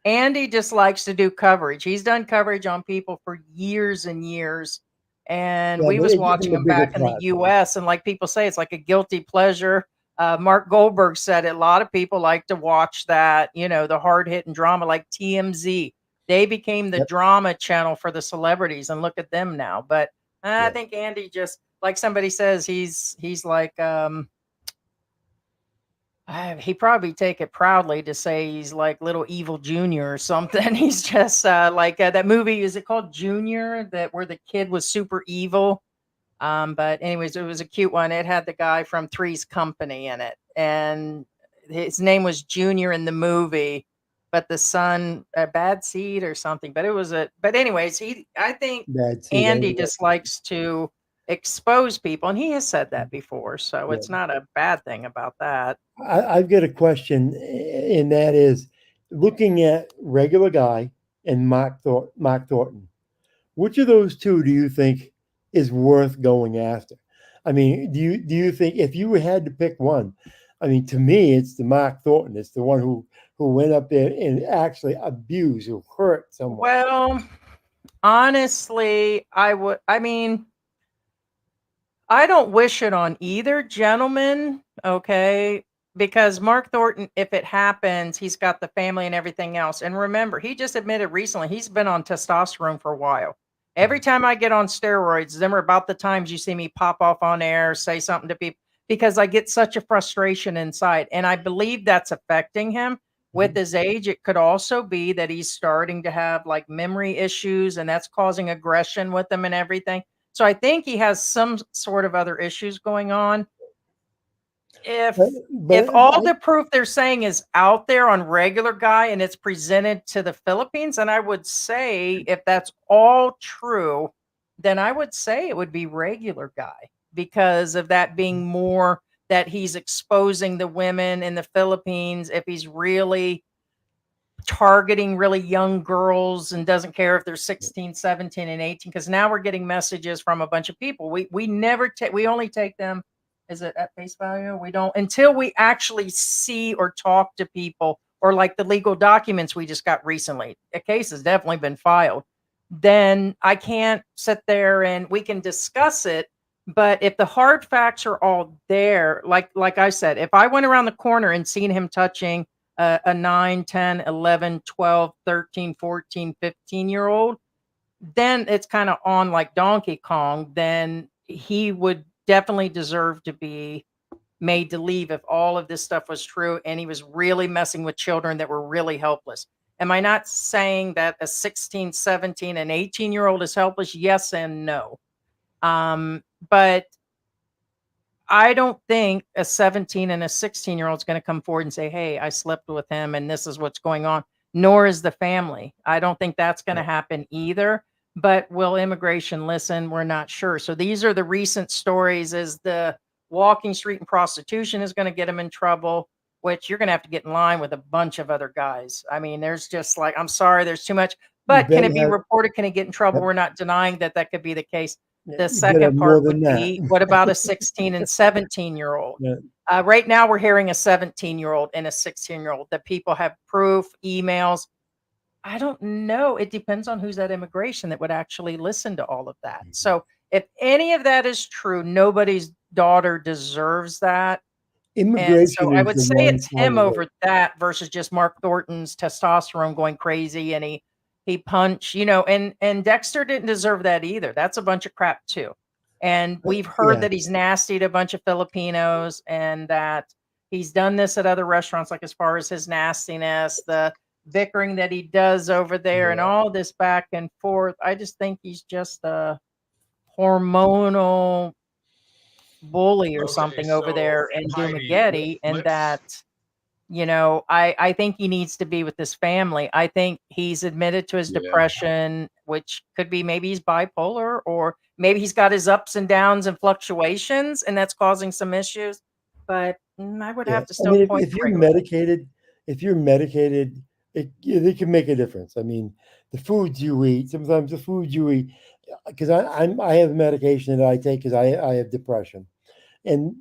Andy just likes to do coverage. He's done coverage on people for years and years. And
yeah,
we
but
was
it gives
watching
him a
him
bigger
back in the
platform.
US. And like people say, it's like a guilty pleasure. Mark Goldberg said it. A lot of people like to watch that, the hard hitting drama like TMZ. They became the
Yep,
drama channel for the celebrities, and look at them now. But I
yeah.
think Andy just like somebody says he's like he probably take it proudly to say he's like little evil junior or something. He's just like that movie. Is it called Junior? That where the kid was super evil. But anyways, it was a cute one. It had the guy from Three's Company in it, and his name was Junior in the movie. But the son, a bad seed or something. But it was a. But anyways, I think
Bad seed. I
Andy
think
just likes to expose people, and he has said that before, so
yeah.
it's not a bad thing about that.
I've got a question, and that is looking at regular guy and Mark Thornton. Which of those two do you think is worth going after? I mean, do you think if you had to pick one? I mean, to me, it's the Mark Thornton. It's the one who went up there and actually abused, who hurt someone.
Well, honestly, I would. I mean, I don't wish it on either gentleman, okay? Because Mark Thornton, if it happens, he's got the family and everything else. And remember, he just admitted recently he's been on testosterone for a while. Every time I get on steroids, them are about the times you see me pop off on air, say something to people, because I get such a frustration inside. And I believe that's affecting him with
Mhm.
his age. It could also be that he's starting to have like memory issues and that's causing aggression with him and everything. So I think he has some sort of other issues going on. If
But
all the proof they're saying is out there on regular guy and it's presented to the Philippines, and I would say if that's all true, then I would say it would be regular guy because of that being more that he's exposing the women in the Philippines. If he's really targeting really young girls and doesn't care if they're 16, 17, and 18, because now we're getting messages from a bunch of people. We never take, we only take them, is it at face value? We don't until we actually see or talk to people, or like the legal documents we just got recently. A case has definitely been filed. Then I can't sit there and we can discuss it. But if the hard facts are all there, like I said, if I went around the corner and seen him touching a 9, 10, 11, 12, 13, 14, 15-year old, then it's kind of on like Donkey Kong. Then he would definitely deserve to be made to leave if all of this stuff was true and he was really messing with children that were really helpless. Am I not saying that a 16, 17, and 18-year old is helpless? Yes and no. But I don't think a 17 and a 16-year-old is going to come forward and say, "Hey, I slept with him and this is what's going on." Nor is the family. I don't think that's going to happen either. But will immigration listen? We're not sure. So these are the recent stories. Is the walking street and prostitution is going to get him in trouble, which you're going to have to get in line with a bunch of other guys. I mean, there's just like, I'm sorry, there's too much.
you
But can
better
it be
have
reported? Can he get in trouble? We're not denying that that could be the case. The
you better have
second
more
part
than
would
that.
be, what about a 16 and 17-year-old?
Yeah.
Right now, we're hearing a 17-year-old and a 16-year-old that people have proof, emails. I don't know. It depends on who's at immigration that would actually listen to all of that. So if any of that is true, nobody's daughter deserves that. And so
Immigration
I
is
would
the
say
one
it's
part
him
of it.
over that versus just Mark Thornton's testosterone going crazy and he punched, and Dexter didn't deserve that either. That's a bunch of crap too. And we've heard
Yeah,
that he's nasty to a bunch of Filipinos and that he's done this at other restaurants, like as far as his nastiness, the bickering that he does over there and
yeah,
all this back and forth. I just think he's just a hormonal bully or
Okay,
something over
so
there in
Heidi,
Dumaguete, and
let's
that I think he needs to be with his family. I think he's admitted to his
yeah.
depression, which could be maybe he's bipolar or maybe he's got his ups and downs and fluctuations, and that's causing some issues. But I would
yeah.
have to
I
still
mean,
point
if
to
you're
regular.
medicated, it can make a difference. I mean, the foods you eat, sometimes the food you eat, because I have medication that I take because I have depression, and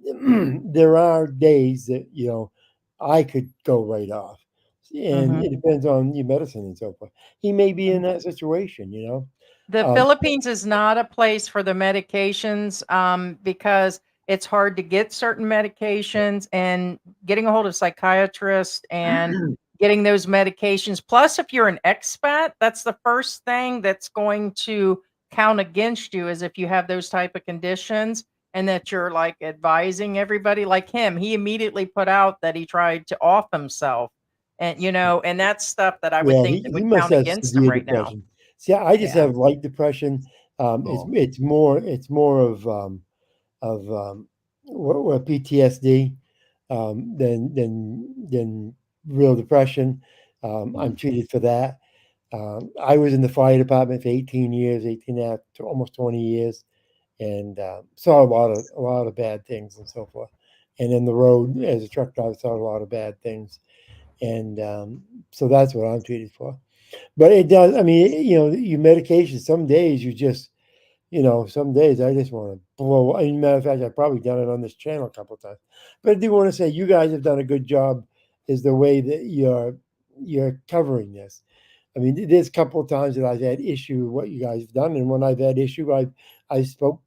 there are days that I could go right off, and
Mhm.
it depends on your medicine and so forth. He may be in that situation,
The
Um,
Philippines is not a place for the medications, because it's hard to get certain medications and getting a hold of psychiatrists and getting those medications. Plus, if you're an expat, that's the first thing that's going to count against you is if you have those type of conditions and that you're like advising everybody like him. He immediately put out that he tried to off himself. And and that's stuff that I would
Yeah,
think that
he
would
must
count
have
against him
severe
right now.
depression. See, I just
Yeah.
have light depression. It's
Oh,
more of what PTSD than real depression. I'm
mm,
treated for that. I was in the fire department for 18 years, 18 and a half, to almost 20 years, and saw a lot of bad things and so forth. And in the road as a truck driver, saw a lot of bad things, and so that's what I'm treated for. But it does. I mean, your medication. Some days you just, some days I just want to blow. I mean, matter of fact, I've probably done it on this channel a couple of times. But I do want to say you guys have done a good job. Is the way that you're covering this. I mean, there's a couple of times that I've had issue with what you guys have done, and when I've had issue, I spoke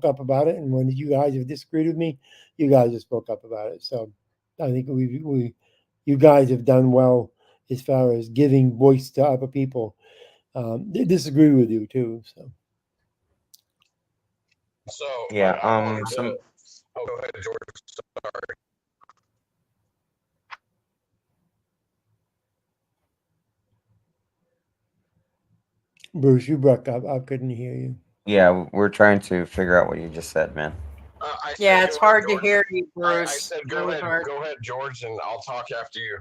up about it, and when you guys have disagreed with me, you guys have spoke up about it. So I think you guys have done well as far as giving voice to other people. They disagree with you too. So
So
Yeah.
I wanted
Some
to. Oh, go ahead, George. Sorry.
Bruce, you broke up. I couldn't hear you.
Yeah, we're trying to figure out what you just said, man.
I
Yeah,
said
it's
go ahead,
hard to
George.
hear you,
I
Bruce.
said
Really hard.
go ahead, George, and I'll talk after you.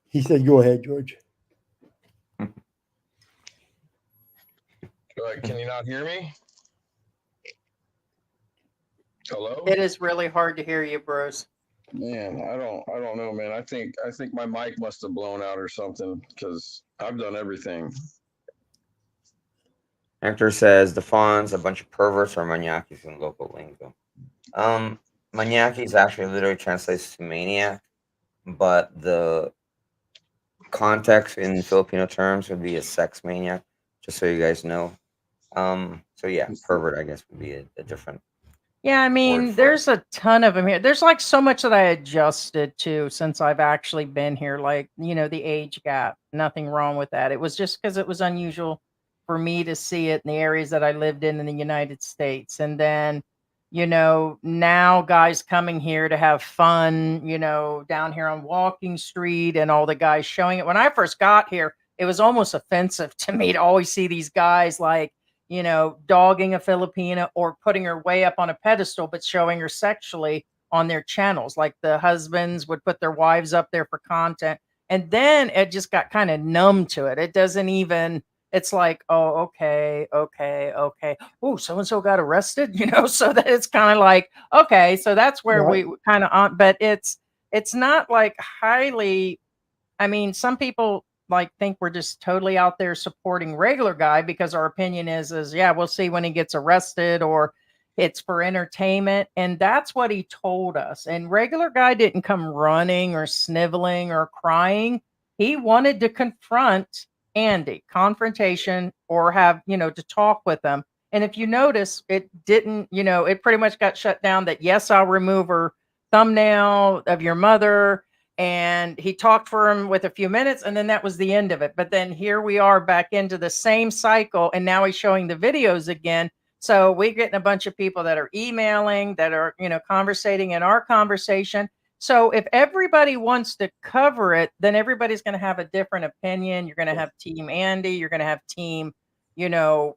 He said, "Go ahead, George."
Can you not hear me? Hello?
It is really hard to hear you, Bruce.
Man, I don't know, man. I think my mic must have blown out or something because I've done everything.
Hector says the Fawns, a bunch of perverts or maniakis in local lingo. Maniakis actually literally translates to maniac, but the context in Filipino terms would be a sex maniac, just so you guys know. So yeah, pervert, I guess, would be a different.
Yeah, I mean,
for
there's a ton of them here. There's like so much that I adjusted to since I've actually been here, like, the age gap. Nothing wrong with that. It was just because it was unusual for me to see it in the areas that I lived in the United States. And then, now guys coming here to have fun, down here on Walking Street and all the guys showing it. When I first got here, it was almost offensive to me to always see these guys like, dogging a Filipina or putting her way up on a pedestal, but showing her sexually on their channels. Like the husbands would put their wives up there for content. And then it just got kind of numb to it. It doesn't even, it's like, oh, okay, okay, okay. Oh, so and so got arrested, so that it's kind of like, okay, so that's where
Right.
we kind of on, but it's not like highly. I mean, some people like think we're just totally out there supporting regular guy because our opinion is yeah, we'll see when he gets arrested or it's for entertainment. And that's what he told us. And regular guy didn't come running or sniveling or crying. He wanted to confront Andy, confrontation, or have, to talk with them. And if you notice, it didn't, it pretty much got shut down that yes, I'll remove her thumbnail of your mother, and he talked for him with a few minutes and then that was the end of it. But then here we are back into the same cycle and now he's showing the videos again. So we're getting a bunch of people that are emailing, that are, conversating in our conversation. So if everybody wants to cover it, then everybody's going to have a different opinion. You're going to have team Andy, you're going to have team, you know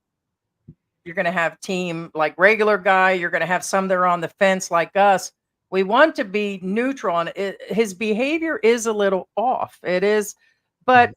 you're going to have team like regular guy, you're going to have some that are on the fence like us. We want to be neutral, and his behavior is a little off. It is, but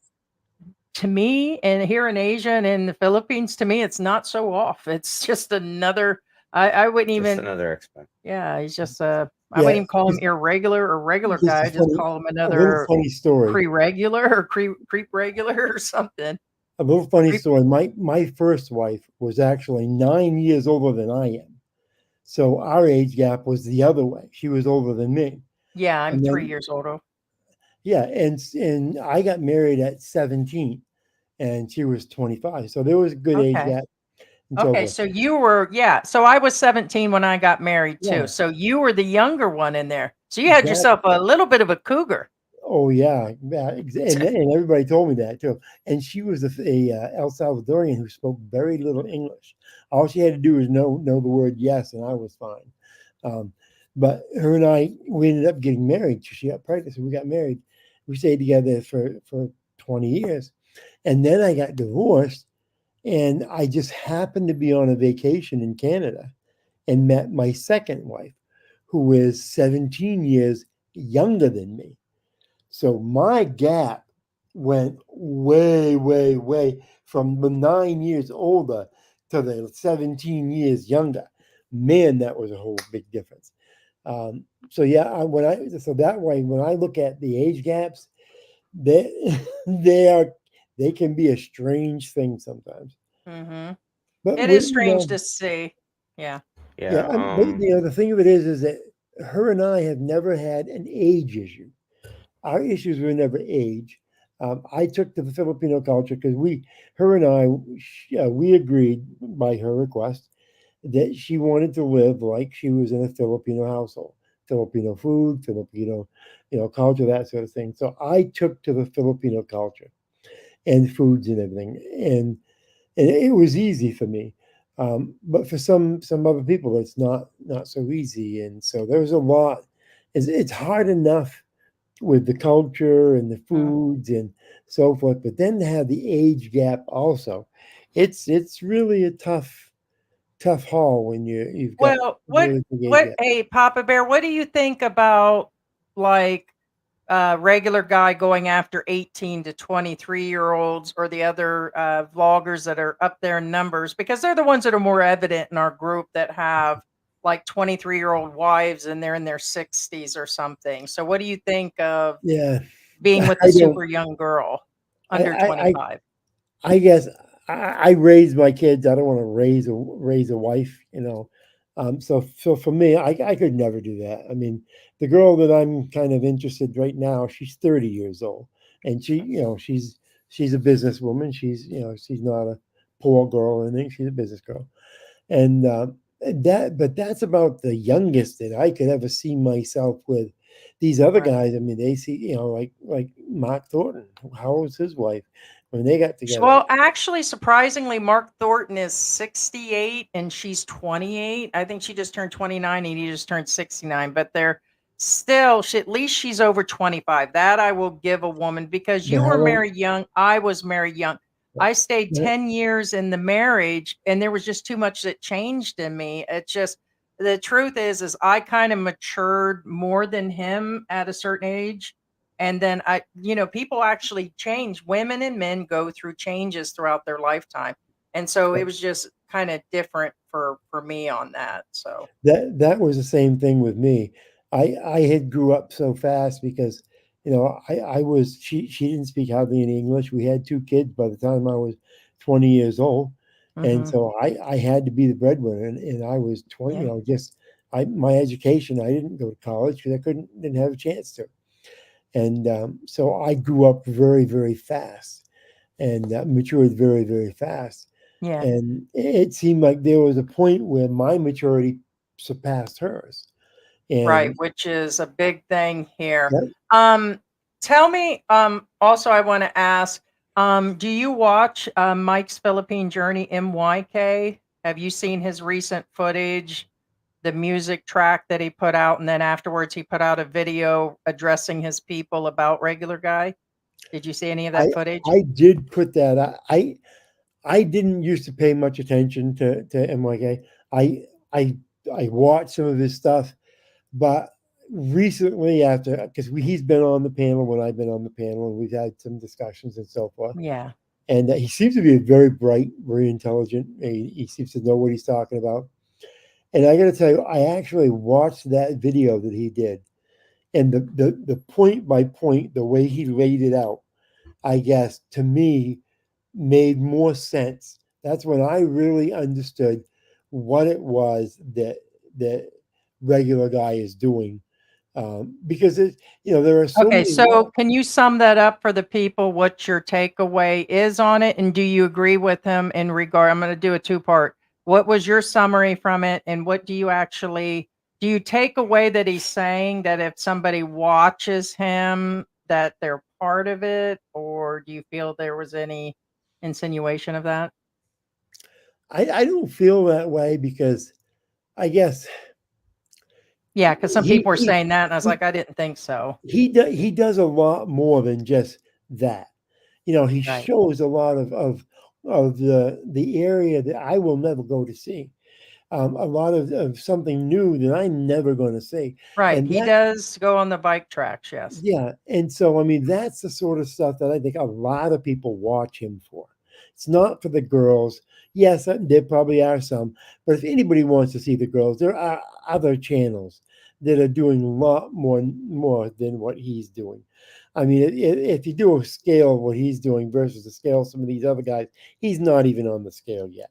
to me, and here in Asia and in the Philippines, to me, it's not so off. It's just another. I wouldn't
just
even.
another expense.
Yeah, he's just I
Yeah,
wouldn't even call him
just-
irregular or regular
just
guy.
a
I just
funny-
call him
A little
another
funny story.
pre-regular or creep regular or something.
A little funny
Creep-
story. My first wife was actually 9 years older than I am. So our age gap was the other way. She was older than me.
Yeah, I'm
And then-
3 years older.
Yeah, and I got married at 17 and she was 25. So there was a good age
Okay.
gap. and so
Okay,
forth.
so you were, yeah. So I was 17 when I got married too.
Yeah.
So you were the younger one in there. So you had
That-
yourself a little bit of a cougar.
Oh yeah, and everybody told me that too. And she was a El Salvadorian who spoke very little English. All she had to do was know the word yes, and I was fine. But her and we ended up getting married. She got pregnant, so we got married. We stayed together for 20 years, and then I got divorced, and I just happened to be on a vacation in Canada, and met my second wife, who is 17 years younger than me. So my gap went way, way, way from the 9 years older to the 17 years younger. Man, that was a whole big difference. So yeah, so that way when I look at the age gaps, they they can be a strange thing sometimes.
Hmm.
But
It is strange to see. Yeah.
yeah, but the thing of it is that her and I have never had an age issue. Our issues were never age. I took to the Filipino culture because her and I, we agreed by her request that she wanted to live like she was in a Filipino household, Filipino food, Filipino, culture, that sort of thing. So I took to the Filipino culture and foods and everything. and it was easy for me. But for some other people, it's not so easy, and so there's a lot. It's hard enough with the culture and the
Mm.
foods and so forth, but then to have the age gap also, it's really a tough haul when you've got
Well,
really big age
what
gap.
hey, Papa Bear, what do you think about like regular guy going after 18 to 23-year-olds or the other vloggers that are up there in numbers because they're the ones that are more evident in our group that have like 23-year-old wives and they're in their 60s or something. So what do you think of
Yeah,
being with a
I don't.
super young girl
I
under
I I,
25?
I guess I raised my kids. I don't want to raise a wife, you know. So for me, I could never do that. I mean, the girl that I'm kind of interested right now, she's 30 years old, and she's a businesswoman. She's not a poor girl or anything. She's a business girl, and but that's about the youngest that I could ever see myself with. These other
Right.
guys, I mean, they see, like Mark Thornton. How old's his wife when they got together?
Well, actually, surprisingly, Mark Thornton is 68 and she's 28. I think she just turned 29 and he just turned 69, but they're still, at least she's over 25. That I will give a woman because
But
you
how
were
long?
married young. I was married young. I stayed 10 years in the marriage and there was just too much that changed in me. It just, the truth is I kind of matured more than him at a certain age and then people actually change. Women and men go through changes throughout their lifetime. And so it was just kind of different for me on that. So,
That was the same thing with me. I had grew up so fast because I was she didn't speak hardly any English. We had two kids by the time I was 20 years old, and
mhm,
so I had to be the breadwinner, and I was 20.
yeah.
Just my education. I didn't go to college because I didn't have a chance to, and so I grew up very very fast and matured very very fast.
Yeah.
And it seemed like there was a point where my maturity surpassed hers.
Right,
And
which is a big thing here.
that,
Um, Tell me, also I want to ask, do you watch Mike's Philippine Journey, MYK? Have you seen his recent footage, the music track that he put out, and then afterwards he put out a video addressing his people about regular guy? Did you see any of
I
that footage?
I did put that. I didn't used to pay much attention to MYK. I I I watched some of his stuff, but recently after because he's been on the panel when I've been on the panel and we've had some discussions and so forth.
Yeah.
And he seems to be a very bright, very intelligent. He seems to know what he's talking about. And I got to tell you, I actually watched that video that he did, and the point by point, the way he laid it out, I guess to me made more sense. That's when I really understood what it was that regular guy is doing, because there are so
Okay,
many
so
laws.
can you sum that up for the people, what your takeaway is on it? And do you agree with him in regard? I'm going to do a two-part. What was your summary from it? And what do you take away that he's saying that if somebody watches him, that they're part of it? Or do you feel there was any insinuation of that?
I don't feel that way because I guess
Yeah, because some
he
people were
he
saying that, and I was
he
like, I didn't think so.
he does a lot more than just that. He
Right.
shows a lot of the area that I will never go to see. A lot of something new that I'm never going to see,
Right.
and
He
that
does go on the bike tracks, yes.
yeah, and so I mean that's the sort of stuff that I think a lot of people watch him for. It's not for the girls. Yes, there probably are some, but if anybody wants to see the girls, there are other channels that are doing a lot more than what he's doing. I mean, if you do a scale of what he's doing versus the scale of some of these other guys, he's not even on the scale yet.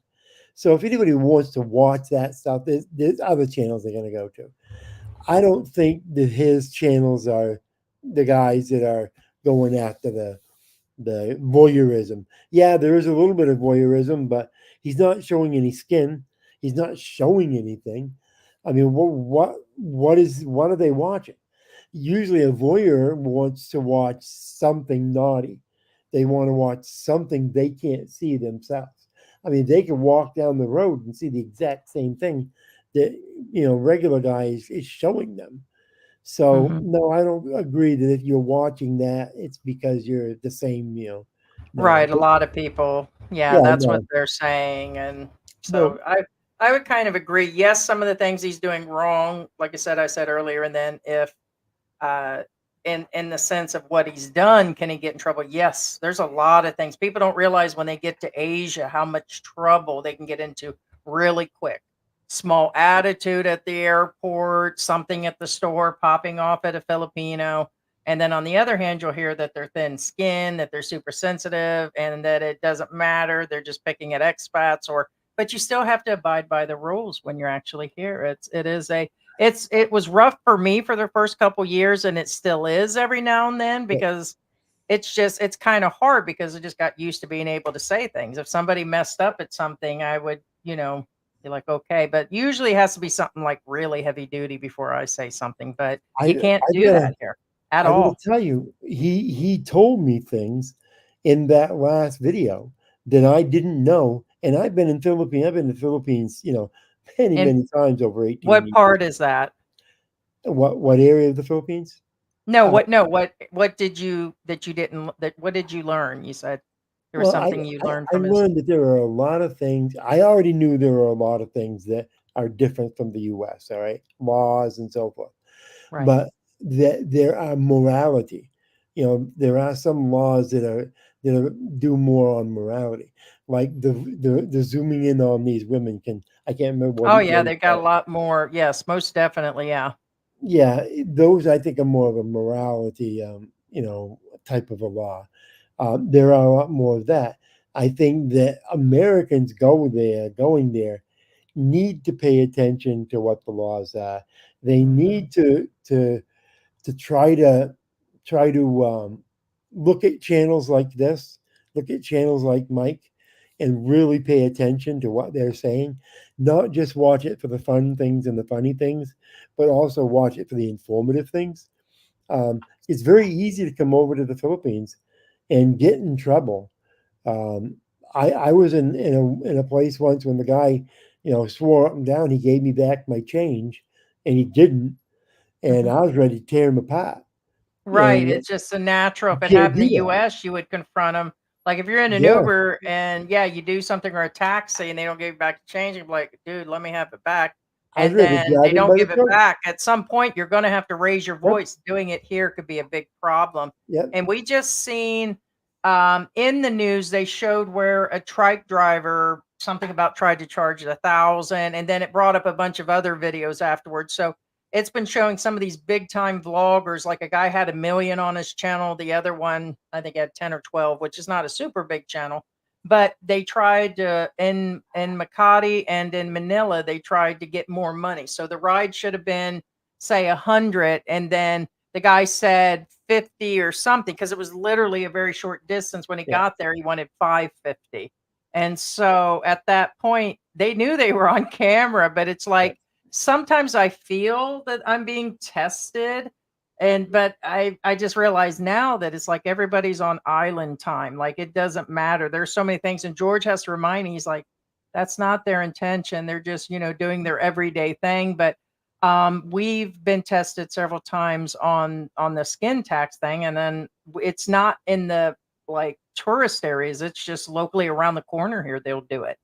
So if anybody wants to watch that stuff, there's other channels they're going to go to. I don't think that his channels are the guys that are going after the voyeurism. Yeah, there is a little bit of voyeurism, but he's not showing any skin. He's not showing anything. I mean, what are they watching? Usually, a voyeur wants to watch something naughty. They want to watch something they can't see themselves. I mean, they can walk down the road and see the exact same thing that regular guys is showing them. So
Mhm.
no, I don't agree that if you're watching that, it's because you're the same. No,
Right, a lot of people, yeah,
yeah,
that's what
no,
they're saying, and
no,
so I would kind of agree. Yes, some of the things he's doing wrong, like I said earlier, and then if uh in the sense of what he's done, can he get in trouble? Yes, there's a lot of things. People don't realize when they get to Asia how much trouble they can get into really quick. Small attitude at the airport, something at the store popping off at a Filipino. And then on the other hand, you'll hear that they're thin skinned, that they're super sensitive, and that it doesn't matter. They're just picking at expats, or but you still have to abide by the rules when you're actually here. It was rough for me for the first couple years, and it still is every now and then
yeah,
because it's kind of hard because I just got used to being able to say things. If somebody messed up at something, I would, be like, okay, but usually it has to be something like really heavy duty before I say something, but
I
you can't
I
do
gotta
that here at
I gotta
all.
tell you, he told me things in that last video that I didn't know, and I've been in Philippines. I've been in the Philippines, many
And
many times over 18
what
years.
part is that?
What area of the Philippines? Uh,
No, what did you that you didn't that what did you learn? You said there was
well, I,
something you
I
learned
I
from his
learned that there are a lot of things. I already knew there were a lot of things that are different from the U.S. All right, laws and so forth,
right.
but that there are morality. There are some laws that do more on morality, like the zooming in on these women. I can't remember
Oh
what
yeah,
he
they got
called
a
it.
lot more. Yes, most definitely, yeah.
Yeah, those I think are more of a morality, type of a law. There are a lot more of that. I think that Americans going there, need to pay attention to what the laws are. They
Mhm.
need to try to look at channels like this, look at channels like Mike, and really pay attention to what they're saying. Not just watch it for the fun things and the funny things, but also watch it for the informative things. It's very easy to come over to the Philippines and get in trouble. Um, I was in a place once when the guy, swore up and down he gave me back my change, and he didn't, and
Mhm.
I was ready to tear him apart.
Right,
And
it's just a natural.
you
If it
can't
happened
do
in the
that.
US, you would confront them. Like if you're in an
Yeah,
Uber and yeah, you do something or a taxi and they don't give you back the change, you're like, dude, let me have it back.
I was
And
ready to
then
grab
they
him
don't
by the
give it
throat.
back. At some point, you're going to have to raise your
Yep,
voice. Doing it here could be a big problem.
yep,
And we just seen in the news, they showed where a trike driver, something about tried to charge it 1,000, and then it brought up a bunch of other videos afterwards. So it's been showing some of these big time vloggers, like a guy had 1 million on his channel. The other one, I think, had 10 or 12, which is not a super big channel. But they tried to in Makati and in Manila, they tried to get more money. So the ride should have been, say, 100, and then the guy said 50 or something because it was literally a very short distance. When he
yeah,
got there, he wanted 550. And so at that point, they knew they were on camera, but it's
yeah.
like sometimes I feel that I'm being tested. And but I just realized now that it's like everybody's on island time. Like it doesn't matter. There's so many things. And George has to remind me, he's like, that's not their intention. They're just, doing their everyday thing. But we've been tested several times on the skin tax thing, and then it's not in the like tourist areas. It's just locally around the corner here they'll do it.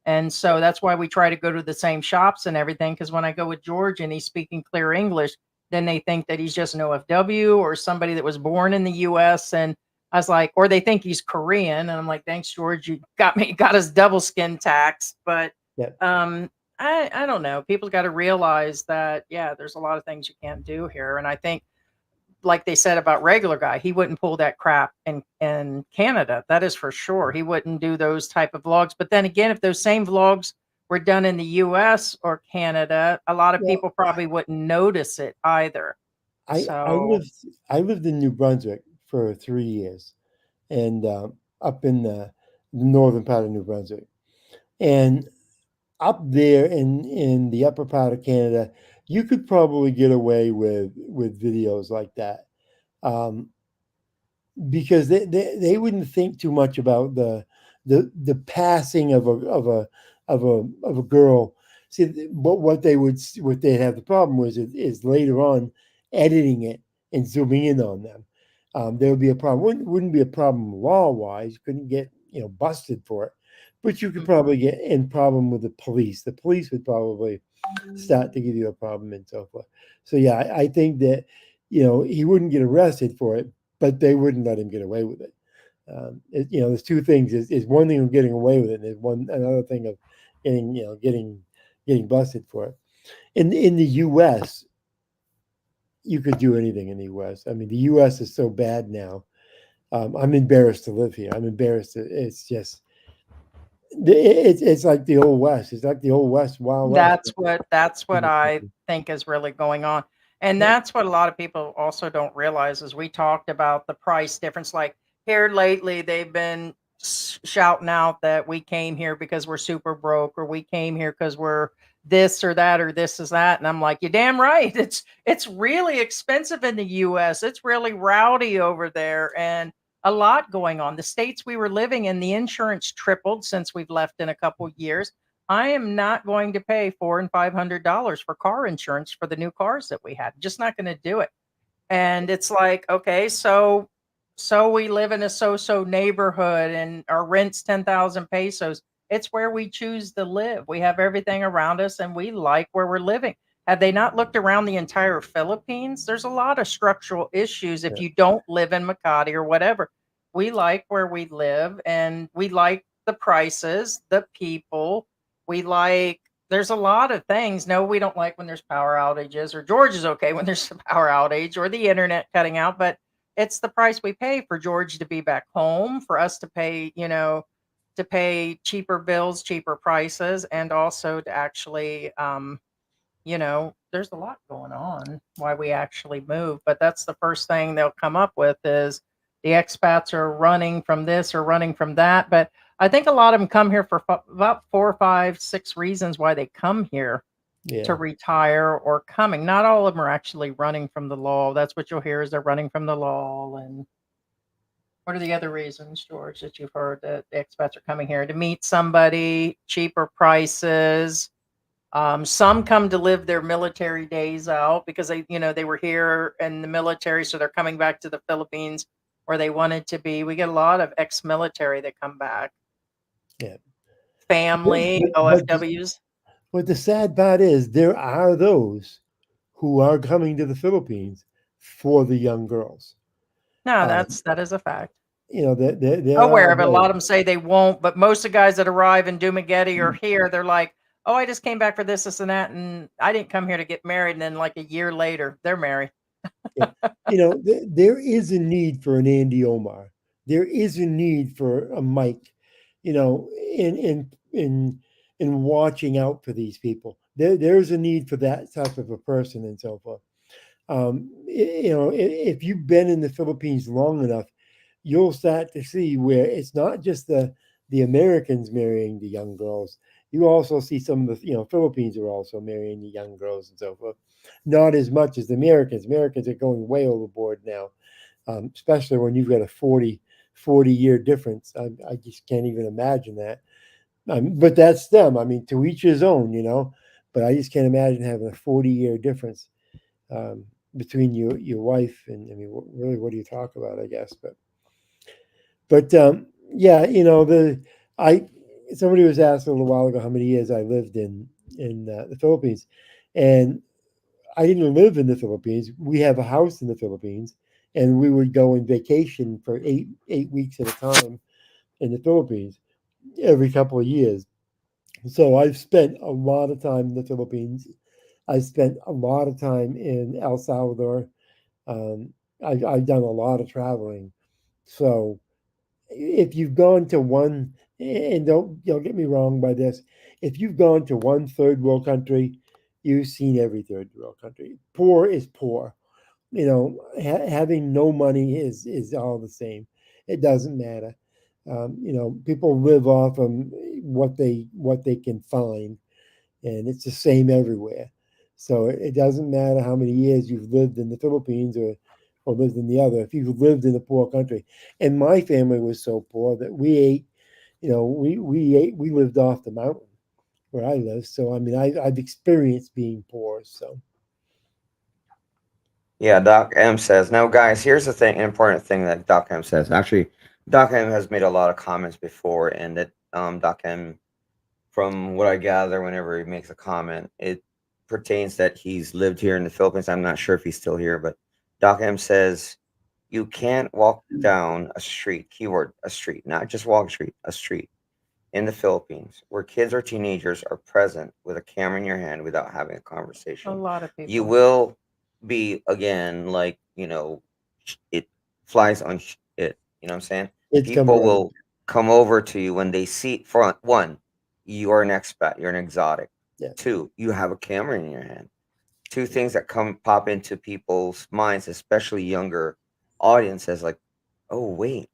And so that's why we try to go to the same shops and everything. Because when I go with George and he's speaking clear English, then they think that he's just an OFW or somebody that was born in the U.S. And I was like, or they think he's Korean, and I'm like, thanks, George, you got us double skin tax, but
Yeah.
um I don't know. People got to realize that yeah, there's a lot of things you can't do here, and I think like they said about regular guy, he wouldn't pull that crap in Canada. That is for sure. He wouldn't do those type of vlogs. But then again, if those same vlogs were done in the US or Canada, a lot of
Well,
people probably wouldn't notice it either.
I I
So,
lived I lived in New Brunswick for 3 years, and up in the northern part of New Brunswick, and up there in the upper part of Canada, you could probably get away with videos like that. Um, because they wouldn't think too much about the passing of a girl. See, what they'd have the problem with is later on editing it and zooming in on them. There would be a problem. Wouldn't be a problem law wise. You couldn't get busted for it, but you could probably get in problem with the police. The police would probably start to give you a problem and so forth. So yeah, I think that he wouldn't get arrested for it, but they wouldn't let him get away with it. There's two things. Is one thing of getting away with it, and there's another thing of getting busted for it. In the U.S., you could do anything in the U.S. I mean, the U.S. is so bad now. I'm embarrassed to live here. I'm embarrassed. It's just it's like the old West. It's like the old West, Wild West.
That's what I think is really going on. And that's what a lot of people also don't realize is we talked about the price difference. Like here lately, they've been shouting out that we came here because we're super broke, or we came here because we're this or that, or this is that. And I'm like, you're damn right. It's really expensive in the US. It's really rowdy over there. And a lot going on. The states we were living in, the insurance tripled since we've left in a couple years. I am not going to pay $400 and $500 for car insurance for the new cars that we had. Just not going to do it. And it's like, okay, so we live in a so-so neighborhood and our rent's 10,000 pesos. It's where we choose to live. We have everything around us and we like where we're living. Have they not looked around the entire Philippines? There's a lot of structural issues if you don't live in Makati or whatever. We like where we live and we like the prices, the people. There's a lot of things. No, we don't like when there's power outages, or George is okay when there's a power outage or the internet cutting out, but it's the price we pay for George to be back home, for us to pay, to pay cheaper bills, cheaper prices, and also to actually, there's a lot going on why we actually move. But that's the first thing they'll come up with is the expats are running from this or running from that. But I think a lot of them come here for about 4, 5, 6 reasons why they come here to retire or coming. Not all of them are actually running from the law. That's what you'll hear is they're running from the law. And what are the other reasons, George, that you've heard that the expats are coming here to meet somebody, cheaper prices? Some come to live their military days out because they were here in the military, so they're coming back to the Philippines where they wanted to be. We get a lot of ex-military that come back.
Yeah.
Family, OFWs.
But the sad part is there are those who are coming to the Philippines for the young girls.
No, that is a fact.
They're
Aware of it. A lot of them say they won't, but most of the guys that arrive in Dumaguete or here, they're like, oh, I just came back for this and that, and I didn't come here to get married. And then like a year later, they're married.
There is a need for an Andy Omar. There is a need for a Mike, in watching out for these people. There's a need for that type of a person and so forth. If you've been in the Philippines long enough, you'll start to see where it's not just the Americans marrying the young girls. You also see some of the Philippines are also marrying the young girls and so forth. Not as much as the Americans. Americans are going way overboard now, especially when you've got a 40-year difference. I just can't even imagine that. But that's them. I mean, to each his own, But I just can't imagine having a 40-year difference between your wife and, I mean, really, what do you talk about? I guess, but somebody was asked a little while ago how many years I lived in the Philippines, and I didn't live in the Philippines. We have a house in the Philippines, and we would go on vacation for 8 weeks at a time in the Philippines every couple of years. So I've spent a lot of time in the Philippines. I spent a lot of time in El Salvador. I've done a lot of traveling. So if you've gone to one, and don't get me wrong by this, if you've gone to one third world country, you've seen every third world country. Poor is poor. Having no money is all the same. It doesn't matter. People live off of what they can find, and it's the same everywhere. So it doesn't matter how many years you've lived in the Philippines or lived in the other. If you've lived in a poor country, and my family was so poor that we ate we lived off the mountain where I live, so I mean I've experienced being poor. So
Yeah, Doc M says, now guys, here's the thing, important thing that Doc M says. Actually, Doc M has made a lot of comments before, and that Doc M, from what I gather, whenever he makes a comment, it pertains that he's lived here in the Philippines. I'm not sure if he's still here, but Doc M says you can't walk down a street, keyword a street, not just walk a street, a street in the Philippines where kids or teenagers are present with a camera in your hand without having a
A
conversation.
lot of
You
people.
will be, again, like, it flies on it. You know what I'm saying?
it's coming
People
around.
will come over to you when they see, front one, you are an expat, you're an exotic.
Yeah.
Two, you have a camera in your hand. Two things that pop into people's minds, especially younger audiences, like, oh wait,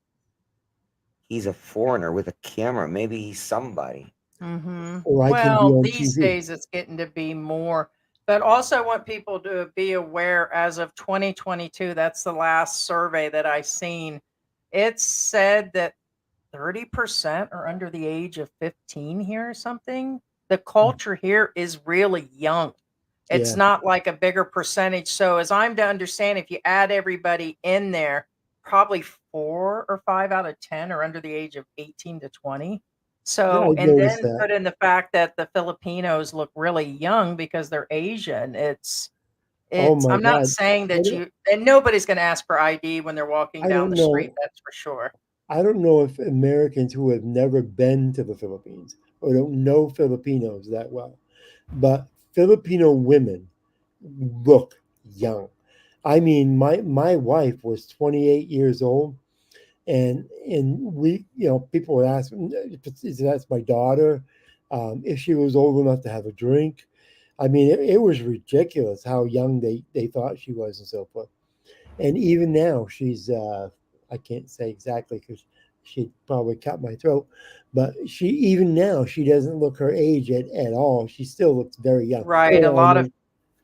he's a foreigner with a camera. Maybe he's somebody.
Mm-hmm.
Or I can be
Well,
on
these
TV.
days it's getting to be more, but also want people to be aware as of 2022, that's the last survey that I seen. It said that 30% are under the age of 15 here or something. The culture here is really young. It's
Yeah.
not like a bigger percentage. So, as I'm to understand, if you add everybody in there, probably 4 or 5 out of 10 are under the age of 18 to 20.
Yeah,
So,
I've
and
noticed
then
that.
put in the fact that the Filipinos look really young because they're Asian.
Oh
it's
my
I'm not
God.
saying
I
that
don't,
and nobody's going to ask for ID when they're walking
I
down the
don't
street,
know.
that's for sure.
I don't know if Americans who have never been to the Philippines or don't know Filipinos that well, but Filipino women look young. I mean, my wife was 28 years old, and we, people would ask, that's my daughter. If she was old enough to have a drink. I mean, it was ridiculous how young they thought she was and so forth. And even now, she's I can't say exactly because she'd probably cut my throat, but even now she doesn't look her age at all. She still looks very young.
Right. A
Oh, I
lot of
mean,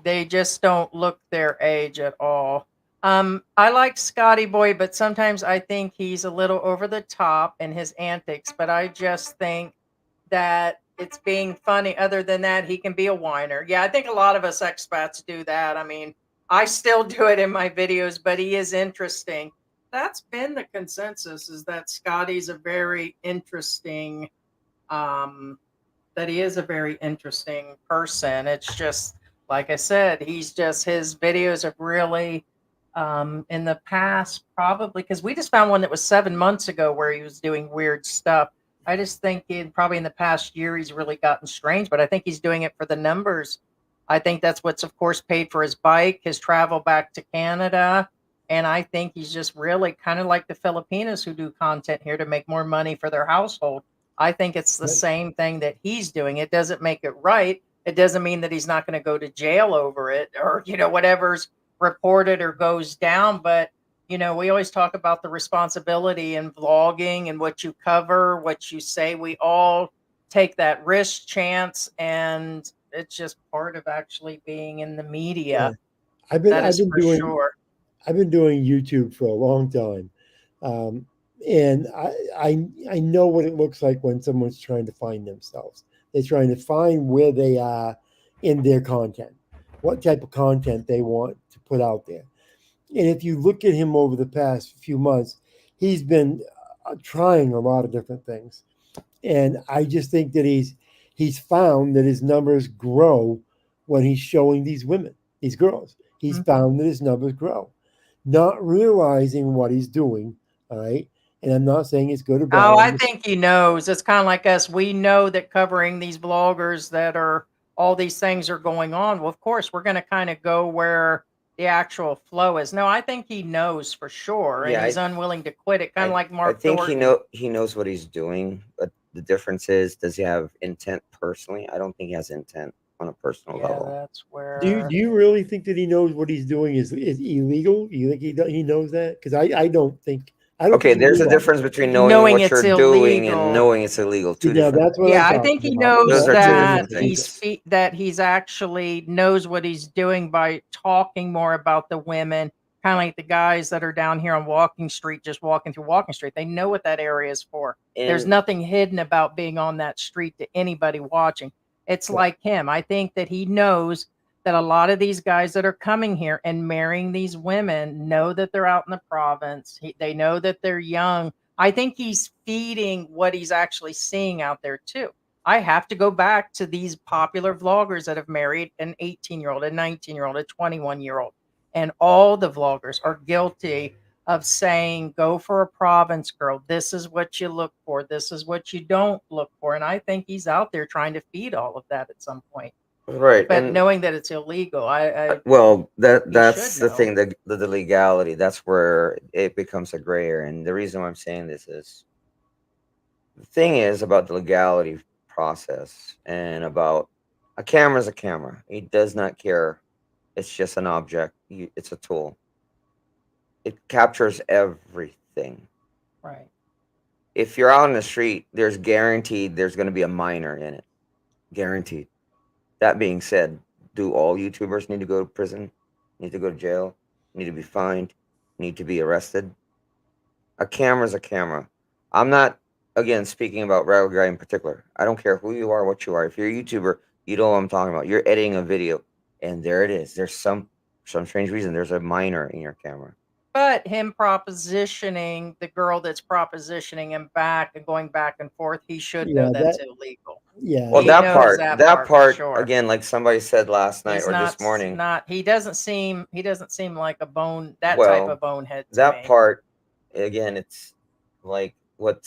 they just don't look their age at all. I like Scotty Boy, but sometimes I think he's a little over the top in his antics. But I just think that it's being funny. Other than that, he can be a whiner. Yeah, I think a lot of us expats do that. I mean, I still do it in my videos, but he is interesting. That's been the consensus, is that Scotty's a very interesting um that he is a very interesting person. It's just like I said, he's just his videos have really in the past, probably because we just found one that was 7 months ago where he was doing weird stuff. I just think in probably in the past year he's really gotten strange, but I think he's doing it for the numbers. I think that's what's of course paid for his bike, his travel back to Canada. And I think he's just really kind of like the Filipinos who do content here to make more money for their household. I think it's the
but
same thing that he's doing. It doesn't make it right. It doesn't mean that he's not going to go to jail over it or, whatever's reported or goes down. But, we always talk about the responsibility in vlogging and what you cover, what you say. We all take that risk chance, and it's just part of actually being in the
yeah,
media.
I've been
That
I've
is
been
for
doing
sure.
I've been doing YouTube for a long time, um, and I know what it looks like when someone's trying to find themselves. They're trying to find where they are in their content, what type of content they want to put out there. And if you look at him over the past few months, he's been trying a lot of different things, and I just think that he's found that his numbers grow when he's showing these women, these girls. He's
Mhm.
found that his numbers grow, not realizing what he's doing. All right, and I'm not saying it's good or bad.
Oh, I
I'm just
think he knows. It's kind of like us. We know that covering these bloggers that are all these things are going on. Well, of course, we're going to kind of go where the actual flow is. No, I think he knows for sure, and
Yeah,
he's unwilling to quit it, kind of
I
like
I
Mark
think
Thornton.
he knows what he's doing, but the difference is, does he have intent personally? I don't think he has intent on a personal
Yeah,
level.
that's
do
where.
you really think that he knows what he's doing is illegal? You think he knows that? Because I don't think
Okay,
he
there's a
realizes.
difference between knowing
Knowing
what
it's
you're doing and
illegal.
knowing it's illegal. Two
Yeah,
different
that's
things.
what I'm
Yeah, I think
talking
he
about.
knows
Those
Not
are two
knowing
that
different
it's illegal.
things.
that he's actually knows what he's doing by talking more about the women. Kind of like the guys that are down here on Walking Street, just walking through Walking Street. They know what that area is for. There's
And
nothing hidden about being on that street to anybody watching. It's
Yeah.
like him. I think that he knows that a lot of these guys that are coming here and marrying these women know that they're out in the province. They know that they're young. I think he's feeding what he's actually seeing out there too. I have to go back to these popular vloggers that have married an 18-year-old, a 19-year-old, a 21-year-old. And all the vloggers are guilty of saying, go for a province girl. This is what you look for. This is what you don't look for. And I think he's out there trying to feed all of that at some point.
right,
But
and
knowing that it's illegal, I
well,
you
that's
should
the
know.
thing, the legality. That's where it becomes a gray area. And the reason why I'm saying this is the thing is about the legality process and about a camera is a camera. It does not care. It's just an object. It's a tool. It captures everything.
Right.
If you're out on the street, there's guaranteed there's going to be a minor in it. Guaranteed. That being said, do all YouTubers need to go to prison? Need to go to jail? Need to be fined? Need to be arrested? A camera's a camera. I'm not, again, speaking about Rattle Guy in particular. I don't care who you are, what you are. If you're a YouTuber, you know what I'm talking about. You're editing a video, and there it is. There's for some strange reason, there's a minor in your camera.
But him propositioning the girl that's propositioning him back and going back and forth, he should
Yeah,
know that's
that-
illegal.
Yeah.
Well,
He
that
knows
part,
that
that
part for
part,
sure.
again, like somebody said last night
He's
or
not
this morning.
he doesn't seem like a type
Well,
of bonehead to
that
me.
part, again, it's like what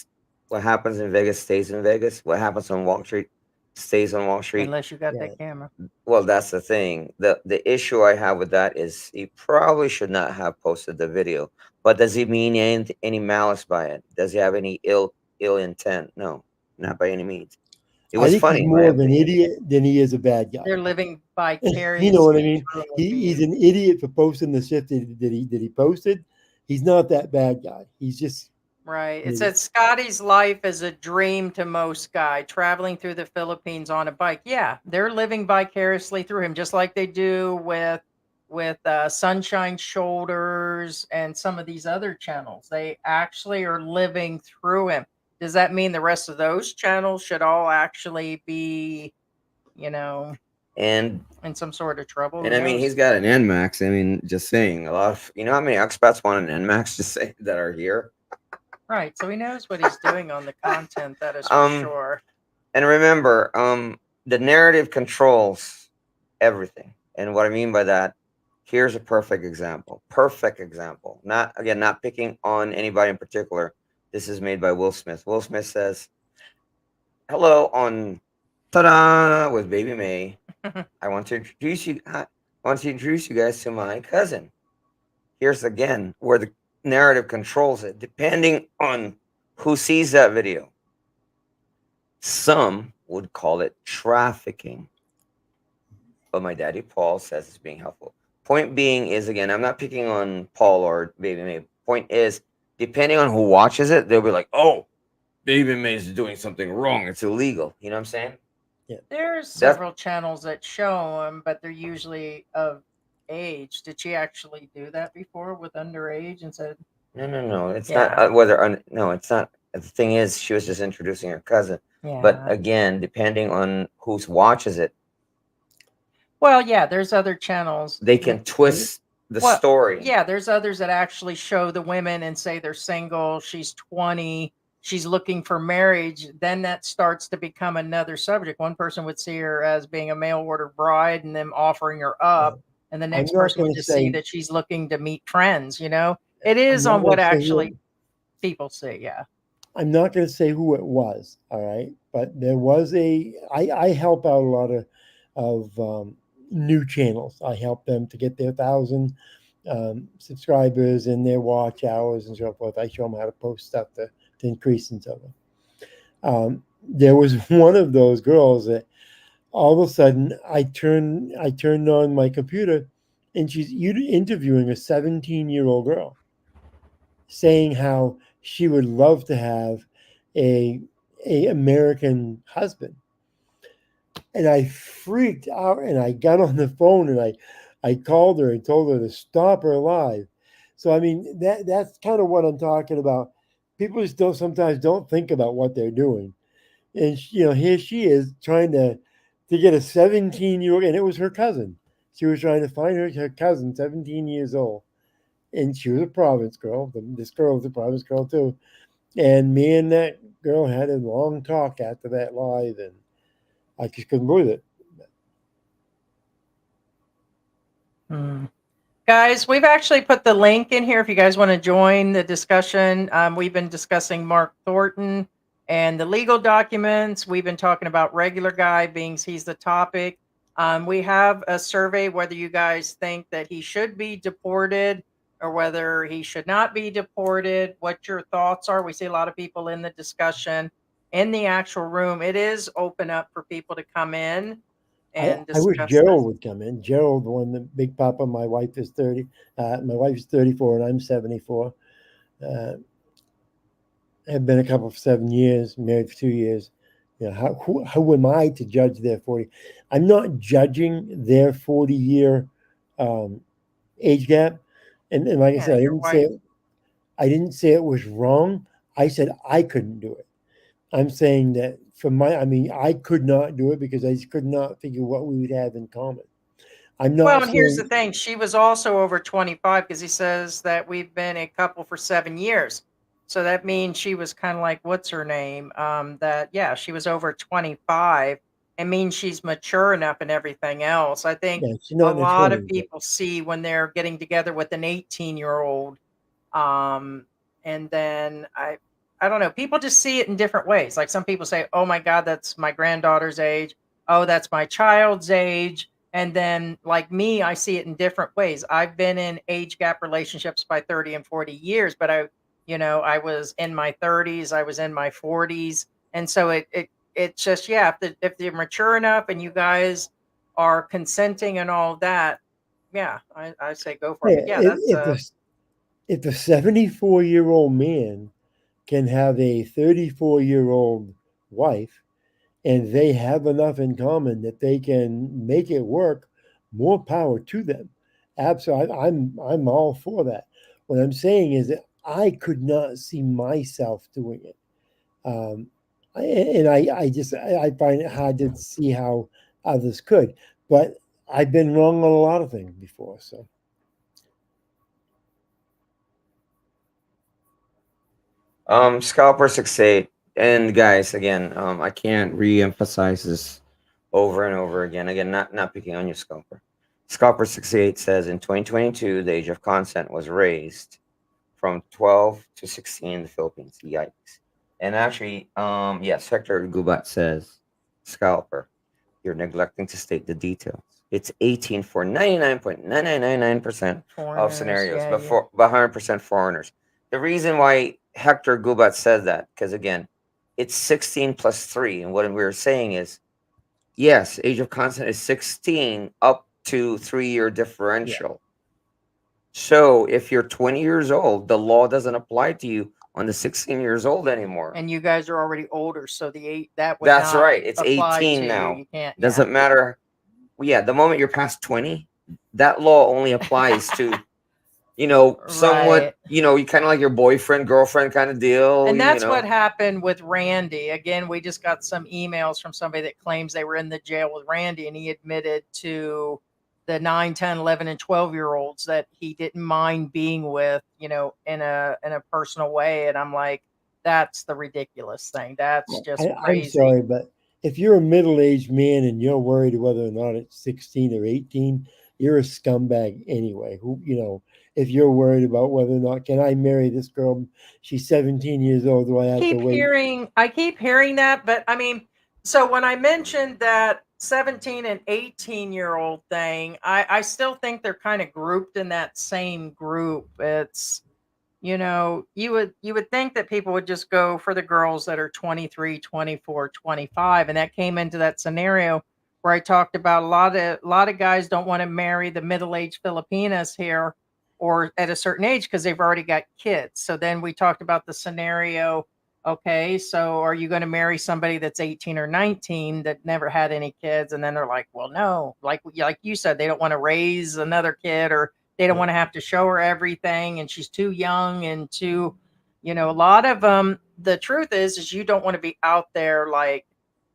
happens in Vegas stays in Vegas. What happens on Wall Street stays on Wall Street.
Unless you got
Yeah.
that camera.
Well, that's the thing. The issue I have with that is he probably should not have posted the video. But does he mean any malice by it? Does he have any ill intent? No, not by any means. It
I
was
think
funny.
he's
in my
more of an
opinion.
idiot than he is a bad guy.
They're living vicariously.
You know what I mean?
through him
He's
being-
an idiot for posting the shit that he posted. He's not that bad guy. He's just
Right. It
Maybe.
said Scotty's life is a dream to most guy traveling through the Philippines on a bike. Yeah, they're living vicariously through him, just like they do with Sunshine Shoulders and some of these other channels. They actually are living through him. Does that mean the rest of those channels should all actually be,
And
in some sort of trouble?
and
Who
I mean,
knows?
he's got an NMAX. I mean, just saying, a lot of how many expats want an NMAX? Just say that are here.
Right. So he knows what he's doing on the content. That is for sure.
And remember, the narrative controls everything. And what I mean by that, here's a perfect example. Perfect example. Not picking on anybody in particular. This is made by Will Smith. Will Smith says, "Hello on ta-da with Baby May. I want to introduce you guys to my cousin." Here's again where the narrative controls it, depending on who sees that video. Some would call it trafficking, but my daddy Paul says it's being helpful. Point being is, again, I'm not picking on Paul or Baby May. Point is, depending on who watches it, they'll be like, "Oh, Baby May is doing something wrong. It's illegal." You know what I'm saying?
There's several channels that show them, but they're usually of age. Did she actually do that before with underage and said,
No. It's
Yeah.
not no, it's not. The thing is, she was just introducing her cousin.
yeah.
But again, depending on who watches it,
Well, yeah, there's other channels.
they can twist the
Well,
story.
Yeah, there's others that actually show the women and say they're single, she's 20, she's looking for marriage. Then that starts to become another subject. One person would see her as being a mail order bride and them offering her up. And the next
not
person would
gonna
just see
say-
that she's looking to meet friends, It is
I'm
on
not
what
gonna say
actually people see, yeah.
I'm not going to say who it was, all right, but there was I help out a lot of new channels. I help them to get their 1,000 subscribers and their watch hours and so forth. I show them how to post stuff to increase and so on. There was one of those girls that all of a sudden I turned on my computer and she's interviewing a 17-year-old girl, saying how she would love to have a American husband. And I freaked out and I got on the phone and I called her and told her to stop her live. So I mean that's kind of what I'm talking about. People just sometimes don't think about what they're doing, and here she is trying to get a 17-year-old, and it was her cousin. She was trying to find her cousin, 17 years old, and she was a province girl. This girl was a province girl too, and me and that girl had a long talk after that live, and I just couldn't believe it.
Guys, we've actually put the link in here if you guys want to join the discussion. We've been discussing Mark Thornton and the legal documents. We've been talking about regular guy being he's the topic. We have a survey whether you guys think that he should be deported or whether he should not be deported, what your thoughts are. We see a lot of people in the discussion in the actual room. It is open up for people to come in and
I wish
discuss
Gerald
this.
would come in. Gerald, the one, the big papa. My wife is 30. My wife is 34, and I'm 74. I've been a couple for 7 years, married for 2 years. Who am I to judge their 40? I'm not judging their 40-year age gap. And like I
Yeah,
said,
your wife.
I didn't say it was wrong. I said I couldn't do it. I'm saying that I could not do it because I just could not figure what we would have in common. I'm
Well,
not
and here's the
saying
thing. She was also over 25 because he says that we've been a couple for 7 years. So that means she was kind of like, what's her name? Yeah, she was over 25. It means she's mature enough and everything else. I think
she's
a
not in her
lot of
20s, but
people see when they're getting together with an 18-year-old. And then I don't know, people just see it in different ways. Like some people say, oh my God, that's my granddaughter's age. Oh, that's my child's age. And then, like me, I see it in different ways. I've been in age gap relationships by 30 and 40 years, but I was in my 30s, I was in my 40s. And so it's just, yeah, if they're mature enough and you guys are consenting and all that, yeah, I say go for it.
yeah,
But yeah, that's
if a 74-year-old man can have a 34-year-old wife and they have enough in common that they can make it work, more power to them. Absolutely, I'm all for that. What I'm saying is that I could not see myself doing it, and I find it hard to see how others could. But I've been wrong on a lot of things before, so.
Scalper 68. And guys, again, I can't re-emphasize this over and over again. Again, not picking on you, Scalper. Scalper 68 says in 2022, the age of consent was raised from 12 to 16 in the Philippines. Yikes. And actually, yes, Hector Gubat says, Scalper, you're neglecting to state the details. It's 18 for 99.9999% of
foreigners.
scenarios,
Yeah,
but
yeah.
for 100% foreigners. The reason why Hector Gubat said that, because again, it's 16 plus 3. And what we were saying is, yes, age of consent is 16 up to 3-year differential. So if you're 20 years old, the law doesn't apply to you on the 16 years old anymore.
And you guys are already older, so that would
That's
not
right. It's
apply
18
to
now.
you. Can't.
Doesn't matter. Well, yeah, the moment you're past 20, that law only applies to, somewhat,
Right.
you kind of like your boyfriend, girlfriend kind of deal.
And that's what happened with Randy. Again, we just got some emails from somebody that claims they were in the jail with Randy, and he admitted to the 9, 10, 11, and 12-year-olds that he didn't mind being with, in a personal way. And I'm like, that's the ridiculous thing. That's just
I'm
crazy.
sorry, but if you're a middle-aged man and you're worried whether or not it's 16 or 18, you're a scumbag anyway. If you're worried about whether or not can I marry this girl, she's 17 years old, do I have to wait?
I keep hearing that, but I mean, so when I mentioned that 17 and 18-year-old thing, I still think they're kind of grouped in that same group. It's, you would think that people would just go for the girls that are 23, 24, 25. And that came into that scenario where I talked about a lot of guys don't want to marry the middle-aged Filipinas here or at a certain age because they've already got kids. So then we talked about the scenario. Okay, so are you going to marry somebody that's 18 or 19 that never had any kids? And then they're like, well, no, like you said, they don't want to raise another kid or They don't want to have to show her everything, and she's too young and too, a lot of them. The truth is you don't want to be out there like,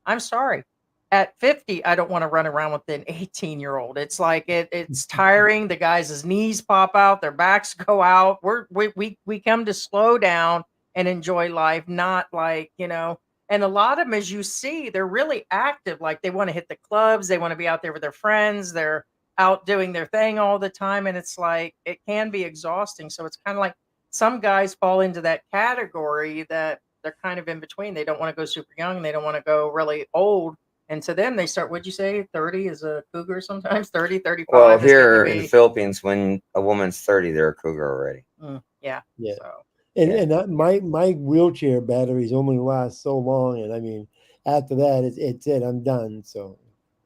I'm sorry. At 50, I don't want to run around with an 18-year-old. It's like it's tiring. The guys' knees pop out, their backs go out. We come to slow down and enjoy life, not like, and a lot of them, as you see, they're really active. Like they want to hit the clubs, they want to be out there with their friends, they're out doing their thing all the time. And it's like it can be exhausting. So it's kind of like some guys fall into that category that they're kind of in between. They don't want to go super young, they don't want to go really old. And to them, they start, would you say 30 is a cougar sometimes? 30, 35
Well,
is getting to
here in the
be.
Philippines, when a woman's 30, they're a cougar already.
Yeah.
Yeah.
So.
And
Yeah.
my wheelchair batteries only last so long, and I mean, after that, it's it. I'm done. So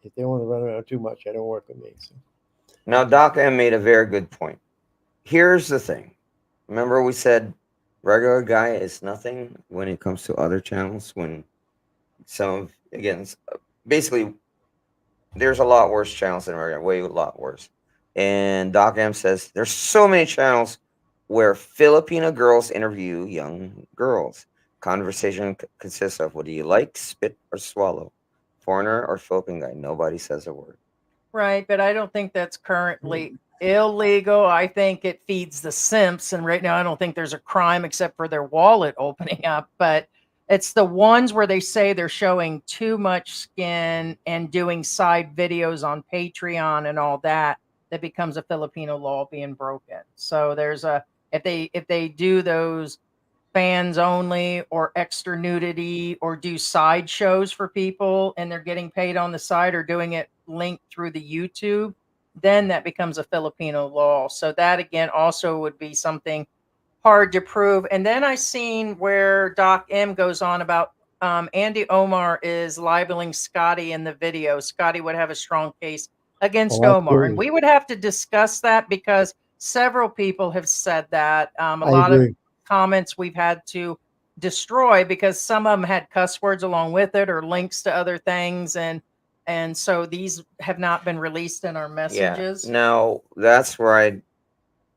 if they want to run around too much, I don't work with me. So.
Now, Doc M made a very good point. Here's the thing. Remember we said regular guy is nothing when it comes to other channels. When basically, there's a lot worse channels than regular, way a lot worse. And Doc M says there's so many channels where Filipino girls interview young girls. Conversation consists of, what do you like, spit or swallow? Foreigner or Philippine guy? Nobody says a word.
Right, but I don't think that's currently illegal. I think it feeds the simps, and right now I don't think there's a crime except for their wallet opening up. But it's the ones where they say they're showing too much skin and doing side videos on Patreon and all that that becomes a Filipino law being broken. So there's a if they do those fans only or extra nudity or do side shows for people and they're getting paid on the side or doing it linked through the YouTube, then that becomes a Filipino law. So that again also would be something hard to prove. And then I seen where Doc M goes on about Andy Omar is libeling Scotty in the video. Scotty would have a strong case against
Oh,
Omar, and
absolutely.
we would have to discuss that because several people have said that. A
I
lot of
agree.
comments we've had to destroy because some of them had cuss words along with it or links to other things, and so these have not been released in our messages.
Yeah. Now, that's where I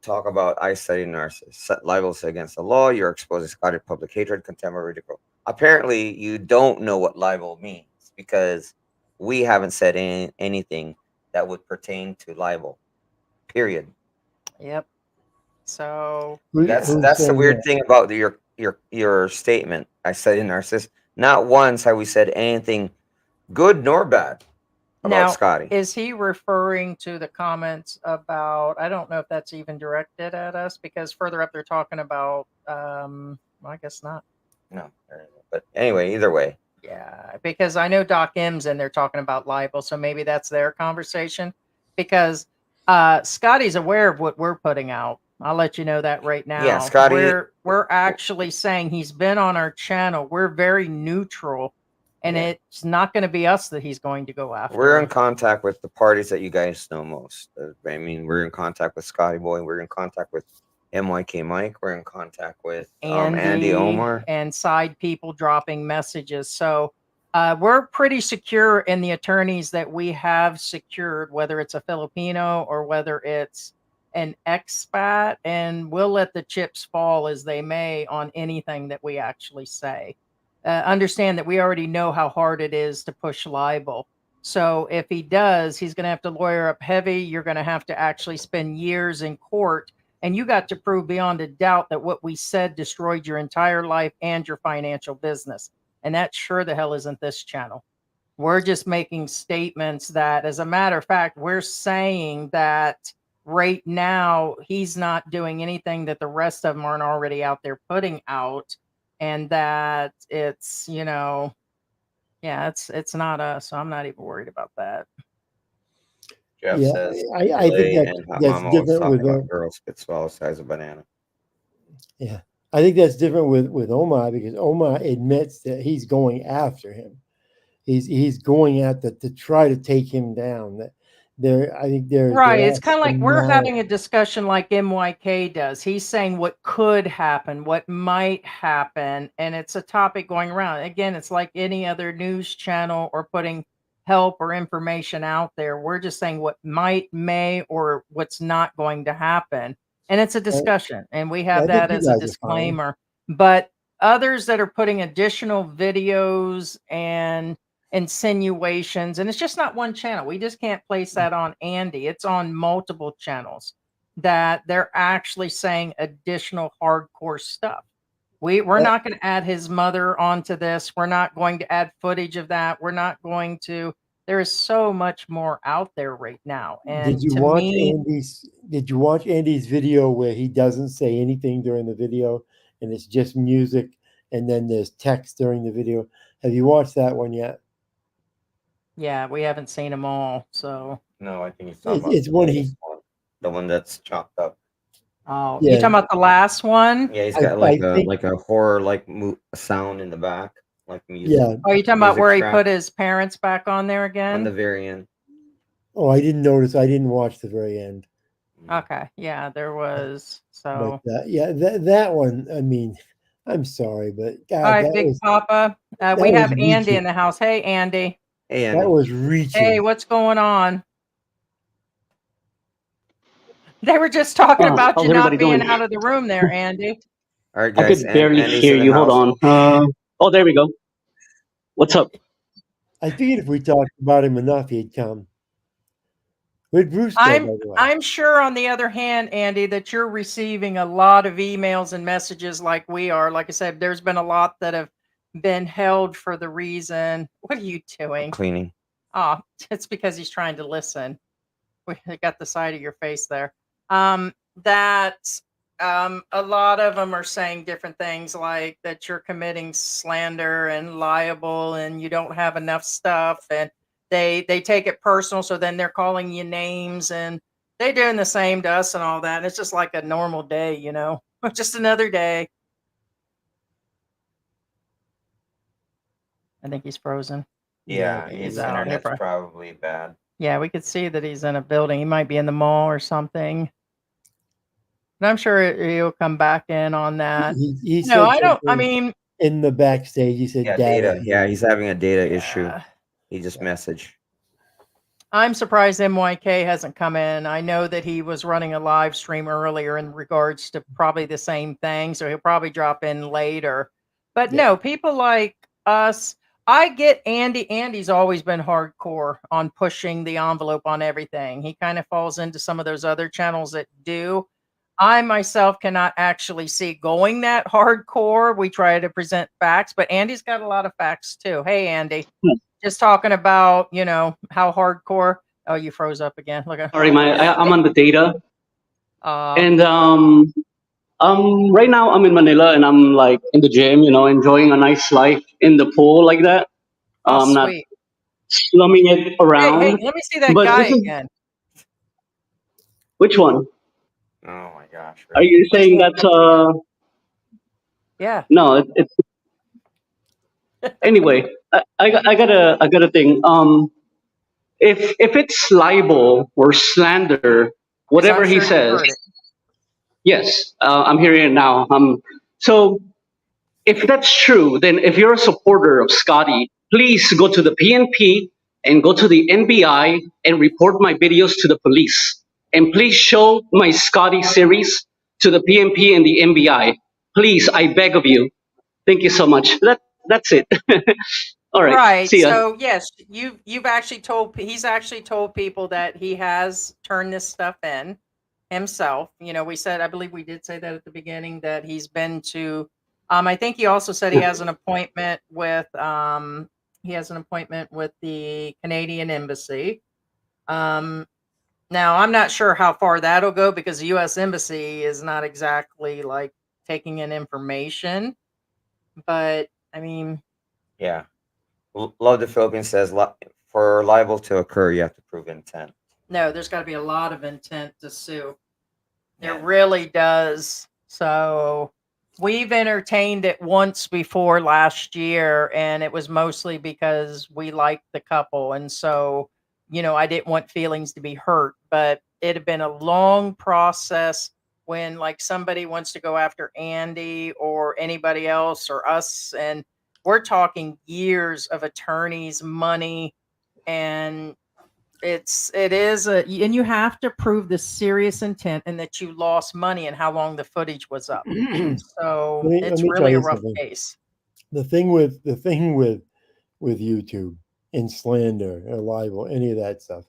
talk about I study narcissists. Set libels against the law. You're exposing Scotty to public hatred, contempt, or ridicule. Apparently, you don't know what libel means because we haven't said anything that would pertain to libel. Period.
Yep. So
That's
Who's
the
saying
weird
that?
thing about your statement. I study narcissists. Not once have we said anything good nor bad about
now,
Scotty.
is he referring to the comments about? I don't know if that's even directed at us because further up they're talking about. I guess not.
No, but anyway, either way.
Yeah, because I know Doc M's and they're talking about libel, so maybe that's their conversation. Because Scotty's aware of what we're putting out. I'll let you know that right now.
Yeah, Scotty.
We're actually saying he's been on our channel. We're very neutral, and
Yeah.
it's not going to be us that he's going to go after.
We're in contact with the parties that you guys know most. I mean, we're in contact with Scotty Boy. We're in contact with MYK Mike. We're in contact with Andy Omar.
and side people dropping messages. So we're pretty secure in the attorneys that we have secured, whether it's a Filipino or whether it's an expat, and we'll let the chips fall as they may on anything that we actually say. Understand that we already know how hard it is to push libel. So if he does, he's going to have to lawyer up heavy. You're going to have to actually spend years in court. And you got to prove beyond a doubt that what we said destroyed your entire life and your financial business. And that sure the hell isn't this channel. We're just making statements that, as a matter of fact, we're saying that right now he's not doing anything that the rest of them aren't already out there putting out. And that it's, yeah, it's not us. So I'm not even worried about that.
Jeff
Yeah,
says,
I think that's different with
about girls spit swallow size of banana.
yeah. I think that's different with Omar because Omar admits that he's going after him. He's going at to try to take him down. That I think there's
Right. It's kind of like we're having a discussion like MYK does. He's saying what could happen, what might happen, and it's a topic going around. Again, it's like any other news channel or putting help or information out there. We're just saying what might, may, or what's not going to happen. And it's a discussion, and we have
I think
that
you
as a
guys are fine.
disclaimer. But others that are putting additional videos and insinuations, and it's just not one channel. We just can't place that on Andy. It's on multiple channels that they're actually saying additional hardcore stuff. We're
Uh,
not going to add his mother onto this. We're not going to add footage of that. We're not going to. There is so much more out there right now.
Did
And
you
to
watch
me,
Andy's video where he doesn't say anything during the video and it's just music and then there's text during the video? Have you watched that one yet?
yeah, we haven't seen them all. So,
No, I think he's talking
It,
about
it's
the
when
latest one, the one that's chopped up.
oh, you
yeah,
talking about the last one?
Yeah, he's
I,
got
I think,
like a horror like sound in the back, like music,
yeah.
Oh, you talking about
music
where he
track
put his parents back on there
on the
again?
very end.
Oh, I didn't notice. I didn't watch the very end.
Okay, yeah, there was.
But
So,
yeah, that one. I mean, I'm sorry, but
all
God,
right, Big Papa.
that
We
was
have Andy
reaching.
in the house. Hey, Andy.
Hey,
That
Andy.
was
Hey,
reaching.
what's going on? They were just talking about
How's
you not
everybody
being
doing?
out of the room there, Andy.
All right,
I
guys,
could
and
barely
Andy's
hear
in the
you. Hold
house.
on. Oh, there we go. What's up?
I figured if we talked about him enough, he'd come. Where'd Bruce go, by the way?
I'm sure, on the other hand, Andy, that you're receiving a lot of emails and messages like we are. Like I said, there's been a lot that have been held for the reason. What are you doing?
Cleaning.
Oh, it's because he's trying to listen. We got the side of your face there. That a lot of them are saying different things, like that you're committing slander and liable, and you don't have enough stuff, and they take it personal. So then they're calling you names, and they're doing the same to us and all that. And it's just like a normal day, just another day. I think he's frozen.
Yeah,
He's
his
out.
internet's probably bad.
Yeah, we could see that he's in a building. He might be in the mall or something. But I'm sure he'll come back in on that.
He
No,
said
I don't. I
something
mean,
in the backstage. He said
Yeah,
data.
data. Yeah, he's having a data issue.
yeah.
He just messaged.
I'm surprised MYK hasn't come in. I know that he was running a live stream earlier in regards to probably the same thing, so he'll probably drop in later. But
Yeah.
no, people like us. I get Andy. Andy's always been hardcore on pushing the envelope on everything. He kind of falls into some of those other channels that do. I myself cannot actually see going that hardcore. We try to present facts, but Andy's got a lot of facts too. Hey, Andy, just talking about, how hardcore. Oh, you froze up again. Look at.
Sorry, I'm on the data,
Uh,
and right now I'm in Manila, and I'm like in the gym, enjoying a nice life in the pool like that.
oh,
I'm not
sweet.
slumming it
Hey,
around.
let me see that
But
guy
this is
again.
which one?
Oh my gosh.
Are
Really?
you saying that's
Yeah.
no? It's anyway. I got a thing. If it's libel or slander,
He's
whatever
not
he
sure you
says,
heard it.
yes, I'm hearing it now. So if that's true, then if you're a supporter of Scotty, please go to the PNP and go to the NBI and report my videos to the police. And please show my Scotty series to the PNP and the NBI. Please, I beg of you. Thank you so much. That's it. All right.
Right.
See ya.
So yes, he's actually told people that he has turned this stuff in himself. We said, I believe we did say that at the beginning, that he's been to I think he also said he has an appointment with the Canadian Embassy. Now I'm not sure how far that'll go, because the US Embassy is not exactly like taking in information, but I mean,
Yeah. Love the Philippines says for libel to occur, you have to prove intent.
no, there's got to be a lot of intent to sue. There
Yeah.
really does. So we've entertained it once before last year, and it was mostly because we liked the couple. And so, I didn't want feelings to be hurt, but it had been a long process when like somebody wants to go after Andy or anybody else or us. And we're talking years of attorneys, money, and it is and you have to prove the serious intent and that you lost money and how long the footage was up. So
let
it's
me tell
really a
you
rough
something.
case.
The thing with YouTube and slander or libel, any of that stuff,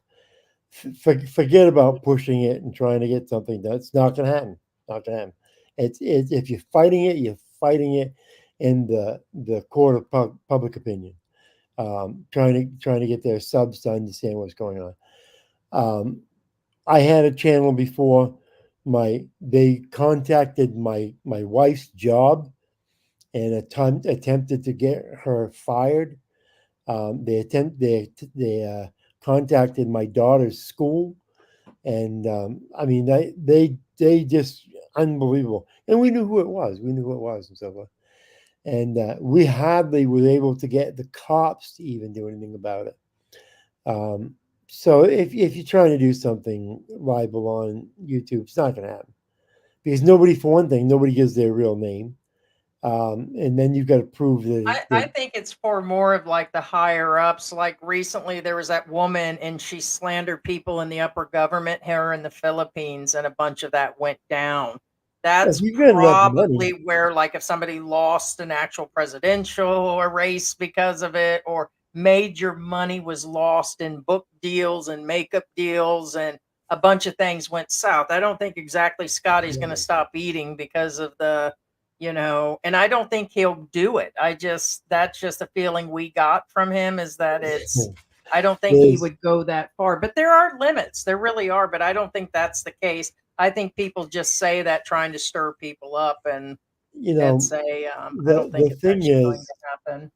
forget about pushing it and trying to get something. That's not going to happen. Not going to happen. It's if you're fighting it, you're fighting it in the court of public opinion. Trying to get their subs to understand what's going on. I had a channel before. They contacted my wife's job and attempted to get her fired. They contacted my daughter's school, and I mean they just unbelievable. And we knew who it was. We knew who it was and so forth. And we hardly were able to get the cops to even do anything about it. So if you're trying to do something libel on YouTube, it's not going to happen because nobody, for one thing, nobody gives their real name. And then you've got to prove
I think it's for more of like the higher ups. Like recently, there was that woman and she slandered people in the upper government here in the Philippines, and a bunch of that went down. That's
you've got enough money.
probably where, like, if somebody lost an actual presidential race because of it, or major money was lost in book deals and makeup deals, and a bunch of things went south. I don't think exactly Scotty's going to stop eating because of and I don't think he'll do it. That's just a feeling we got from him, is that I don't think he would go that far, but there are limits. There really are, but I don't think that's the case. I think people just say that trying to stir people up, and say, I don't think it's
thing
actually going
is,
to happen.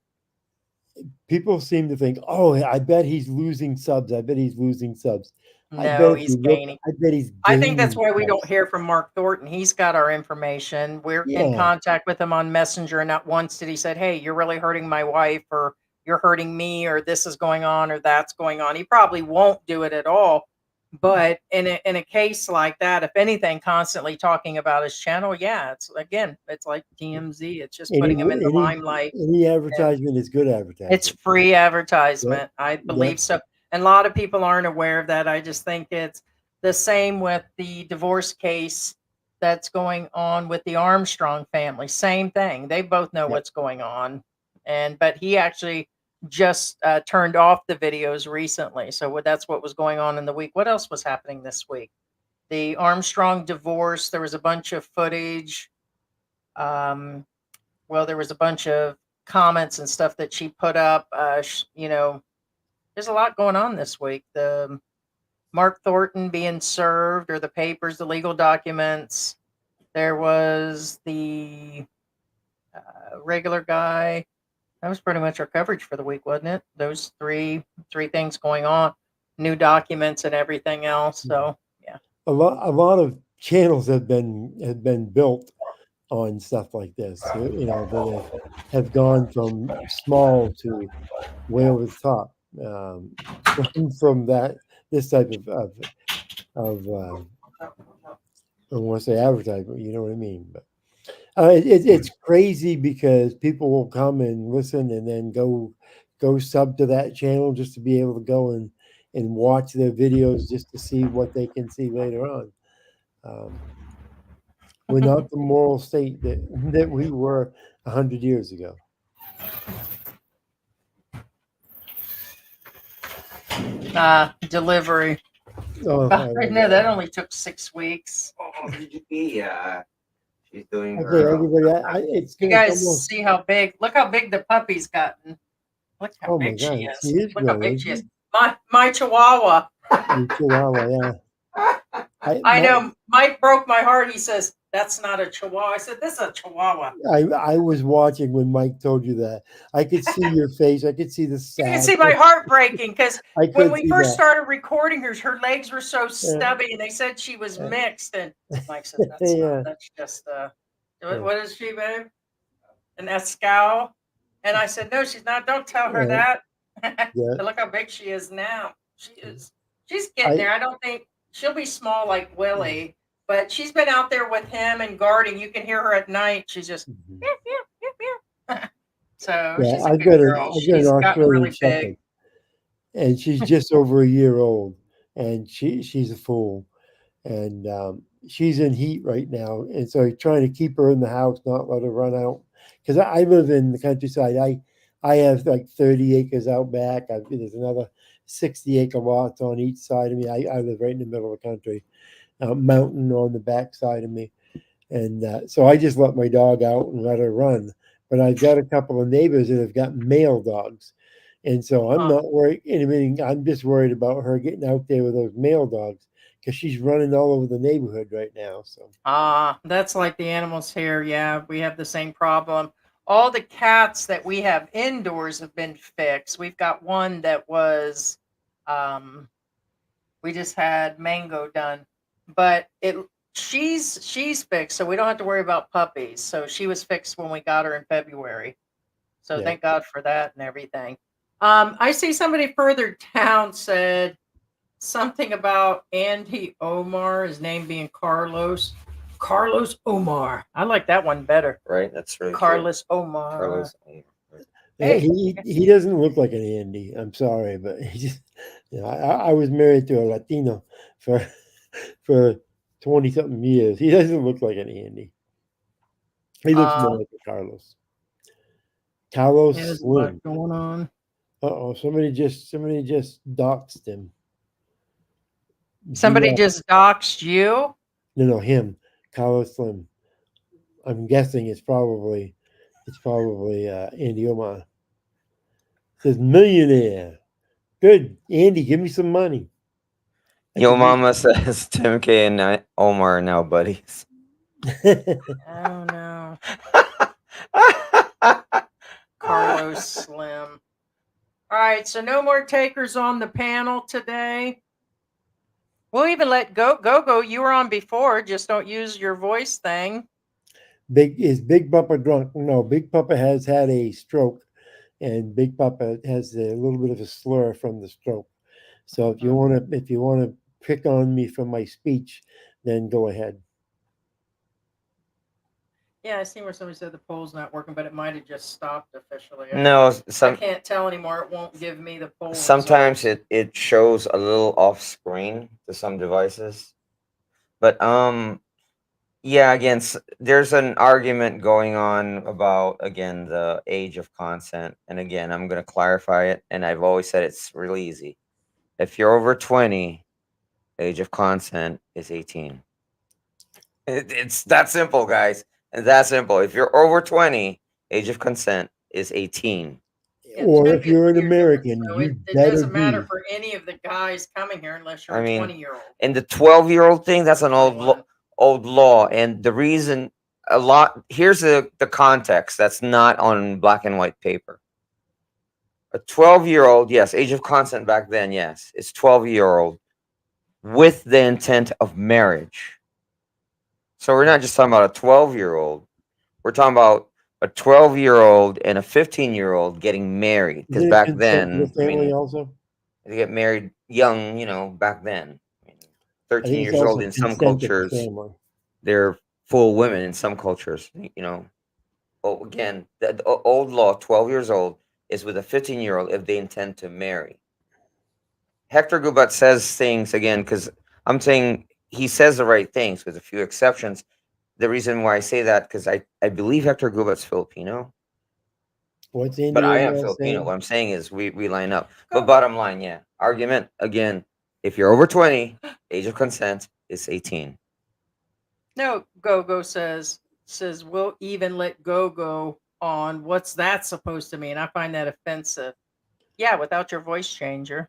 people seem to think, oh, I bet he's losing subs. I bet he's losing subs.
No, he's gaining.
I bet he's
I think that's
gaining
why we don't
subs.
hear from Mark Thornton. He's got our information. We're in
Yeah.
contact with him on Messenger, and not once did he said, "Hey, you're really hurting my wife," or "You're hurting me," or "This is going on," or "That's going on." He probably won't do it at all. But in a case like that, if anything, constantly talking about his channel, yeah, it's like TMZ. It's just putting him in the limelight.
Any advertisement is good advertisement.
It's free advertisement.
Yep.
I believe so. And a lot of people aren't aware of that. I just think it's the same with the divorce case that's going on with the Armstrong family. Same thing. They both know what's going on. But he actually just turned off the videos recently. So that's what was going on in the week. What else was happening this week? The Armstrong divorce. There was a bunch of footage. Well, there was a bunch of comments and stuff that she put up. There's a lot going on this week. The Mark Thornton being served, or the papers, the legal documents. There was the regular guy. That was pretty much our coverage for the week, wasn't it? Those three things going on, new documents and everything else. So yeah,
a lot of channels have been built on stuff like this. That have gone from small to way over the top. From this type of I don't want to say advertisement, you know what I mean? But it's crazy because people will come and listen and then go sub to that channel just to be able to go and watch their videos just to see what they can see later on. We're not the moral state that we were 100 years ago.
Delivery.
Oh,
No, that only took 6 weeks.
Yeah, she's doing
okay,
her.
everybody.
You guys see how big? Look how big the puppy's gotten. Look how
Oh my
big she
God,
is.
she is
Look how
growing,
big she
isn't
is. My Chihuahua.
Chihuahua, yeah.
I know. Mike broke my heart. He says, "That's not a Chihuahua." I said, "This is a Chihuahua."
I was watching when Mike told you that. I could see your face. I could see the sad.
You can see my heart breaking because
I
when
could
we
see
first
that.
started recording her legs were so stubby, and they said she was mixed. And Mike said, "That's not. That's just what is she, babe? An Escal?" And I said, "No, she's not. Don't tell her that." But look how big she is now. She's getting there. I don't think she'll be small like Willie, but she's been out there with him and guarding. You can hear her at night. She's just meow, meow, meow, meow. So she's a good girl. She's gotten really big.
and she's just over a year old, and she's a fool, and she's in heat right now, and so trying to keep her in the house, not let her run out, because I live in the countryside. I have like 30 acres out back. There's another 60-acre lots on each side of me. I live right in the middle of the country, mountain on the back side of me, and so I just let my dog out and let her run. But I've got a couple of neighbors that have got male dogs. And so I'm
Huh.
not worried. I mean, I'm just worried about her getting out there with those male dogs because she's running all over the neighborhood right now. So
That's like the animals here. Yeah, we have the same problem. All the cats that we have indoors have been fixed. We've got one that was, we just had Mango done, but she's fixed, so we don't have to worry about puppies. So she was fixed when we got her in February. So
yeah,
thank God for that and everything. I see somebody further down said something about Andy Omar, his name being Carlos. Carlos Omar. I like that one better.
Right? That's really cute.
Carlos Omar.
Carlos. Right.
Hey.
he doesn't look like an Andy. I'm sorry, but he just, I was married to a Latino for 20 something years. He doesn't look like an Andy. He looks more like a Carlos. Carlos
There's a lot
Slim.
going on.
Uh-oh, somebody just doxed him.
Somebody just doxed you.
No, him, Carlos Slim. I'm guessing it's probably Andy Omar. It says millionaire. Good, Andy, give me some money.
Yo mama says Tim K and Omar are now buddies.
Oh no. Carlos Slim. All right, so no more takers on the panel today. We'll even let go. You were on before. Just don't use your voice thing.
Is Big Papa drunk? No, Big Papa has had a stroke, and Big Papa has a little bit of a slur from the stroke. So if you want to pick on me from my speech, then go ahead.
Yeah, I seen where somebody said the poll's not working, but it might have just stopped officially.
No,
I can't tell anymore. It won't give me the poll.
Sometimes it shows a little off screen to some devices, but yeah, again, there's an argument going on about, again, the age of consent, and again, I'm going to clarify it, and I've always said it's really easy. If you're over 20, age of consent is 18. It's that simple, guys. It's that simple. If you're over 20, age of consent is 18.
Yeah,
Or
it's
if you're an
gonna be a year difference,
American,
so
you
it
better
doesn't matter
be.
for any of the guys coming here unless you're
I
a
mean,
20-year-old.
And the 12-year-old thing, that's an old
21.
old law. And the reason here's the context that's not on black and white paper. A 12-year-old, yes, age of consent back then, yes, it's 12-year-old with the intent of marriage. So we're not just talking about a 12-year-old. We're talking about a 12-year-old and a 15-year-old getting married. Because
Is it
back
consent in the
then, I
family
mean,
also?
they get married young, back then. I mean,
I
13
think it's
years old
also
in some
consent of the
cultures,
family.
they're full women in some cultures, Oh, again, the old law, 12 years old, is with a 15-year-old if they intend to marry. Hector Gubat says things, again, because I'm saying he says the right things with a few exceptions. The reason why I say that, because I believe Hector Gubat's Filipino,
What's Andy
but I am
Omar
Filipino.
saying?
What I'm saying is we line up. But bottom line, yeah, argument, again, if you're over 20, age of consent is 18.
No, Go says we'll even let Go on. What's that supposed to mean? I find that offensive. Yeah, without your voice changer.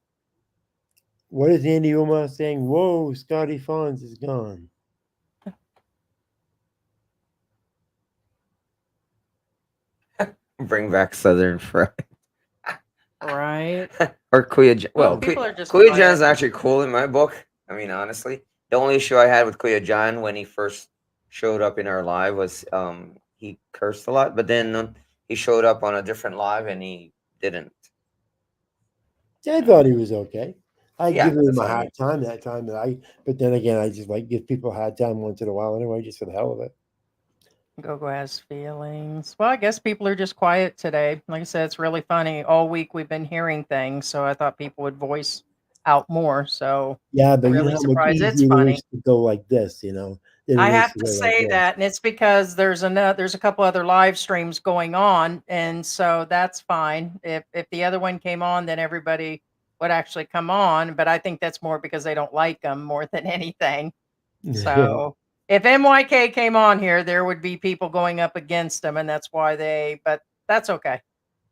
What is Andy Omar saying? Whoa, Scotty Fonz is gone.
Bring back Southern Fried.
Right.
Or Kuya John.
Well,
Well,
people are just
Kuya
quiet.
John's actually cool in my book. I mean, honestly, the only issue I had with Kuya John when he first showed up in our live was he cursed a lot, but then he showed up on a different live and he didn't.
I thought he was okay. I
Yeah,
give him
that's
a
what I
hard
mean.
time that time but then again, I just like give people a hard time once in a while anyway, just for the hell of it.
Gogo has feelings. Well, I guess people are just quiet today. Like I said, it's really funny. All week we've been hearing things, so I thought people would voice out more. So
Yeah, but you know
really
how much
surprised. It's
easier it
funny.
is to go like this, you know, than
I
it is
have
to
to
go like
say
this.
that, and it's because there's a couple other live streams going on, and so that's fine. If the other one came on, then everybody would actually come on. But I think that's more because they don't like them more than anything.
Yeah,
So if MYK came on here, there would be people going up against him, and that's why but that's okay.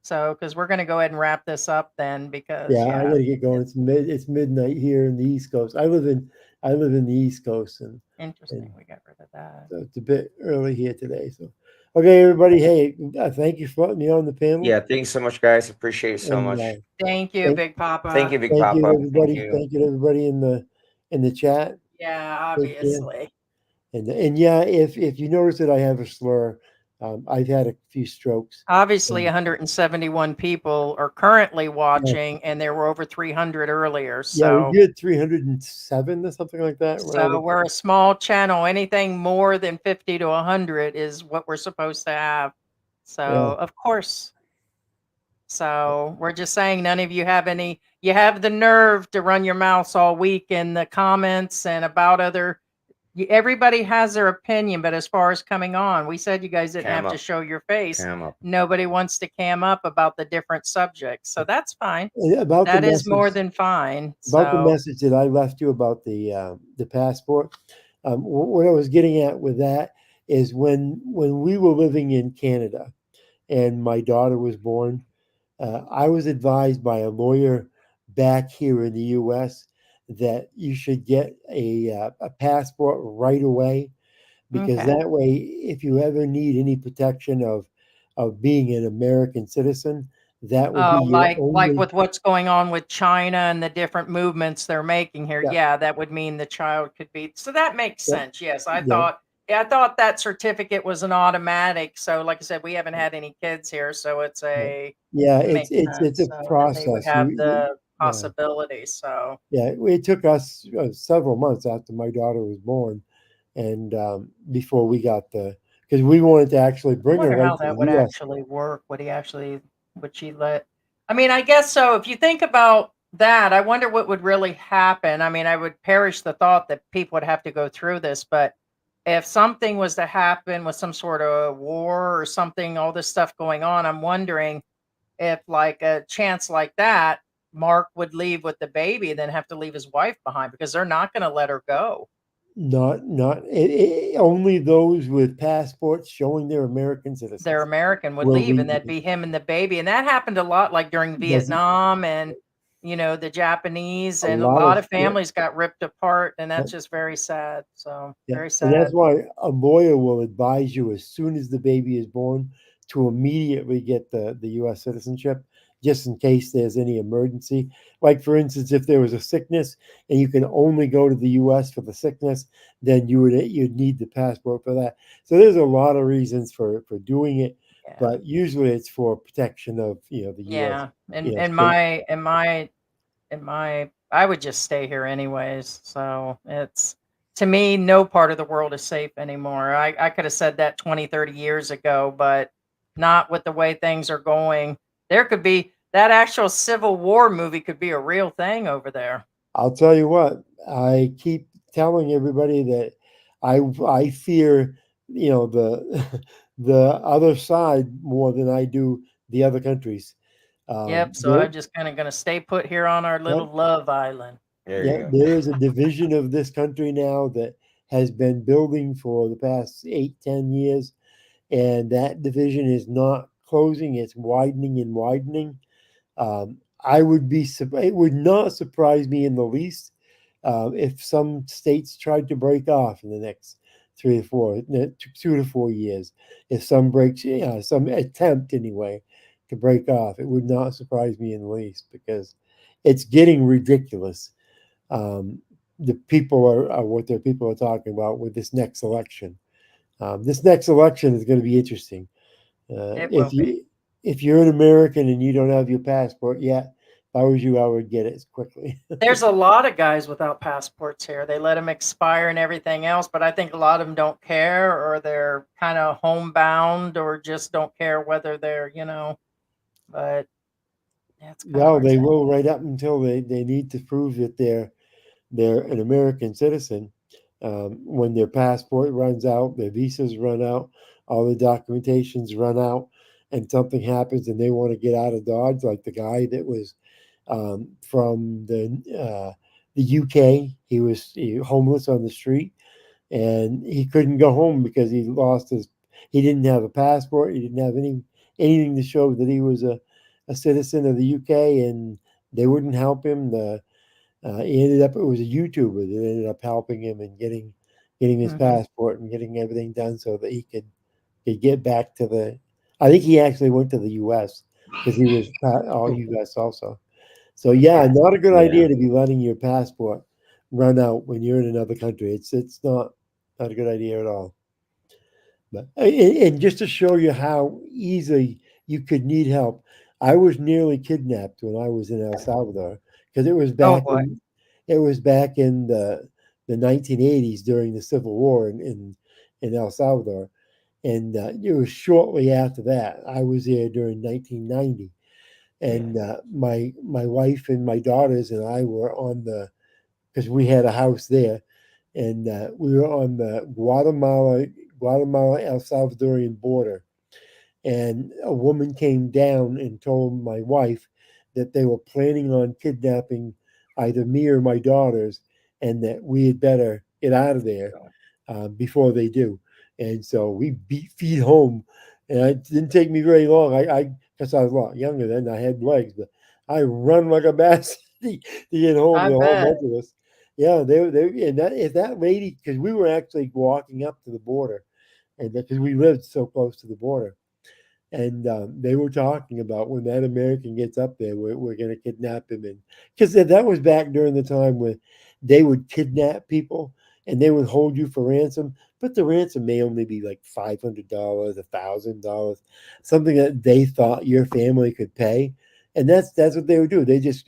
So, because we're going to go ahead and wrap this up then, because
yeah, I
yeah,
gotta get going.
it's
It's midnight here in the East Coast. I live in the East Coast,
interesting.
and
We got rid of that.
so it's a bit early here today. So, okay, everybody, hey, thank you for letting me on the panel,
Yeah, thanks so much, guys. Appreciate it so
and
much.
Thank you,
thank
Big
Thank
Papa.
you, Big
thank you to
Papa. Thank
everybody.
you.
Thank you to everybody in the chat.
Yeah,
Take care.
obviously.
And yeah, if you notice that I have a slur, I've had a few strokes.
Obviously,
And
171 people are currently
yeah,
watching, and there were over 300 earlier.
yeah, we
So,
did 307 or something like that when I
so
looked.
we're a small channel. Anything more than 50 to 100 is what we're supposed to have.
Yeah,
So, of course. So, we're just saying none of you have you have the nerve to run your mouths all week in the comments and about everybody has their opinion, but as far as coming on, we said you guys didn't
Cam
have to
up.
show your face.
Cam up.
Nobody wants to cam up about the different subjects. So that's fine.
and
That is more than fine.
about the
So,
message that I left you about the passport. What I was getting at with that is when we were living in Canada and my daughter was born, I was advised by a lawyer back here in the U.S. that you should get a passport right away, because
okay.
that way, if you ever need any protection of being an American citizen, that would be
Oh,
your
like
only.
with what's going on with China and the different movements they're making here.
Yeah,
Yeah, that would mean the child could be. So that makes
yeah,
sense. Yes,
yeah,
I thought that certificate was an automatic. So like I said, we haven't had any kids here, so
yeah. Yeah,
it makes
it's
sense.
a
So then they would
process.
have the
Yeah,
possibility. So
yeah. It took us several months after my daughter was born, and before we got because we wanted to actually
I
bring her
wonder
right
how
to the
that would
U.S.
actually work. Would she let? I mean, I guess so. If you think about that, I wonder what would really happen. I mean, I would perish the thought that people would have to go through this, but if something was to happen with some sort of war or something, all this stuff going on, I'm wondering if, like, a chance like that, Mark would leave with the baby and then have to leave his wife behind because they're not going to let her go.
Not only those with passports showing they're American
Their
citizens
American would
will
leave,
leave.
and that'd be him and the baby, and that happened a lot, like, during
Doesn't
Vietnam and, the Japanese,
a
and a
lot
lot
of
of families got ripped apart, and that's just very sad, so
yeah,
very
and that's
sad.
why a lawyer will advise you as soon as the baby is born to immediately get the U.S. citizenship, just in case there's any emergency. Like for instance, if there was a sickness and you can only go to the U.S. for the sickness, then you'd need the passport for that. So there's a lot of reasons for doing it,
Yeah.
but usually it's for protection of the U.S.
Yeah, and
State.
I would just stay here anyways, so it's to me, no part of the world is safe anymore. I could have said that 20, 30 years ago, but not with the way things are going. There could be that actual Civil War movie could be a real thing over there.
I'll tell you what, I keep telling everybody that I fear, the the other side more than I do the other countries.
Yep, so
There,
I'm just kinda gonna stay put here on our
yep,
little love island.
There you
yeah,
go.
there is a division of this country now that has been building for the past 8, 10 years, and that division is not closing; it's widening and widening. It would not surprise me in the least if some states tried to break off in the next 2 to 4 years. If some attempt anyway to break off, it would not surprise me in the least, because it's getting ridiculous. The what their people are talking about with this next election. This next election is going to be interesting.
It will
If
be.
you're an American and you don't have your passport yet, I was you, I would get it quickly.
There's a lot of guys without passports here. They let them expire and everything else, but I think a lot of them don't care, or they're kind of homebound, or just don't care whether they're, but yeah, it's kind of
Well,
hard.
they will right up until they need to prove that they're an American citizen. When their passport runs out, their visas run out, all the documentations run out, and something happens and they want to get out of Dodge, like the guy that was from the UK. He was homeless on the street, and he couldn't go home because he lost his. He didn't have a passport. He didn't have anything to show that he was a citizen of the UK, and they wouldn't help him. He ended up. It was a YouTuber that ended up helping him and getting his
Mhm.
passport and getting everything done so that he could get back to the. I think he actually went to the U.S. because he was all U.S. also. So yeah, not a good
Yeah.
idea to be letting your passport run out when you're in another country. It's not a good idea at all. But and just to show you how easily you could need help, I was nearly kidnapped when I was in El Salvador because
Oh boy.
it was back in the 1980s during the Civil War in El Salvador, and it was shortly after that. I was there during 1990, and my wife and my daughters and I were on the because we had a house there, and we were on the Guatemala El Salvadorian border, and a woman came down and told my wife that they were planning on kidnapping either me or my daughters, and that we had better get out of there before they do. And so we beat feet home, and it didn't take me very long. I because I was a lot younger then, I had legs, but I run like a bastard to get home.
I
The whole
bet.
bunch of us. Yeah, they and that if that lady, because we were actually walking up to the border, and because we lived so close to the border, and they were talking about when that American gets up there, we're going to kidnap him, and because that was back during the time when they would kidnap people and they would hold you for ransom, but the ransom may only be like $500, $1,000, something that they thought your family could pay, and that's what they would do. They just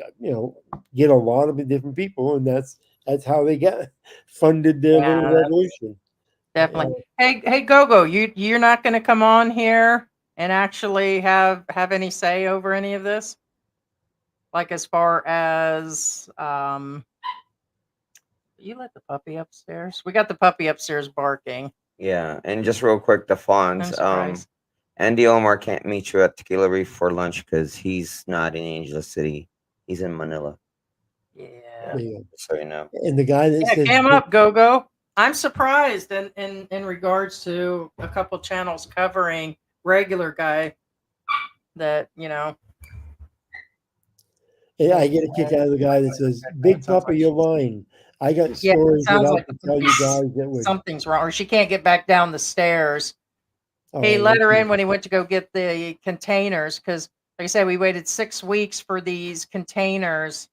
get a lot of different people, and that's how they got funded their little
Yeah,
revolution.
definitely. Hey, Gogo, you're not going to come on here and actually have any say over any of this? Like as far as you let the puppy upstairs? We got the puppy upstairs barking.
Yeah, and just real quick, the
I'm
Fonz.
surprised.
Andy Omar can't meet you at Tequila Reef for lunch because he's not in Angel City. He's in Manila.
Yeah.
Yeah.
So you know.
And the guy that
Yeah,
says
cam up, Gogo. I'm surprised in regards to a couple channels covering regular guy that,
yeah, I get a kick out of the guy that says, "Big
sounds
Papa,
like
you're lying." I got
yeah, it
stories that
sounds
I
like
could tell you guys that would.
something's wrong, or she can't get back down the stairs. He
Oh,
let her
okay.
in when he went to go get the containers because, like I said, we waited 6 weeks for these containers,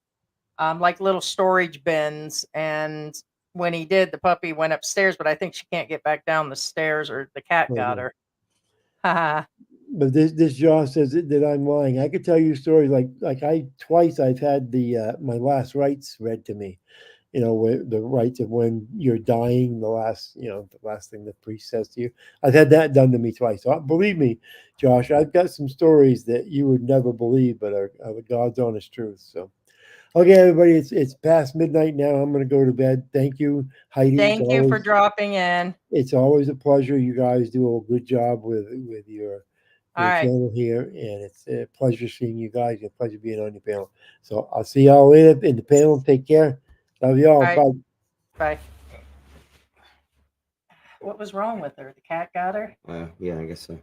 like little storage bins. And when he did, the puppy went upstairs, but I think she can't get back down the stairs, or the cat
Oh,
got
no.
her. Haha.
But this Josh says that I'm lying. I could tell you stories like I've had the my last rites read to me. The rites of when you're dying, the last thing the priest says to you. I've had that done to me twice. So believe me, Josh, I've got some stories that you would never believe, but are the God's honest truth. So, okay, everybody, it's past midnight now. I'm going to go to bed. Thank you, Heidi.
Thank you for dropping in.
It's always a pleasure. You guys do a good job with your
All right.
channel here, and it's a pleasure seeing you guys. It's a pleasure being on your panel. So I'll see y'all later in the panel. Take care. Love y'all.
All right.
Bye.
Bye. What was wrong with her? The cat got her?
Yeah, I guess so.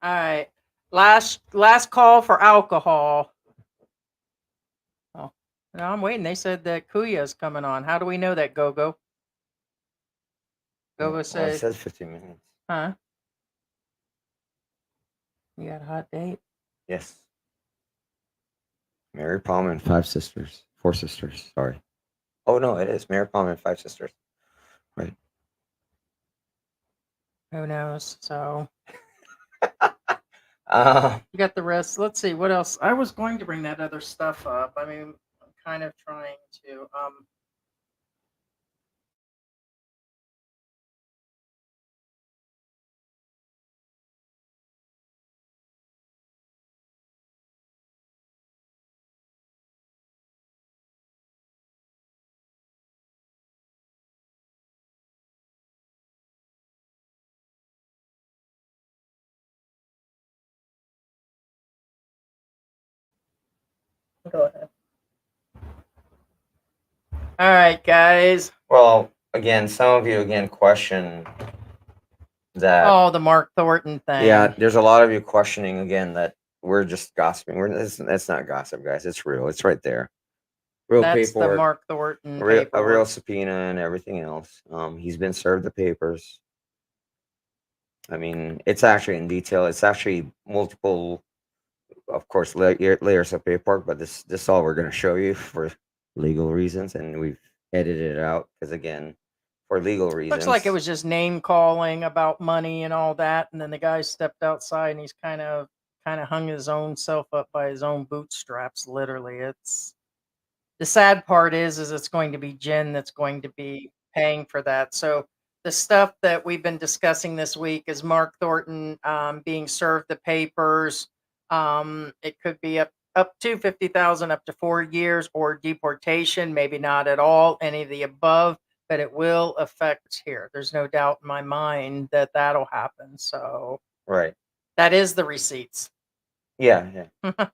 All right. Last call for alcohol. Oh, no, I'm waiting. They said that Kuya's coming on. How do we know that, Gogo? Gogo
Well, it
said,
says 15 minutes.
huh? You got a hot date?
Yes. Mary Palm and 4 sisters. Sorry. Oh no, it is Mary Palm and 5 sisters. Right.
Who knows? So You got the rest. Let's see what else. I was going to bring that other stuff up. I mean, I'm kind of trying to. Go ahead. All right, guys.
Well, again, some of you again question that.
Oh, the Mark Thornton thing.
Yeah, there's a lot of you questioning again that we're just gossiping. That's not gossip, guys. It's real. It's right there. Real
That's the
paperwork,
Mark Thornton
a real
paperwork.
subpoena and everything else. He's been served the papers. I mean, it's actually in detail. It's actually multiple, of course, layers of paperwork. But this all we're going to show you for legal reasons, and we've edited it out because again, for legal reasons.
Looks like it was just name calling about money and all that, and then the guy stepped outside and he's kind of hung his own self up by his own bootstraps. Literally, it's the sad part is it's going to be Jen that's going to be paying for that. So the stuff that we've been discussing this week is Mark Thornton being served the papers. It could be up to 50,000, up to 4 years, or deportation. Maybe not at all, any of the above, but it will affect here. There's no doubt in my mind that that'll happen. So
right.
That is the receipts.
Yeah, yeah.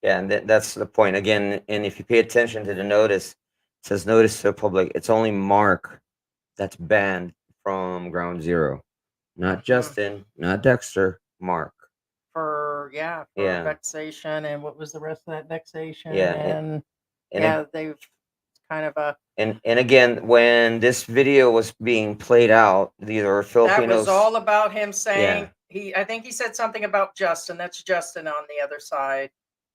Yeah, and that's the point again. And if you pay attention to the notice, it says notice to the public. It's only Mark that's banned from ground zero, not Justin, not Dexter, Mark.
For vexation, and what was the rest of that vexation?
Yeah,
and they've kind of
and again, when this video was being played out, these are Filipinos.
That was all about him saying I think he said something about Justin. That's Justin on the other side.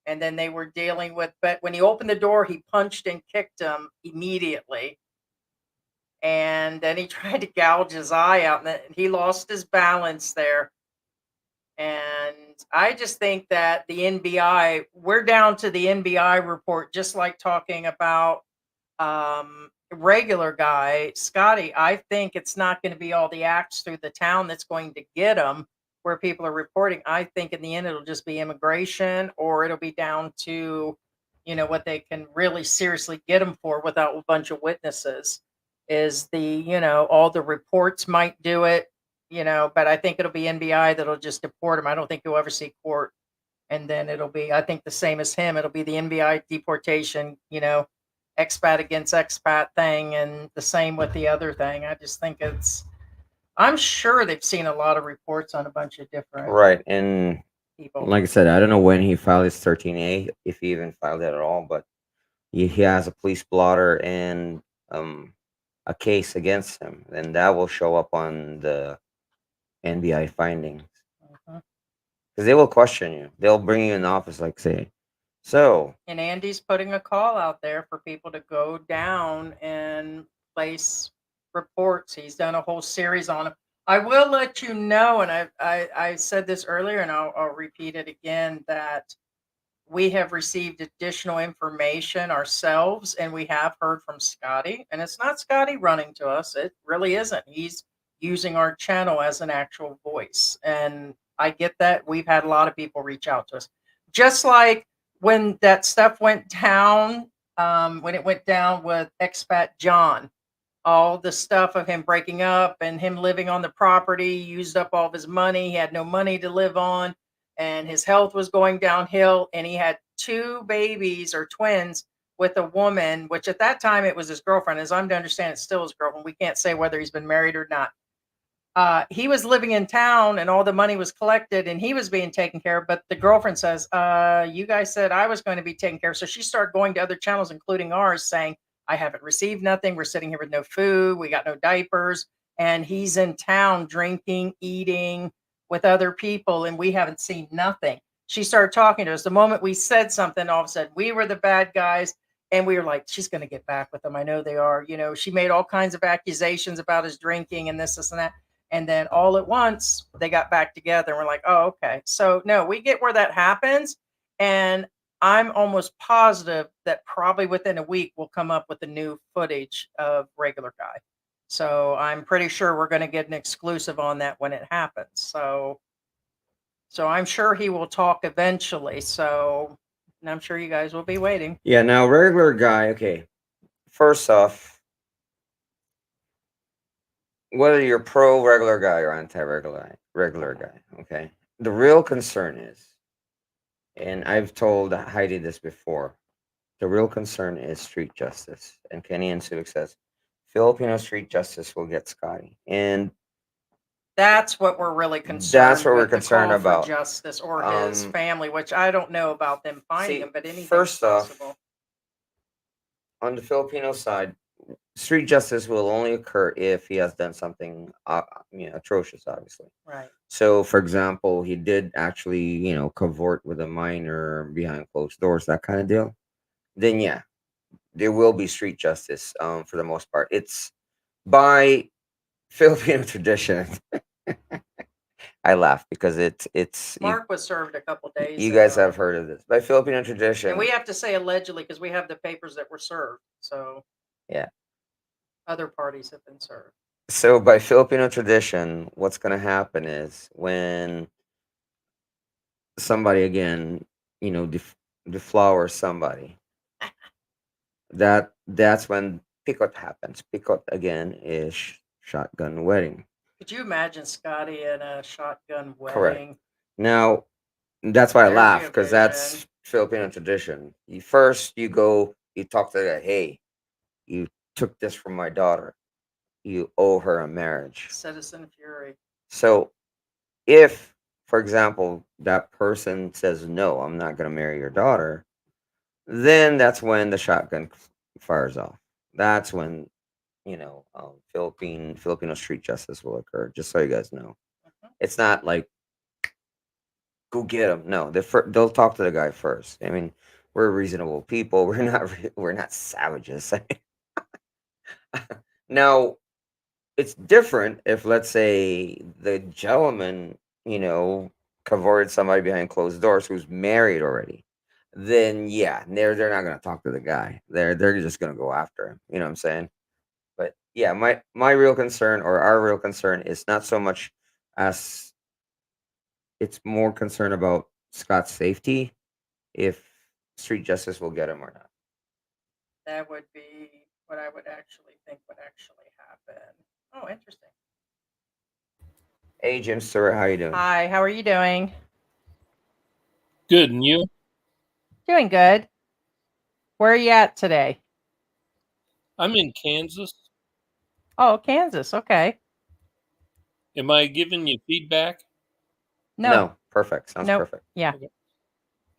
And then they were dealing with, but when he opened the door, he punched and kicked him immediately. And then he tried to gouge his eye out, and then he lost his balance there. And I just think that the NBI, we're down to the NBI report, just like talking about regular guy, Scotty. I think it's not going to be all the acts through the town that's going to get him where people are reporting. I think in the end, it'll just be immigration, or it'll be down to, what they can really seriously get him for without a bunch of witnesses is all the reports might do it, but I think it'll be NBI that'll just deport him. I don't think you'll ever see court. And then it'll be, I think the same as him. It'll be the NBI deportation, expat against expat thing, and the same with the other thing. I just think I'm sure they've seen a lot of reports on a bunch of different
And
people.
Like I said, I don't know when he filed his 13A, if he even filed it at all, but he has a police blotter and a case against him, and that will show up on the NBI findings. Because they will question you. They'll bring you in the office, like say, so.
And Andy's putting a call out there for people to go down and place reports. He's done a whole series on them. I will let you know, and I said this earlier, and I'll repeat it again, that we have received additional information ourselves, and we have heard from Scotty. And it's not Scotty running to us. It really isn't. He's using our channel as an actual voice. And I get that. We've had a lot of people reach out to us. Just like when that stuff went down, when it went down with expat John, all the stuff of him breaking up and him living on the property, used up all of his money. He had no money to live on, and his health was going downhill. And he had 2 babies or twins with a woman, which at that time it was his girlfriend. As I'm to understand, it's still his girlfriend. We can't say whether he's been married or not. He was living in town and all the money was collected and he was being taken care of. But the girlfriend says, you guys said I was going to be taken care of. So she started going to other channels, including ours, saying, I haven't received nothing. We're sitting here with no food. We got no diapers. And he's in town drinking, eating with other people, and we haven't seen nothing. She started talking to us. The moment we said something, all of a sudden we were the bad guys. And we were like, she's going to get back with them. I know they are. She made all kinds of accusations about his drinking and this and that. And then all at once, they got back together. And we're like, oh, okay. So, no, we get where that happens. And I'm almost positive that probably within a week, we'll come up with the new footage of regular guy. So I'm pretty sure we're going to get an exclusive on that when it happens. So I'm sure he will talk eventually. So and I'm sure you guys will be waiting.
Yeah, now regular guy, okay. First off, whether you're pro regular guy or anti regular guy, okay. The real concern is, and I've told Heidi this before, the real concern is street justice. And Kenny and Civic says Filipino street justice will get Scotty. And
that's what we're really concerned.
That's what we're
with, the
concerned
call for
about.
justice or his
Um,
family, which I don't know about them finding
see,
him, but anything's
first off,
possible.
On the Filipino side, street justice will only occur if he has done something, atrocious, obviously.
Right.
So, for example, he did actually, cavort with a minor behind closed doors, that kind of deal. Then, yeah, there will be street justice. For the most part, it's by Filipino tradition. I laugh because it's
Mark was served a couple days
you guys
ago.
have heard of this by Filipino tradition.
And we have to say allegedly because we have the papers that were served. So
Yeah.
other parties have been served.
So by Filipino tradition, what's going to happen is when somebody again, deflowers somebody, that's when picot happens. Picot again is shotgun wedding.
Could you imagine Scotty in a shotgun wedding?
Correct. Now, that's why I
There's
laugh
your
because that's
vision.
Filipino tradition. First, you go, you talk to the guy. Hey, you took this from my daughter. You owe her a marriage.
Citizen Fury.
So, if, for example, that person says no, I'm not going to marry your daughter, then that's when the shotgun fires off. That's when Filipino street justice will occur. Just so you guys know, it's not like go get him. No, they'll talk to the guy first. I mean, we're reasonable people. We're not savages. Now, it's different if, let's say, the gentleman, cavorted somebody behind closed doors who's married already. Then yeah, they're not gonna talk to the guy. They're just gonna go after him. You know what I'm saying? But yeah, my real concern or our real concern is not so much as it's more concern about Scott's safety, if street justice will get him or not.
That would be what I would actually think would actually happen. Oh, interesting.
Hey, Jim Stewart, how you doing?
Hi, how are you doing?
Good, and you?
Doing good. Where are you at today?
I'm in Kansas.
Oh, Kansas. Okay.
Am I giving you feedback?
No.
Perfect. Sounds
Nope.
perfect.
Yeah.
Okay.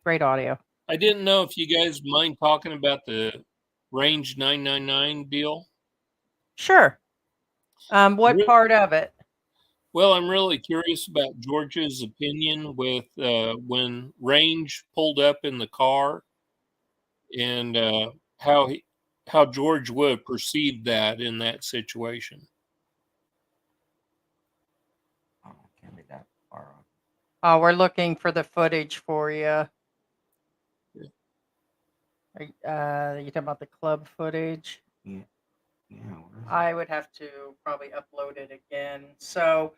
Great audio.
I didn't know if you guys mind talking about the Range 999 deal.
Sure. What
Re-
part of it?
Well, I'm really curious about George's opinion with when Range pulled up in the car and how George would have perceived that in that situation.
Oh, can't be that far off.
Oh, we're looking for the footage for you. Are you talking about the club footage?
Yeah. Where is it?
I would have to probably upload it again. So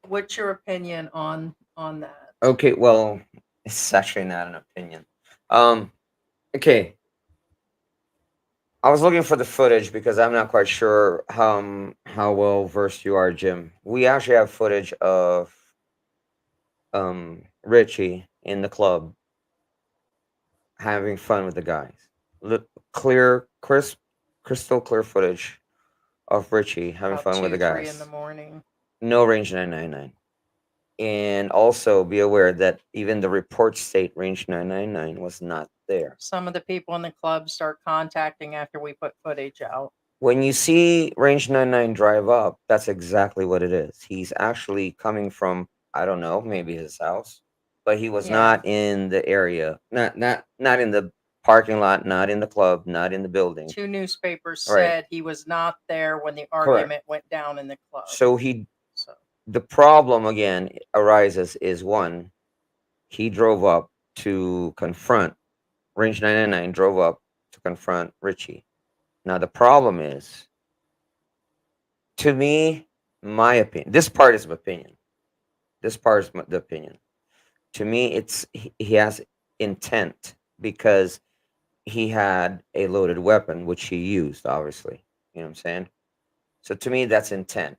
what's your opinion on that?
Okay, well, it's actually not an opinion. Okay. I was looking for the footage because I'm not quite sure how well versed you are, Jim. We actually have footage of Richie in the club having fun with the guys. Look, crystal clear footage of Richie having
About
fun with the
3 in
guys.
the morning.
No range 999. And also be aware that even the report state range 999 was not there.
Some of the people in the club start contacting after we put footage out.
When you see range 99 drive up, that's exactly what it is. He's actually coming from, I don't know, maybe his house, but he was
Yeah.
not in the area, not in the parking lot, not in the club, not in the building.
2 newspapers
Right.
said he was not there when the
Correct.
argument went down in the club.
So
So
the problem again arises is one, he drove up to confront, Range 999 drove up to confront Richie. Now the problem is, to me, my opinion, this part is of opinion. This part is the opinion. To me, he has intent because he had a loaded weapon, which he used, obviously. You know what I'm saying? So to me, that's intent.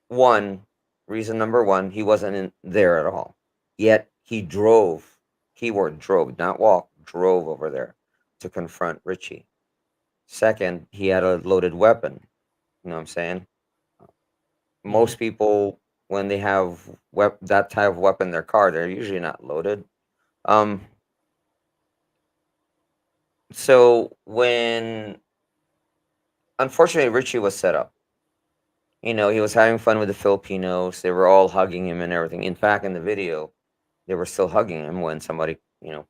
Reason number one, he wasn't in there at all. Yet he drove, keyword drove, not walk, drove over there to confront Richie. Second, he had a loaded weapon. You know what I'm saying? Most people, when they have that type of weapon in their car, they're usually not loaded. So unfortunately, Richie was set up. You know, he was having fun with the Filipinos. They were all hugging him and everything. In fact, in the video, they were still hugging him when somebody,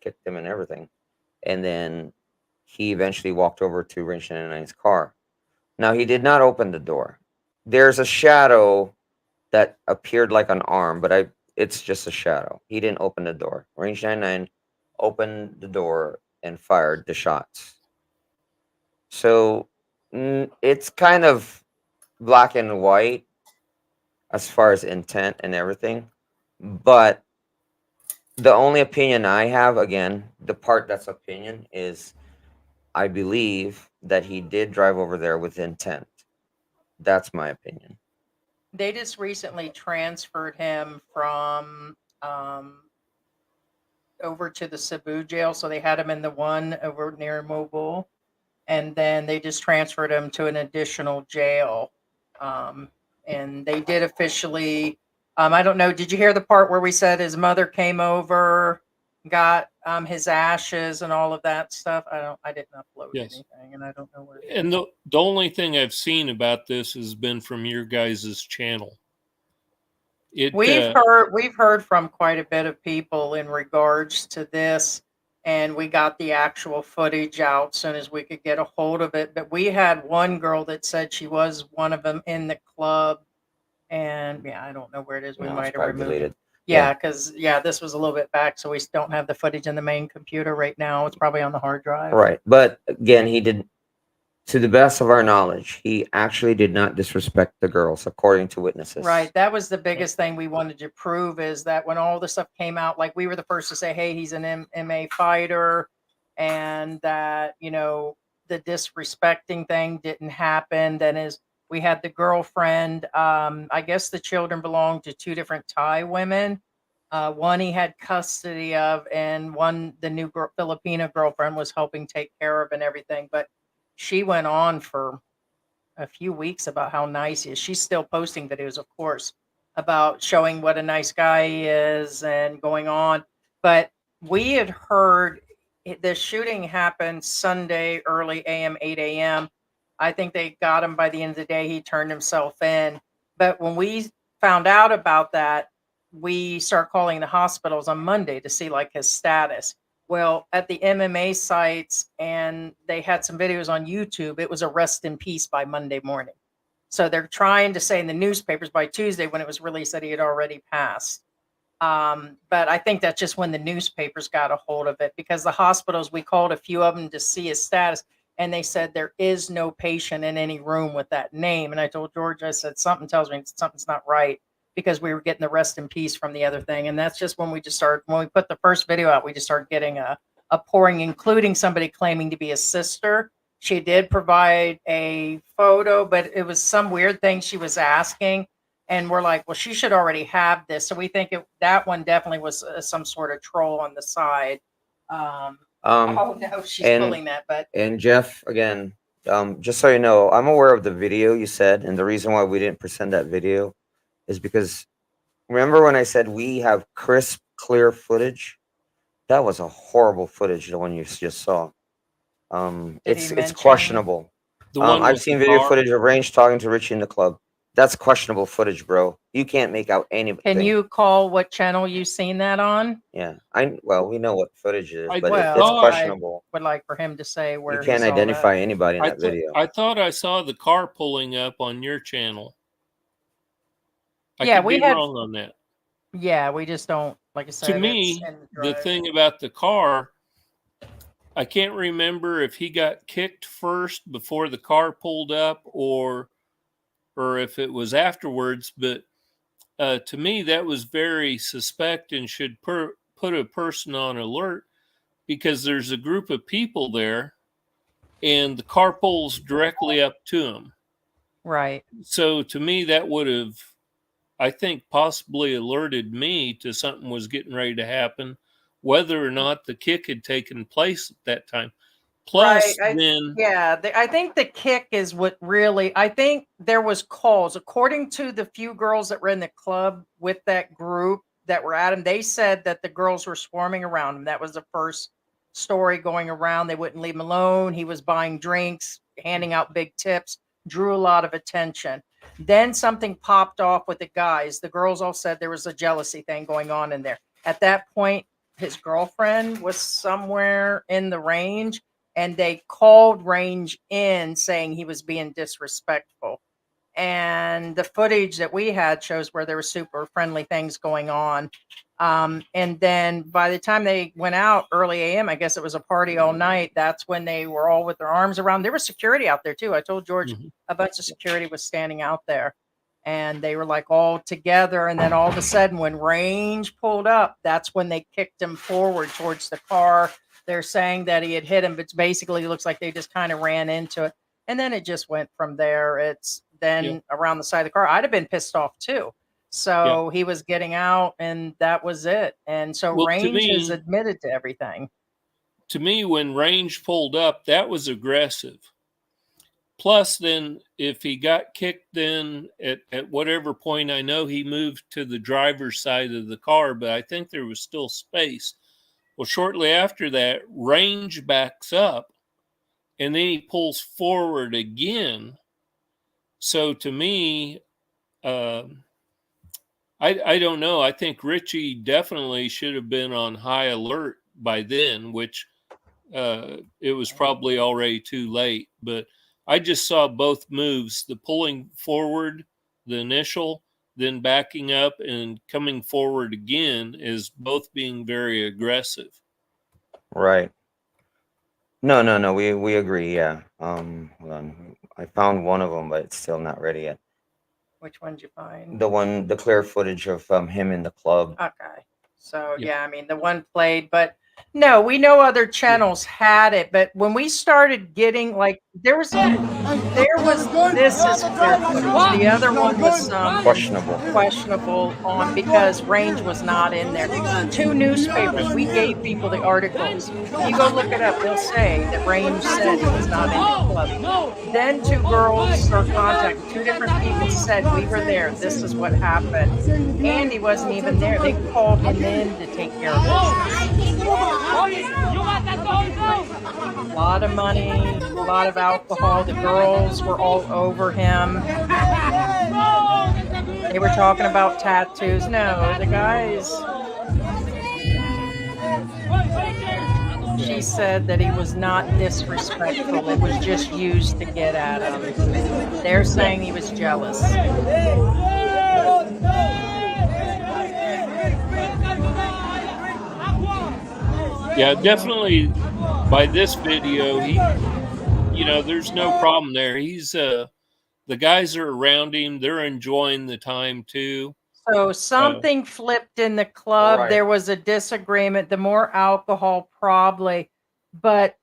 kicked him and everything. And then he eventually walked over to Range 99's car. Now, he did not open the door. There's a shadow that appeared like an arm, but it's just a shadow. He didn't open the door. Range 99 opened the door and fired the shots. So it's kind of black and white as far as intent and everything. But the only opinion I have, again, the part that's opinion, is I believe that he did drive over there with intent. That's my opinion.
they just recently transferred him from over to the Cebu jail. So they had him in the one over near Mobile, and then they just transferred him to an additional jail. And they did officially. I don't know. Did you hear the part where we said his mother came over, got his ashes and all of that stuff? I didn't upload anything, and I don't know where.
And the only thing I've seen about this has been from your guys' channel.
We've heard from quite a bit of people in regards to this, and we got the actual footage out as soon as we could get a hold of it. But we had one girl that said she was one of them in the club, and I don't know where it is. We might have removed it. Yeah, because this was a little bit back, so we don't have the footage in the main computer right now. It's probably on the hard drive.
Right, but again, he did. To the best of our knowledge, he actually did not disrespect the girls, according to witnesses.
Right. That was the biggest thing we wanted to prove, is that when all the stuff came out, like we were the first to say, hey, he's an MMA fighter, and that, the disrespecting thing didn't happen. Then we had the girlfriend. I guess the children belonged to 2 different Thai women. One he had custody of, and one, the new Filipino girlfriend, was helping take care of and everything. But she went on for a few weeks about how nice he is. She's still posting videos, of course, about showing what a nice guy he is and going on. But we had heard the shooting happened Sunday, early AM, 8 a.m. I think they got him by the end of the day. He turned himself in. But when we found out about that, we start calling the hospitals on Monday to see like his status. Well, at the MMA sites, and they had some videos on YouTube, it was a rest in peace by Monday morning. So they're trying to say in the newspapers by Tuesday, when it was released, that he had already passed. But I think that's just when the newspapers got a hold of it, because the hospitals, we called a few of them to see his status, and they said there is no patient in any room with that name. And I told George, I said, something tells me something's not right, because we were getting the rest in peace from the other thing. And that's just when we put the first video out, we just started getting a pouring, including somebody claiming to be a sister. She did provide a photo, but it was some weird thing she was asking. And we're like, well, she should already have this. So we think that one definitely was some sort of troll on the side. Oh no, she's pulling that.
And Jeff, again, just so you know, I'm aware of the video you said, and the reason why we didn't present that video is because, remember when I said we have crisp, clear footage? That was a horrible footage, the one you just saw. It's questionable. I've seen video footage of Range talking to Richie in the club. That's questionable footage, bro. You can't make out anything.
Can you call what channel you seen that on?
Yeah, well, we know what footage it is,
I
but
Well,
it's
I
questionable.
would like for him to say where
You
he
can't
saw
identify
that.
anybody in that video.
I thought I saw the car pulling up on your channel. I
Yeah,
could
we
be
had.
wrong on that.
Yeah, we just don't, like I
To
said, it's
me,
in the
the
drive.
thing about the car, I can't remember if he got kicked first before the car pulled up or if it was afterwards, but to me that was very suspect and should put a person on alert, because there's a group of people there and the car pulls directly up to him.
Right.
So to me that would have, I think, possibly alerted me to something was getting ready to happen, whether or not the kick had taken place at that time. Plus,
Right.
then,
I think the kick is what really, I think there was calls, according to the few girls that were in the club with that group that were at him. They said that the girls were swarming around him. That was the first story going around. They wouldn't leave him alone. He was buying drinks, handing out big tips, drew a lot of attention. Then something popped off with the guys. The girls all said there was a jealousy thing going on in there. At that point, his girlfriend was somewhere in the range, and they called range in saying he was being disrespectful. And the footage that we had shows where there were super friendly things going on. And then by the time they went out early AM, I guess it was a party all night. That's when they were all with their arms around. There was security out there too. I told George a bunch of security was standing out there, and they were like all together. And then all of a sudden, when range pulled up, that's when they kicked him forward towards the car. They're saying that he had hit him, but basically it looks like they just kind of ran into it. And then it just went from there. It's then around the side of the car. I'd have been pissed off too. So he was getting out, and that was it. And so
well,
range has admitted to everything.
To me, when range pulled up, that was aggressive. Plus, then if he got kicked, then at whatever point, I know he moved to the driver's side of the car, but I think there was still space. Well, shortly after that, range backs up, and then he pulls forward again. So to me, I don't know. I think Richie definitely should have been on high alert by then, which it was probably already too late. But I just saw both moves, the pulling forward, the initial, then backing up and coming forward again, is both being very aggressive.
Right. No. We agree. Yeah. Hold on. I found one of them, but it's still not ready yet.
Which one did you find?
The clear footage of him in the club.
Okay. So yeah, I mean the one played, but no, we know other channels had it, but when we started getting like there was this is clear footage. The other one was questionable on because range was not in there. 2 newspapers, we gave people the articles. You go look it up, they'll say that range said he was not in the club. Then 2 girls or contacted, 2 different people said we were there. This is what happened. Andy wasn't even there. They called him in to take care of it. A lot of money, a lot of alcohol. The girls were all over him. They were talking about tattoos. No, the guys. She said that he was not disrespectful. It was just used to get at him. They're saying he was jealous.
Yeah, definitely. By this video, there's no problem there. He's the guys are around him. They're enjoying the time too.
So something flipped in the club. There was a disagreement. The more alcohol, probably, but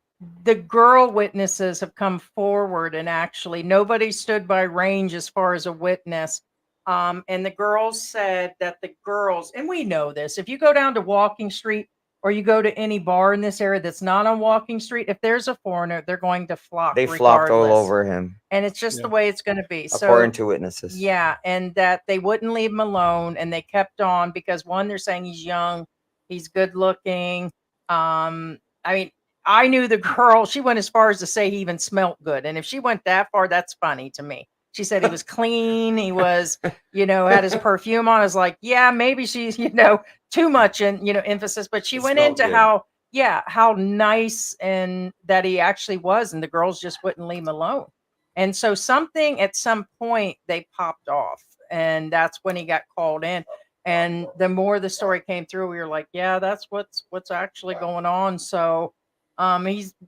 the girl witnesses have come forward, and actually nobody stood by range as far as a witness. And the girls said that the girls, and we know this, if you go down to Walking Street or you go to any bar in this area that's not on Walking Street, if there's a foreigner, they're going to flock.
They flocked all over him.
And it's just the way it's going to be.
According to witnesses.
Yeah, and that they wouldn't leave him alone, and they kept on because one, they're saying he's young, he's good looking. I mean, I knew the girl, she went as far as to say he even smelt good. And if she went that far, that's funny to me. She said he was clean. He was, had his perfume on. I was like, yeah, maybe she's, too much emphasis. But she
He
went
smelled
into
good.
how nice and that he actually was, and the girls just wouldn't leave him alone. And so something at some point they popped off, and that's when he got called in. And the more the story came through, we were like, yeah, that's what's actually going on. So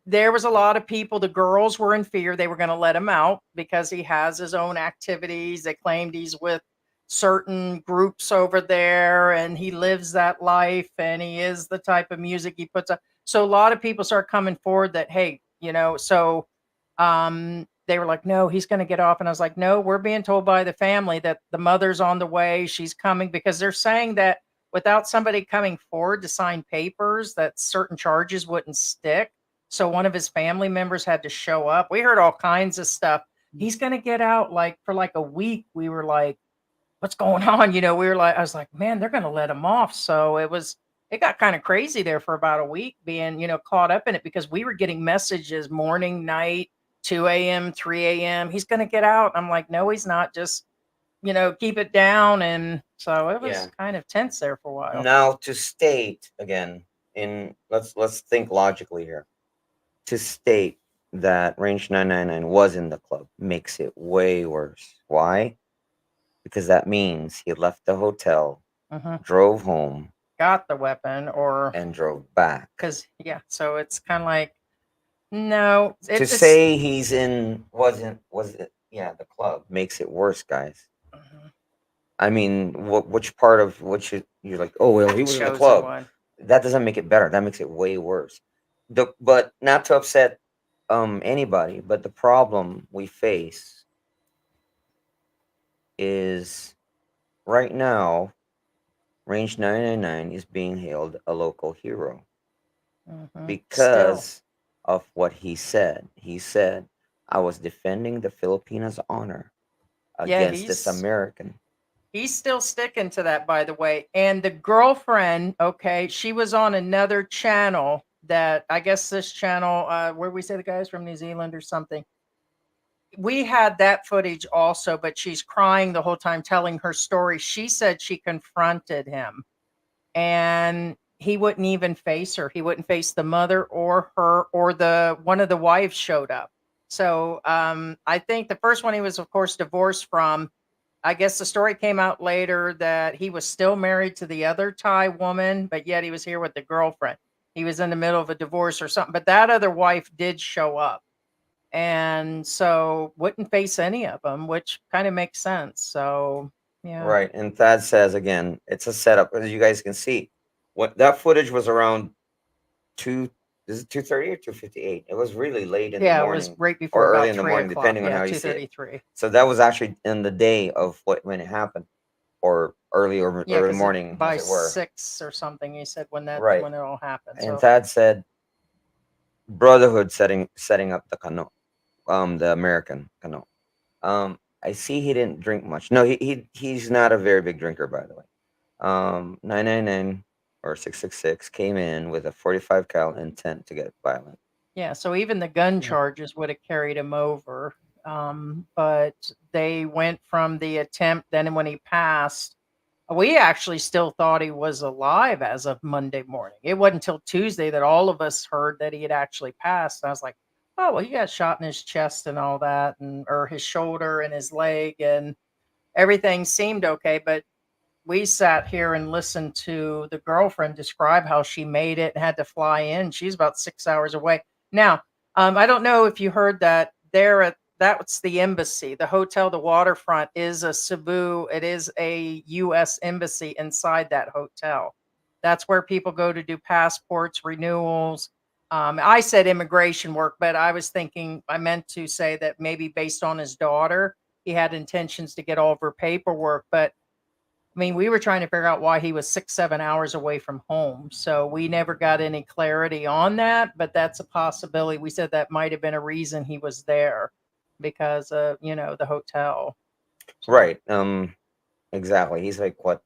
there was a lot of people. The girls were in fear they were going to let him out because he has his own activities. They claimed he's with certain groups over there and he lives that life and he is the type of music he puts up. So a lot of people start coming forward that, hey, they were like, no, he's going to get off. And I was like, no, we're being told by the family that the mother's on the way. She's coming, because they're saying that without somebody coming forward to sign papers, that certain charges wouldn't stick. So one of his family members had to show up. We heard all kinds of stuff. He's going to get out for a week. We were like, what's going on? I was like, man, they're going to let him off. So it got kind of crazy there for about a week, being, caught up in it, because we were getting messages morning, night, 2 a.m., 3 a.m. He's going to get out. I'm like, no, he's not. Just, keep it down. And so it was
Yeah.
kind of tense there for a while.
Now to state again, let's think logically here. To state that Range 999 was in the club makes it way worse. Why? Because that means he left the hotel, drove home,
got the weapon,
and drove back.
So it's kind of like, no.
To say he's in the club makes it worse, guys. I mean, which part of what you're like, oh well, he was in the club. That doesn't make it better. That makes it way worse. But not to upset anybody, but the problem we face is right now, Range 999 is being hailed a local hero because of what he said. He said, I was defending the Filipinos' honor against this American.
He's still sticking to that, by the way. And the girlfriend, she was on another channel that, I guess this channel, where we say the guy's from New Zealand or something. We had that footage also, but she's crying the whole time telling her story. She said she confronted him and he wouldn't even face her. He wouldn't face the mother or her, or one of the wives showed up. So I think the first one he was, of course, divorced from. I guess the story came out later that he was still married to the other Thai woman, but yet he was here with the girlfriend. He was in the middle of a divorce or something, but that other wife did show up. And so wouldn't face any of them, which kind of makes sense. So, yeah.
Right. And Thad says, again, it's a setup. As you guys can see, what that footage was around 2:30 or 2:58? It was really late in the morning.
Yeah, it was right before
or
about
early in the
3
morning,
o'clock.
depending on
Yeah,
how you see it.
2:33.
So that was actually in the day of when it happened, or early or early morning,
by
as it were.
6 or something. He said when it all happened.
And Thad said, Brotherhood setting up the canoe, the American canoe. I see he didn't drink much. No, he's not a very big drinker, by the way. 999 or 666 came in with a 45 cal intent to get violent.
Yeah, so even the gun charges would have carried him over. But they went from the attempt, then when he passed, we actually still thought he was alive as of Monday morning. It wasn't until Tuesday that all of us heard that he had actually passed. And I was like, oh, well, he got shot in his chest and all that, or his shoulder and his leg, and everything seemed okay. But we sat here and listened to the girlfriend describe how she made it and had to fly in. She's about 6 hours away. Now, I don't know if you heard that that's the embassy. The hotel, the waterfront, is a Cebu. It is a U.S. embassy inside that hotel. That's where people go to do passports, renewals. I said immigration work, but I meant to say that maybe based on his daughter, he had intentions to get all of her paperwork. But I mean, we were trying to figure out why he was 6-7 hours away from home. So we never got any clarity on that, but that's a possibility. We said that might have been a reason he was there because of, the hotel. So.
Right. Exactly. He's like, what,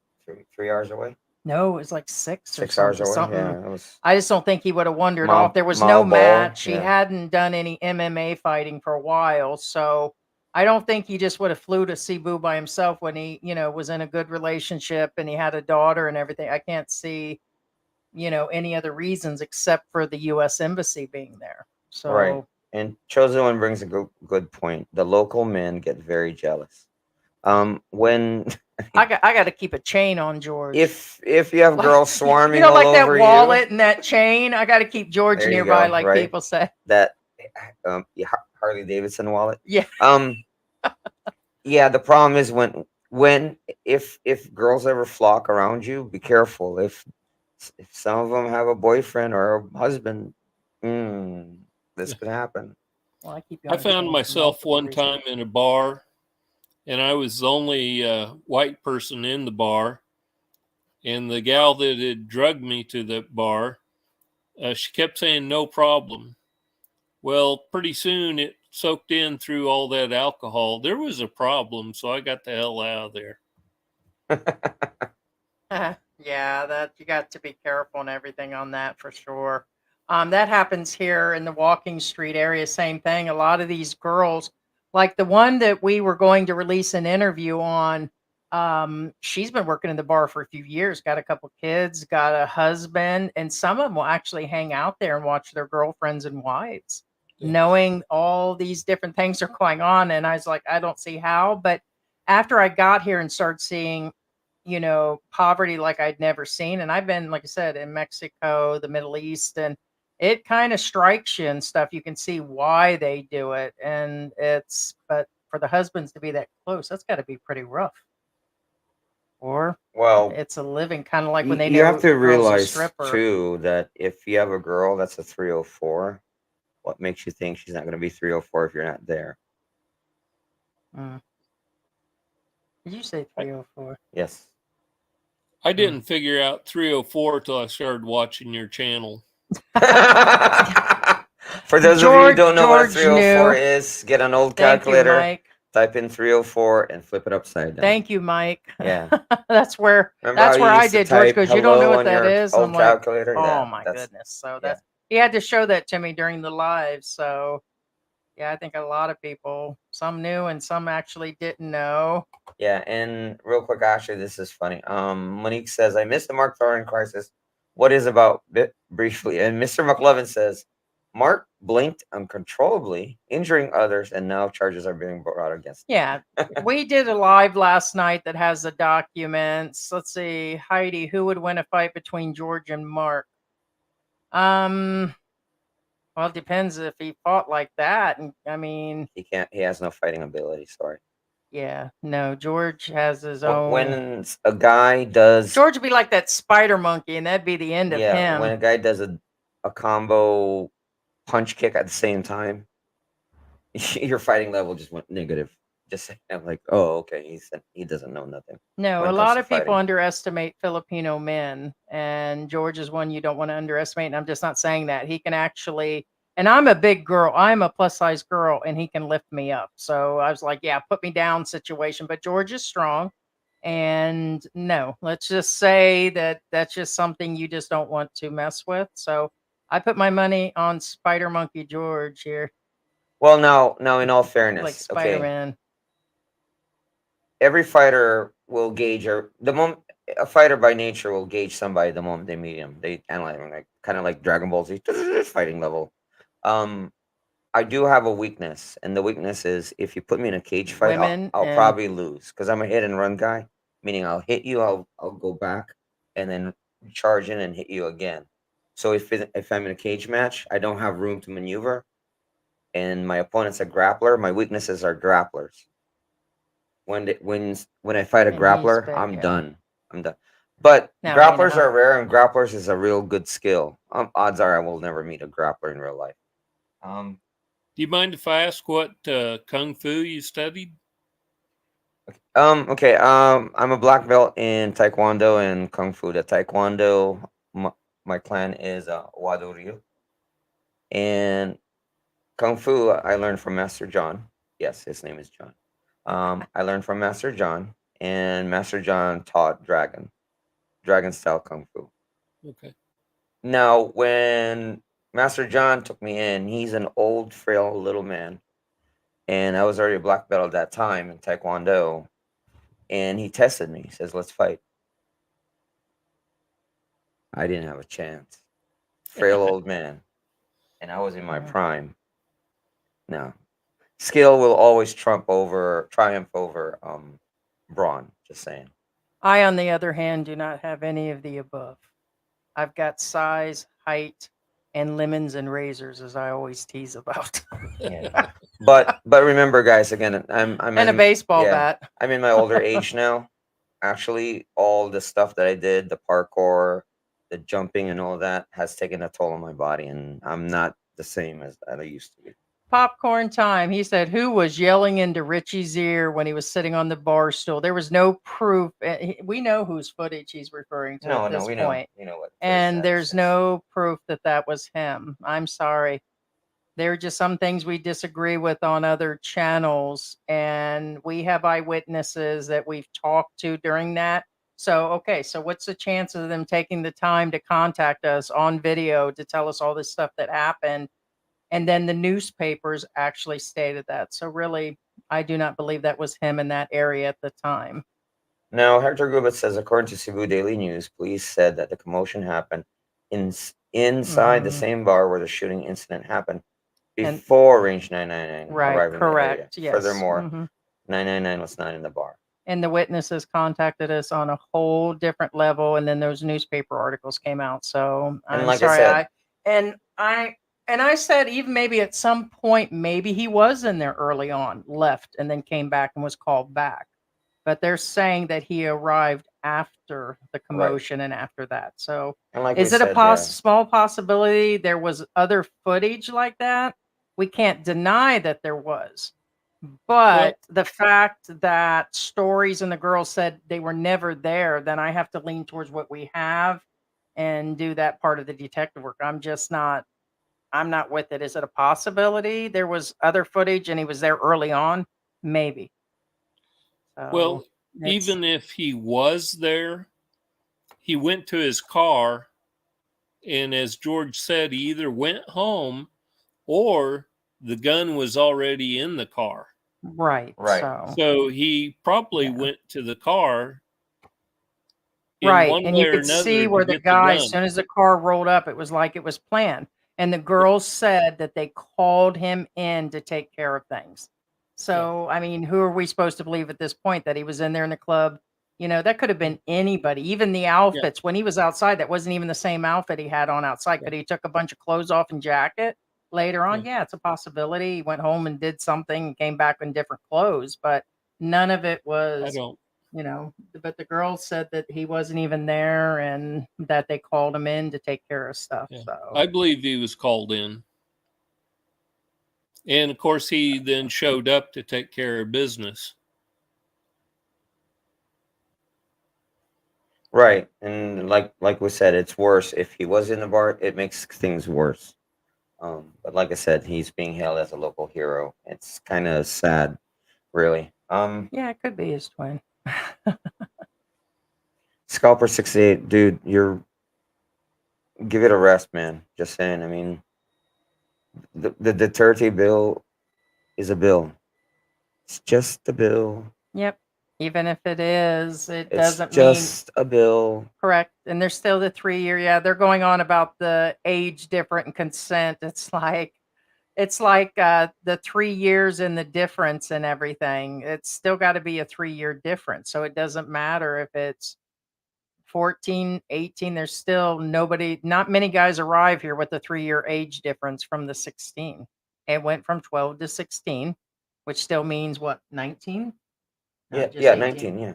3 hours away?
No, it was like 6 or
6 hours away.
something.
Yeah,
I just don't think he would have wandered off. There was no match. He hadn't done any MMA fighting for a while. So I don't think he just would have flew to Cebu by himself when he, was in a good relationship and he had a daughter and everything. I can't see, any other reasons except for the U.S. Embassy being there.
Right.
So
And Chosen One brings a good point. The local men get very jealous. When
I got to keep a chain on George.
if you have
Like,
girls swarming all
like that
over
wallet
you,
and that chain. I got to keep George
there you
nearby,
go,
like
right?
people say.
That yeah, Harley Davidson wallet.
Yeah.
Yeah, the problem is when if girls ever flock around you, be careful. If some of them have a boyfriend or a husband, this could happen.
Well, I keep you
I
on a
found
chain for
myself
multiple
one
reasons.
time in a bar, and I was the only white person in the bar. And the gal that had drugged me to the bar, she kept saying, no problem. Well, pretty soon it soaked in through all that alcohol. There was a problem, so I got the hell out of there.
Yeah, that you got to be careful and everything on that for sure. That happens here in the Walking Street area. Same thing. A lot of these girls, like the one that we were going to release an interview on, she's been working in the bar for a few years, got a couple kids, got a husband, and some of them will actually hang out there and watch their girlfriends and wives, knowing all these different things are going on. And I was like, I don't see how. But after I got here and started seeing poverty like I'd never seen. And I've been, like I said, in Mexico, the Middle East, and it kind of strikes you and stuff. You can see why they do it. But for the husbands to be that close, that's got to be pretty rough. Or
Well,
it's a living, kind of like when they
you have
know
to
girls a
realize
stripper.
too that if you have a girl that's a 304, what makes you think she's not going to be 304 if you're not there?
Did you say 304?
Yes.
I didn't figure out 304 till I started watching your channel.
For those of you who don't know what a
George
304
knew.
is, get an old
Thank you,
calculator,
Mike.
type in 304 and flip it upside down.
Thank you, Mike.
Yeah.
That's where
Remember how you
I
used to
did, George,
type
because you don't know
hello
what
on
that
your
is.
old
I'm like,
calculator?
oh
Yeah,
my
that's
goodness. So
yeah.
he had to show that to me during the live. So yeah, I think a lot of people, some knew and some actually didn't know.
Yeah, and real quick, actually, this is funny. Monique says, I missed the Mark Thornton crisis. What is about briefly? And Mr. McLovin says, Mark blinked uncontrollably, injuring others, and now charges are being brought against him.
Yeah, we did a live last night that has the documents. Let's see, Heidi, who would win a fight between George and Mark? Well, it depends if he fought like that. And I mean,
He can't. He has no fighting ability. Sorry.
yeah, no, George has his own.
When a guy does,
George would be like that spider monkey, and that'd be the end of him.
when a guy does a combo punch kick at the same time, your fighting level just went negative. Just I'm like, oh, okay, he doesn't know nothing.
No,
when
a
it comes
lot
to
of people
fighting.
underestimate Filipino men, and George is one you don't want to underestimate. And I'm just not saying that. He can actually, and I'm a big girl, I'm a plus size girl, and he can lift me up. So I was like, yeah, put me down situation. But George is strong. And no, let's just say that that's just something you just don't want to mess with. So I put my money on Spider Monkey George here,
Well, now, in all
like
fairness,
Spider
okay,
Man.
every fighter will gauge the moment. A fighter by nature will gauge somebody the moment they meet him. They analyze him, like kind of like Dragon Ball Z fighting level. I do have a weakness, and the weakness is if you put me in a cage fight,
Women
I'll
and
probably lose because I'm a hit and run guy. Meaning I'll hit you, I'll go back, and then charge in and hit you again. So if I'm in a cage match, I don't have room to maneuver, and my opponent's a grappler. My weaknesses are grapplers. When I fight a
and he's
grappler,
big,
I'm
yeah.
done. I'm done. But
Now, I mean,
grapplers are rare, and grapplers is a real good skill. Odds are I will never meet a grappler in real life.
Do you mind if I ask what kung fu you studied?
Okay. I'm a black belt in Taekwondo and Kung Fu. The Taekwondo, my clan is Wado Ryu, and Kung Fu I learned from Master John. Yes, his name is John. I learned from Master John, and Master John taught Dragon style Kung Fu.
Okay.
Now, when Master John took me in, he's an old, frail little man, and I was already a black belt at that time in Taekwondo. And he tested me. He says, "Let's fight." I didn't have a chance. Frail old man, and I was in my
Yeah.
prime. No, skill will always triumph over brawn. Just saying.
I, on the other hand, do not have any of the above. I've got size, height, and lemons and razors, as I always tease about.
Yeah. But remember, guys, again, I'm
And a
in,
baseball
yeah,
bat.
I'm in my older age now. Actually, all the stuff that I did, the parkour, the jumping, and all that has taken a toll on my body, and I'm not the same as I used to be.
Popcorn time. He said, who was yelling into Richie's ear when he was sitting on the bar stool? There was no proof. We know whose footage he's referring to
No,
at
no,
this
we know,
point.
you know what.
And there's no proof that that was him. I'm sorry. There are just some things we disagree with on other channels, and we have eyewitnesses that we've talked to during that. So, okay, so what's the chance of them taking the time to contact us on video to tell us all this stuff that happened? And then the newspapers actually stated that. So, really, I do not believe that was him in that area at the time.
Now, Hector Gubit says, according to Cebu Daily News, police said that the commotion happened inside the
Mhm.
same bar where the shooting incident happened
And-
before Range 999
Right,
arrived in the area.
correct. Yes.
Furthermore,
Mhm.
999 was not in the bar.
And the witnesses contacted us on a whole different level, and then those newspaper articles came out. So I'm
like I
sorry.
said-
I said even maybe at some point maybe he was in there early on, left, and then came back and was called back. But they're saying that he arrived after the commotion and after that. So
And like
is
we
it a
said, yeah.
small possibility there was other footage like that? We can't deny that there was. But the fact that stories and the girls said they were never there, then I have to lean towards what we have and do that part of the detective work. I'm not with it. Is it a possibility there was other footage and he was there early on? Maybe.
Well,
So it's-
even if he was there, he went to his car, and as George said, he either went home or the gun was already in the car.
right.
Right.
So he probably
Yeah.
went to the car in
Right,
one
and
way
you
or
could
another
see
to
where the
get the
guy, as
gun.
soon as the car rolled up, it was like it was planned. And the girls said that they called him in to take care of things. So, I mean, who are we supposed to believe at this point that he was in there in the club? You know, that could have been anybody. Even the outfits when he was outside, that wasn't even the same outfit he had on outside. Could he took a bunch of clothes off and jacket later on? Yeah, it's a possibility. He went home and did something and came back in different clothes, but none of it
I
was,
don't.
you know, but the girls said that he wasn't even there and that they called him in to take care of stuff.
Yeah.
So
I believe he was called in. And of course, he then showed up to take care of business.
Right. And like we said, it's worse. If he was in the bar, it makes things worse. But like I said, he's being hailed as a local hero. It's kind of sad, really.
yeah, it could be his twin.
Scalper 68, dude, give it a rest, man. Just saying. I mean, the Duterte bill is a bill. It's just a bill.
Yep. Even if it is, it
It's
doesn't
just a bill.
correct. And there's still the 3 year. Yeah, they're going on about the age different and consent. It's like the 3 years and the difference and everything. It's still got to be a 3 year difference. So it doesn't matter if it's 14, 18. There's still not many guys arrive here with the 3 year age difference from the 16. It went from 12 to 16, which still means what, 19?
Yeah,
Just
yeah,
18.
19, yeah.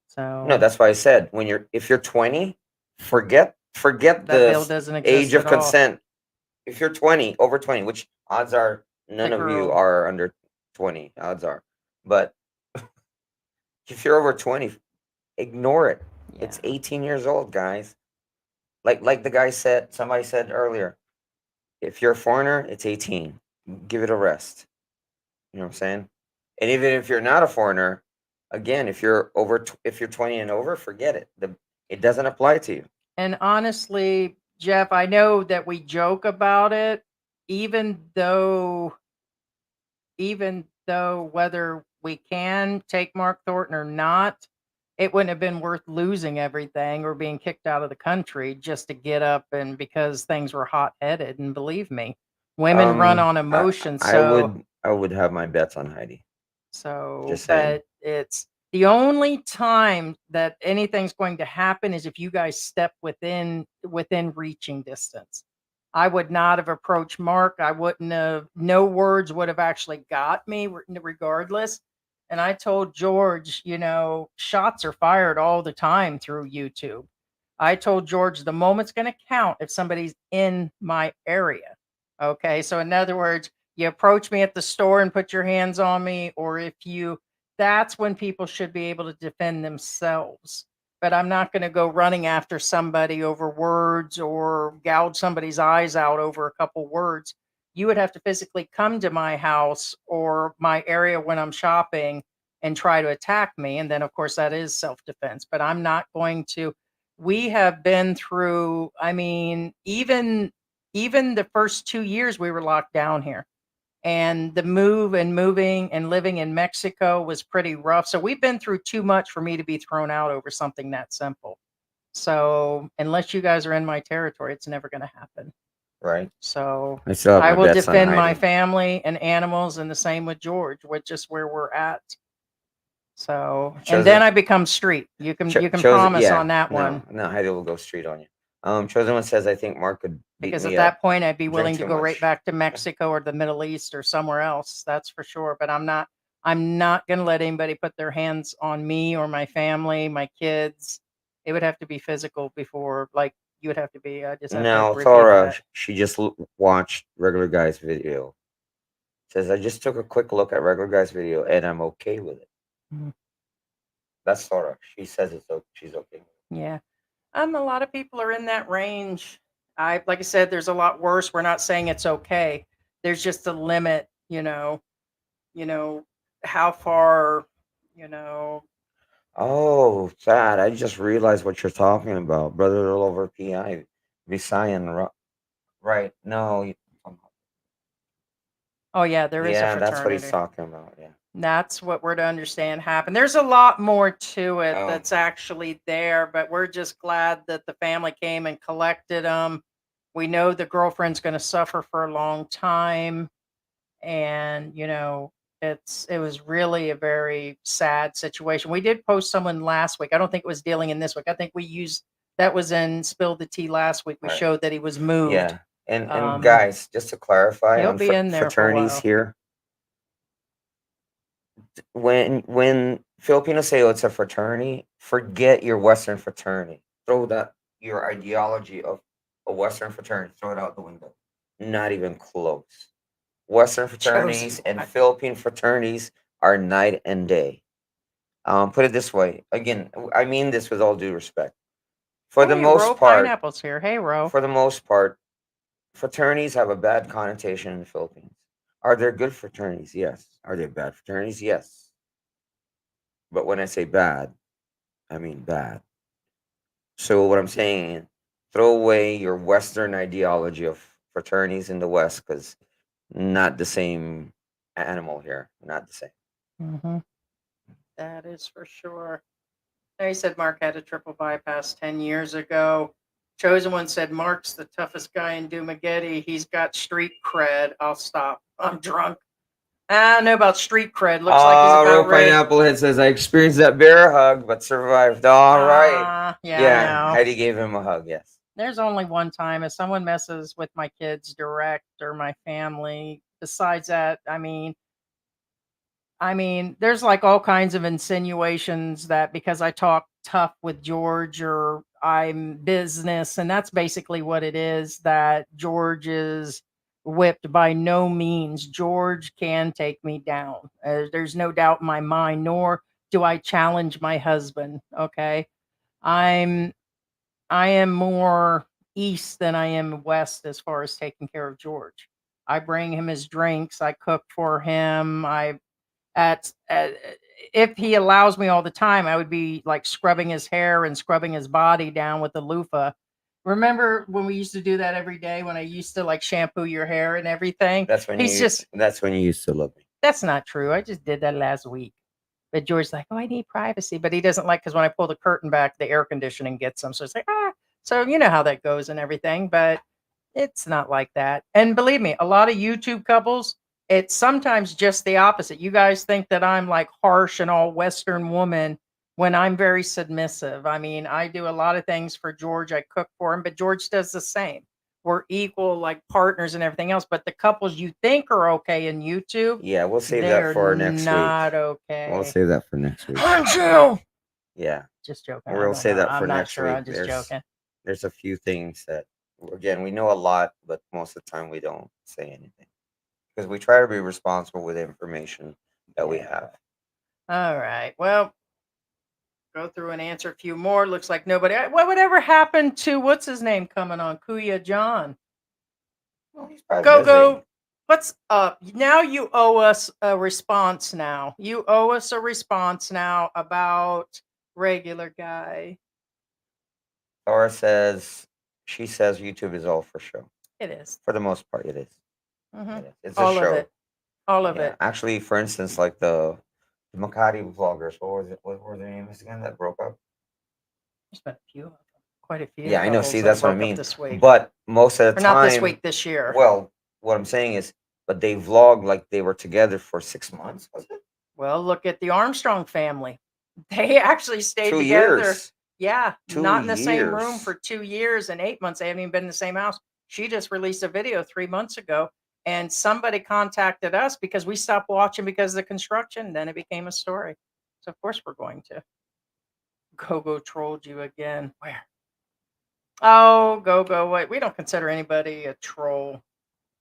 So
No, that's why I said if you're 20, forget
that bill
the
doesn't
age
exist
of
at all.
consent. If you're 20, over 20, which odds are none
The
of you
girl.
are under 20, odds are. But if you're over 20, ignore it. It's
Yeah.
18 years old, guys. Like the guy said, somebody said earlier, if you're a foreigner, it's 18. Give it a rest. You know what I'm saying? And even if you're not a foreigner, again, if you're 20 and over, forget it. It doesn't apply to you.
And honestly, Jeff, I know that we joke about it, even though though, whether we can take Mark Thornton or not, it wouldn't have been worth losing everything or being kicked out of the country just to get up and because things were hot headed. And believe me, women run on emotion.
I would have my bets on Heidi.
So,
Just saying.
but it's the only time that anything's going to happen is if you guys step within reaching distance. I would not have approached Mark. I wouldn't have. No words would have actually got me, regardless. And I told George, shots are fired all the time through YouTube. I told George the moment's going to count if somebody's in my area. Okay, so in other words, you approach me at the store and put your hands on me, or that's when people should be able to defend themselves. But I'm not going to go running after somebody over words or gouge somebody's eyes out over a couple words. You would have to physically come to my house or my area when I'm shopping and try to attack me. And then, of course, that is self-defense. But I'm not going to. We have been through, even the first 2 years we were locked down here. And the moving and living in Mexico was pretty rough. So we've been through too much for me to be thrown out over something that simple. So unless you guys are in my territory, it's never going to happen.
Right.
So
I
will defend my family and animals, and the same with George, which is where we're at. So, and then I become street. You can promise on that one.
No, Heidi will go street on you. Chosen One says, I think Mark could beat
Because
me
at
up.
that point, I'd be willing to
too
go right
much.
back to Mexico or the Middle East or somewhere else. That's for sure. But I'm not going to let anybody put their hands on me or my family, my kids. It would have to be physical before, like, you would have to be. I just have
Now,
to repeat
Thora,
that.
she just watched Regular Guy's video. Says, I just took a quick look at Regular Guy's video and I'm okay with it.
Mhm.
That's Thora. She says she's okay.
Yeah. A lot of people are in that range. Like I said, there's a lot worse. We're not saying it's okay. There's just a limit, how far,
Oh, sad. I just realized what you're talking about. Brother over PI. Visayan. Right. No.
Oh yeah, there is a
Yeah,
fraternity.
that's what he's talking about. Yeah.
That's what we're to understand happened. There's a lot more to it
Oh.
that's actually there, but we're just glad that the family came and collected them. We know the girlfriend's going to suffer for a long time, and it was really a very sad situation. We did post someone last week. I don't think it was dealing in this week. I think that was in Spill the Tea last week. We
Right.
showed that he was moved.
Yeah. And guys, just to clarify
he'll
on
be in there for a
fraternities
while.
here, when Filipinos say, oh, it's a fraternity, forget your Western fraternity. Throw your ideology of a Western fraternity, throw it out the window. Not even close. Western fraternities and Philippine fraternities are night and day. Put it this way. Again, I mean this with all due respect. For the most part,
Pineapples here. Hey, Ro.
for the most part, fraternities have a bad connotation in the Philippines. Are there good fraternities? Yes. Are there bad fraternities? Yes. But when I say bad, I mean bad. So what I'm saying, throw away your Western ideology of fraternities in the West, because not the same animal here. Not the same.
Mm-hmm. That is for sure. He said Mark had a triple bypass 10 years ago. Chosen One said Mark's the toughest guy in Dumageddon. He's got street cred. I'll stop. I'm drunk. I don't know about street cred. Looks like he's about ready.
Pineapple Head says, I experienced that bear hug, but survived. All right.
Yeah, I know.
Heidi gave him a hug, yes.
There's only one time if someone messes with my kids direct or my family. Besides that, I mean, there's like all kinds of insinuations that because I talk tough with George or I'm business, and that's basically what it is, that George is whipped. By no means. George can take me down. There's no doubt in my mind, nor do I challenge my husband. Okay. I am more east than I am west as far as taking care of George. I bring him his drinks. I cook for him. If he allows me all the time, I would be like scrubbing his hair and scrubbing his body down with the loofah. Remember when we used to do that every day when I used to like shampoo your hair and everything?
That's when you used to love me.
That's not true. I just did that last week. But George's like, oh, I need privacy. But he doesn't like, because when I pull the curtain back, the air conditioning gets him. So it's like, ah. So you know how that goes and everything. But it's not like that. And believe me, a lot of YouTube couples, it's sometimes just the opposite. You guys think that I'm like harsh and all Western woman when I'm very submissive. I mean, I do a lot of things for George. I cook for him, but George does the same. We're equal, like partners and everything else. But the couples you think are okay in YouTube,
Yeah, we'll save
they're
that for next week.
not okay.
We'll save that for next week.
Aren't you?
Yeah,
Just joking. I
we'll
don't
say
know.
that
I'm
for
not
next
sure.
week.
I'm just joking.
There's a few things that, again, we know a lot, but most of the time we don't say anything because we try to be responsible with the information that we have.
All right. Well, go through and answer a few more. Looks like nobody. Whatever happened to what's his name coming on? Kuya John.
Well, he's probably
Go
busy.
go. What's up? Now you owe us a response. Now you owe us a response now about regular guy.
Laura says, she says YouTube is all for show.
It is.
For the most part, it is.
Mhm.
It is. It's a
All
show.
of it. All of
Yeah.
it.
Actually, for instance, like the Makati vloggers, what was it? What were their names again that broke up?
There's been a few of them. Quite a few.
Yeah, I know.
couples
See,
that
that's what I
broke up
mean.
This week.
But most of the
Or
time,
not this week. This year.
well, what I'm saying is, but they vlogged like they were together for 6 months, was it?
Well, look at the Armstrong family. They actually stayed
2
together.
years.
Yeah,
2
not in the same room
years.
for 2 years and 8 months. They haven't even been in the same house. She just released a video 3 months ago, and somebody contacted us because we stopped watching because of the construction. Then it became a story. So of course we're going to. Gogo trolled you again. Where? Oh, Gogo. Wait, we don't consider anybody a troll.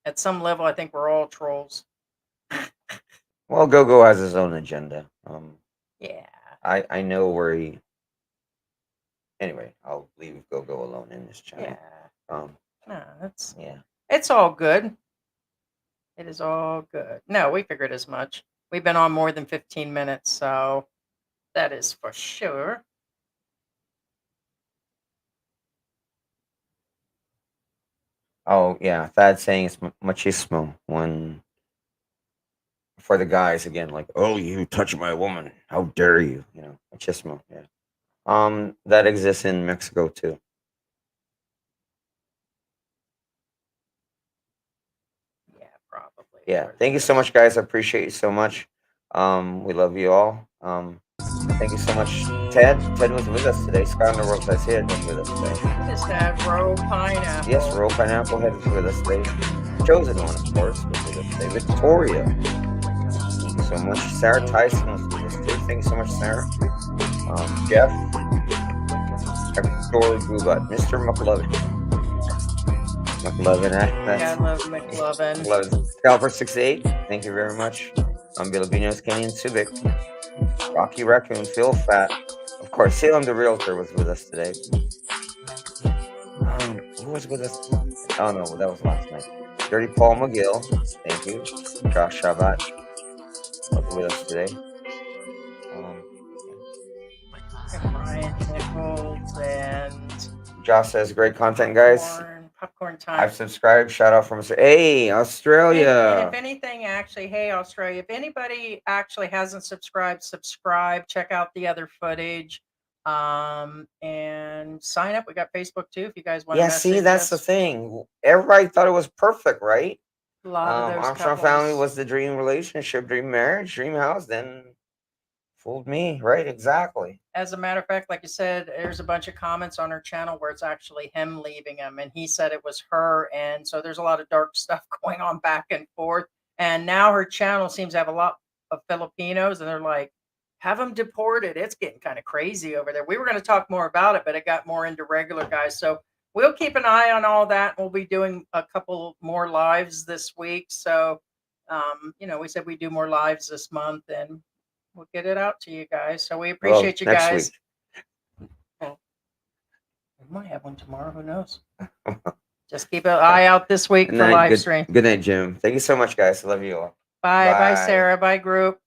At some level, I think we're all trolls.
Well, Gogo has his own agenda.
Yeah.
I know where he. Anyway, I'll leave Gogo alone in this channel.
Yeah. No, that's
Yeah.
It's all good. It is all good. No, we figured as much. We've been on more than 15 minutes, so that is for sure.
Oh yeah, Thad's saying it's machismo when for the guys again, like, oh, you touch my woman, how dare you? You know, machismo. Yeah. That exists in Mexico too.
Yeah, probably.
Yeah. Thank you so much, guys. I appreciate you so much. We love you all. Thank you so much, Ted. Ted was with us today. Scott on the World Size Head was with us today.
Just have roll pineapple.
Yes, Roll Pineapple Head was with us today. Chosen one, of course, was with us today. Victoria. Thank you so much. Sarah Tyson was with us too. Thank you so much, Sarah. Jeff. Hector Gubat. Mr. McLovin. McLovin.
I love McLovin.
McLovin. Scalper 68. Thank you very much. Bilbinos, Kenny and Subic. Rocky Raccoon, Phil Fat. Of course, Salem the Realtor was with us today. Who was with us? Oh no, that was last night. Dirty Paul McGill, thank you. Josh Shabat was with us today.
Brian Nichols and
Josh says great content, guys.
Popcorn time.
I've subscribed. Shout out from Hey, Australia.
And if anything, actually, hey, Australia, if anybody actually hasn't subscribed, subscribe. Check out the other footage. And sign up. We got Facebook too. If you guys want to.
Yeah, see, that's the thing. Everybody thought it was perfect, right?
A lot of those
Armstrong
couples.
family was the dream relationship, dream marriage, dream house. Then fooled me, right? Exactly.
As a matter of fact, like you said, there's a bunch of comments on her channel where it's actually him leaving him, and he said it was her. And so there's a lot of dark stuff going on back and forth. And now her channel seems to have a lot of Filipinos, and they're like, have them deported. It's getting kind of crazy over there. We were going to talk more about it, but it got more into regular guys. So we'll keep an eye on all that. We'll be doing a couple more lives this week. So, we said we do more lives this month, and we'll get it out to you guys. So we appreciate you guys. Well, we might have one tomorrow. Who knows? Just keep an eye out this week for live stream.
Good night, Jim. Thank you so much, guys. I love you all.
Bye. Bye, Sarah. Bye, group.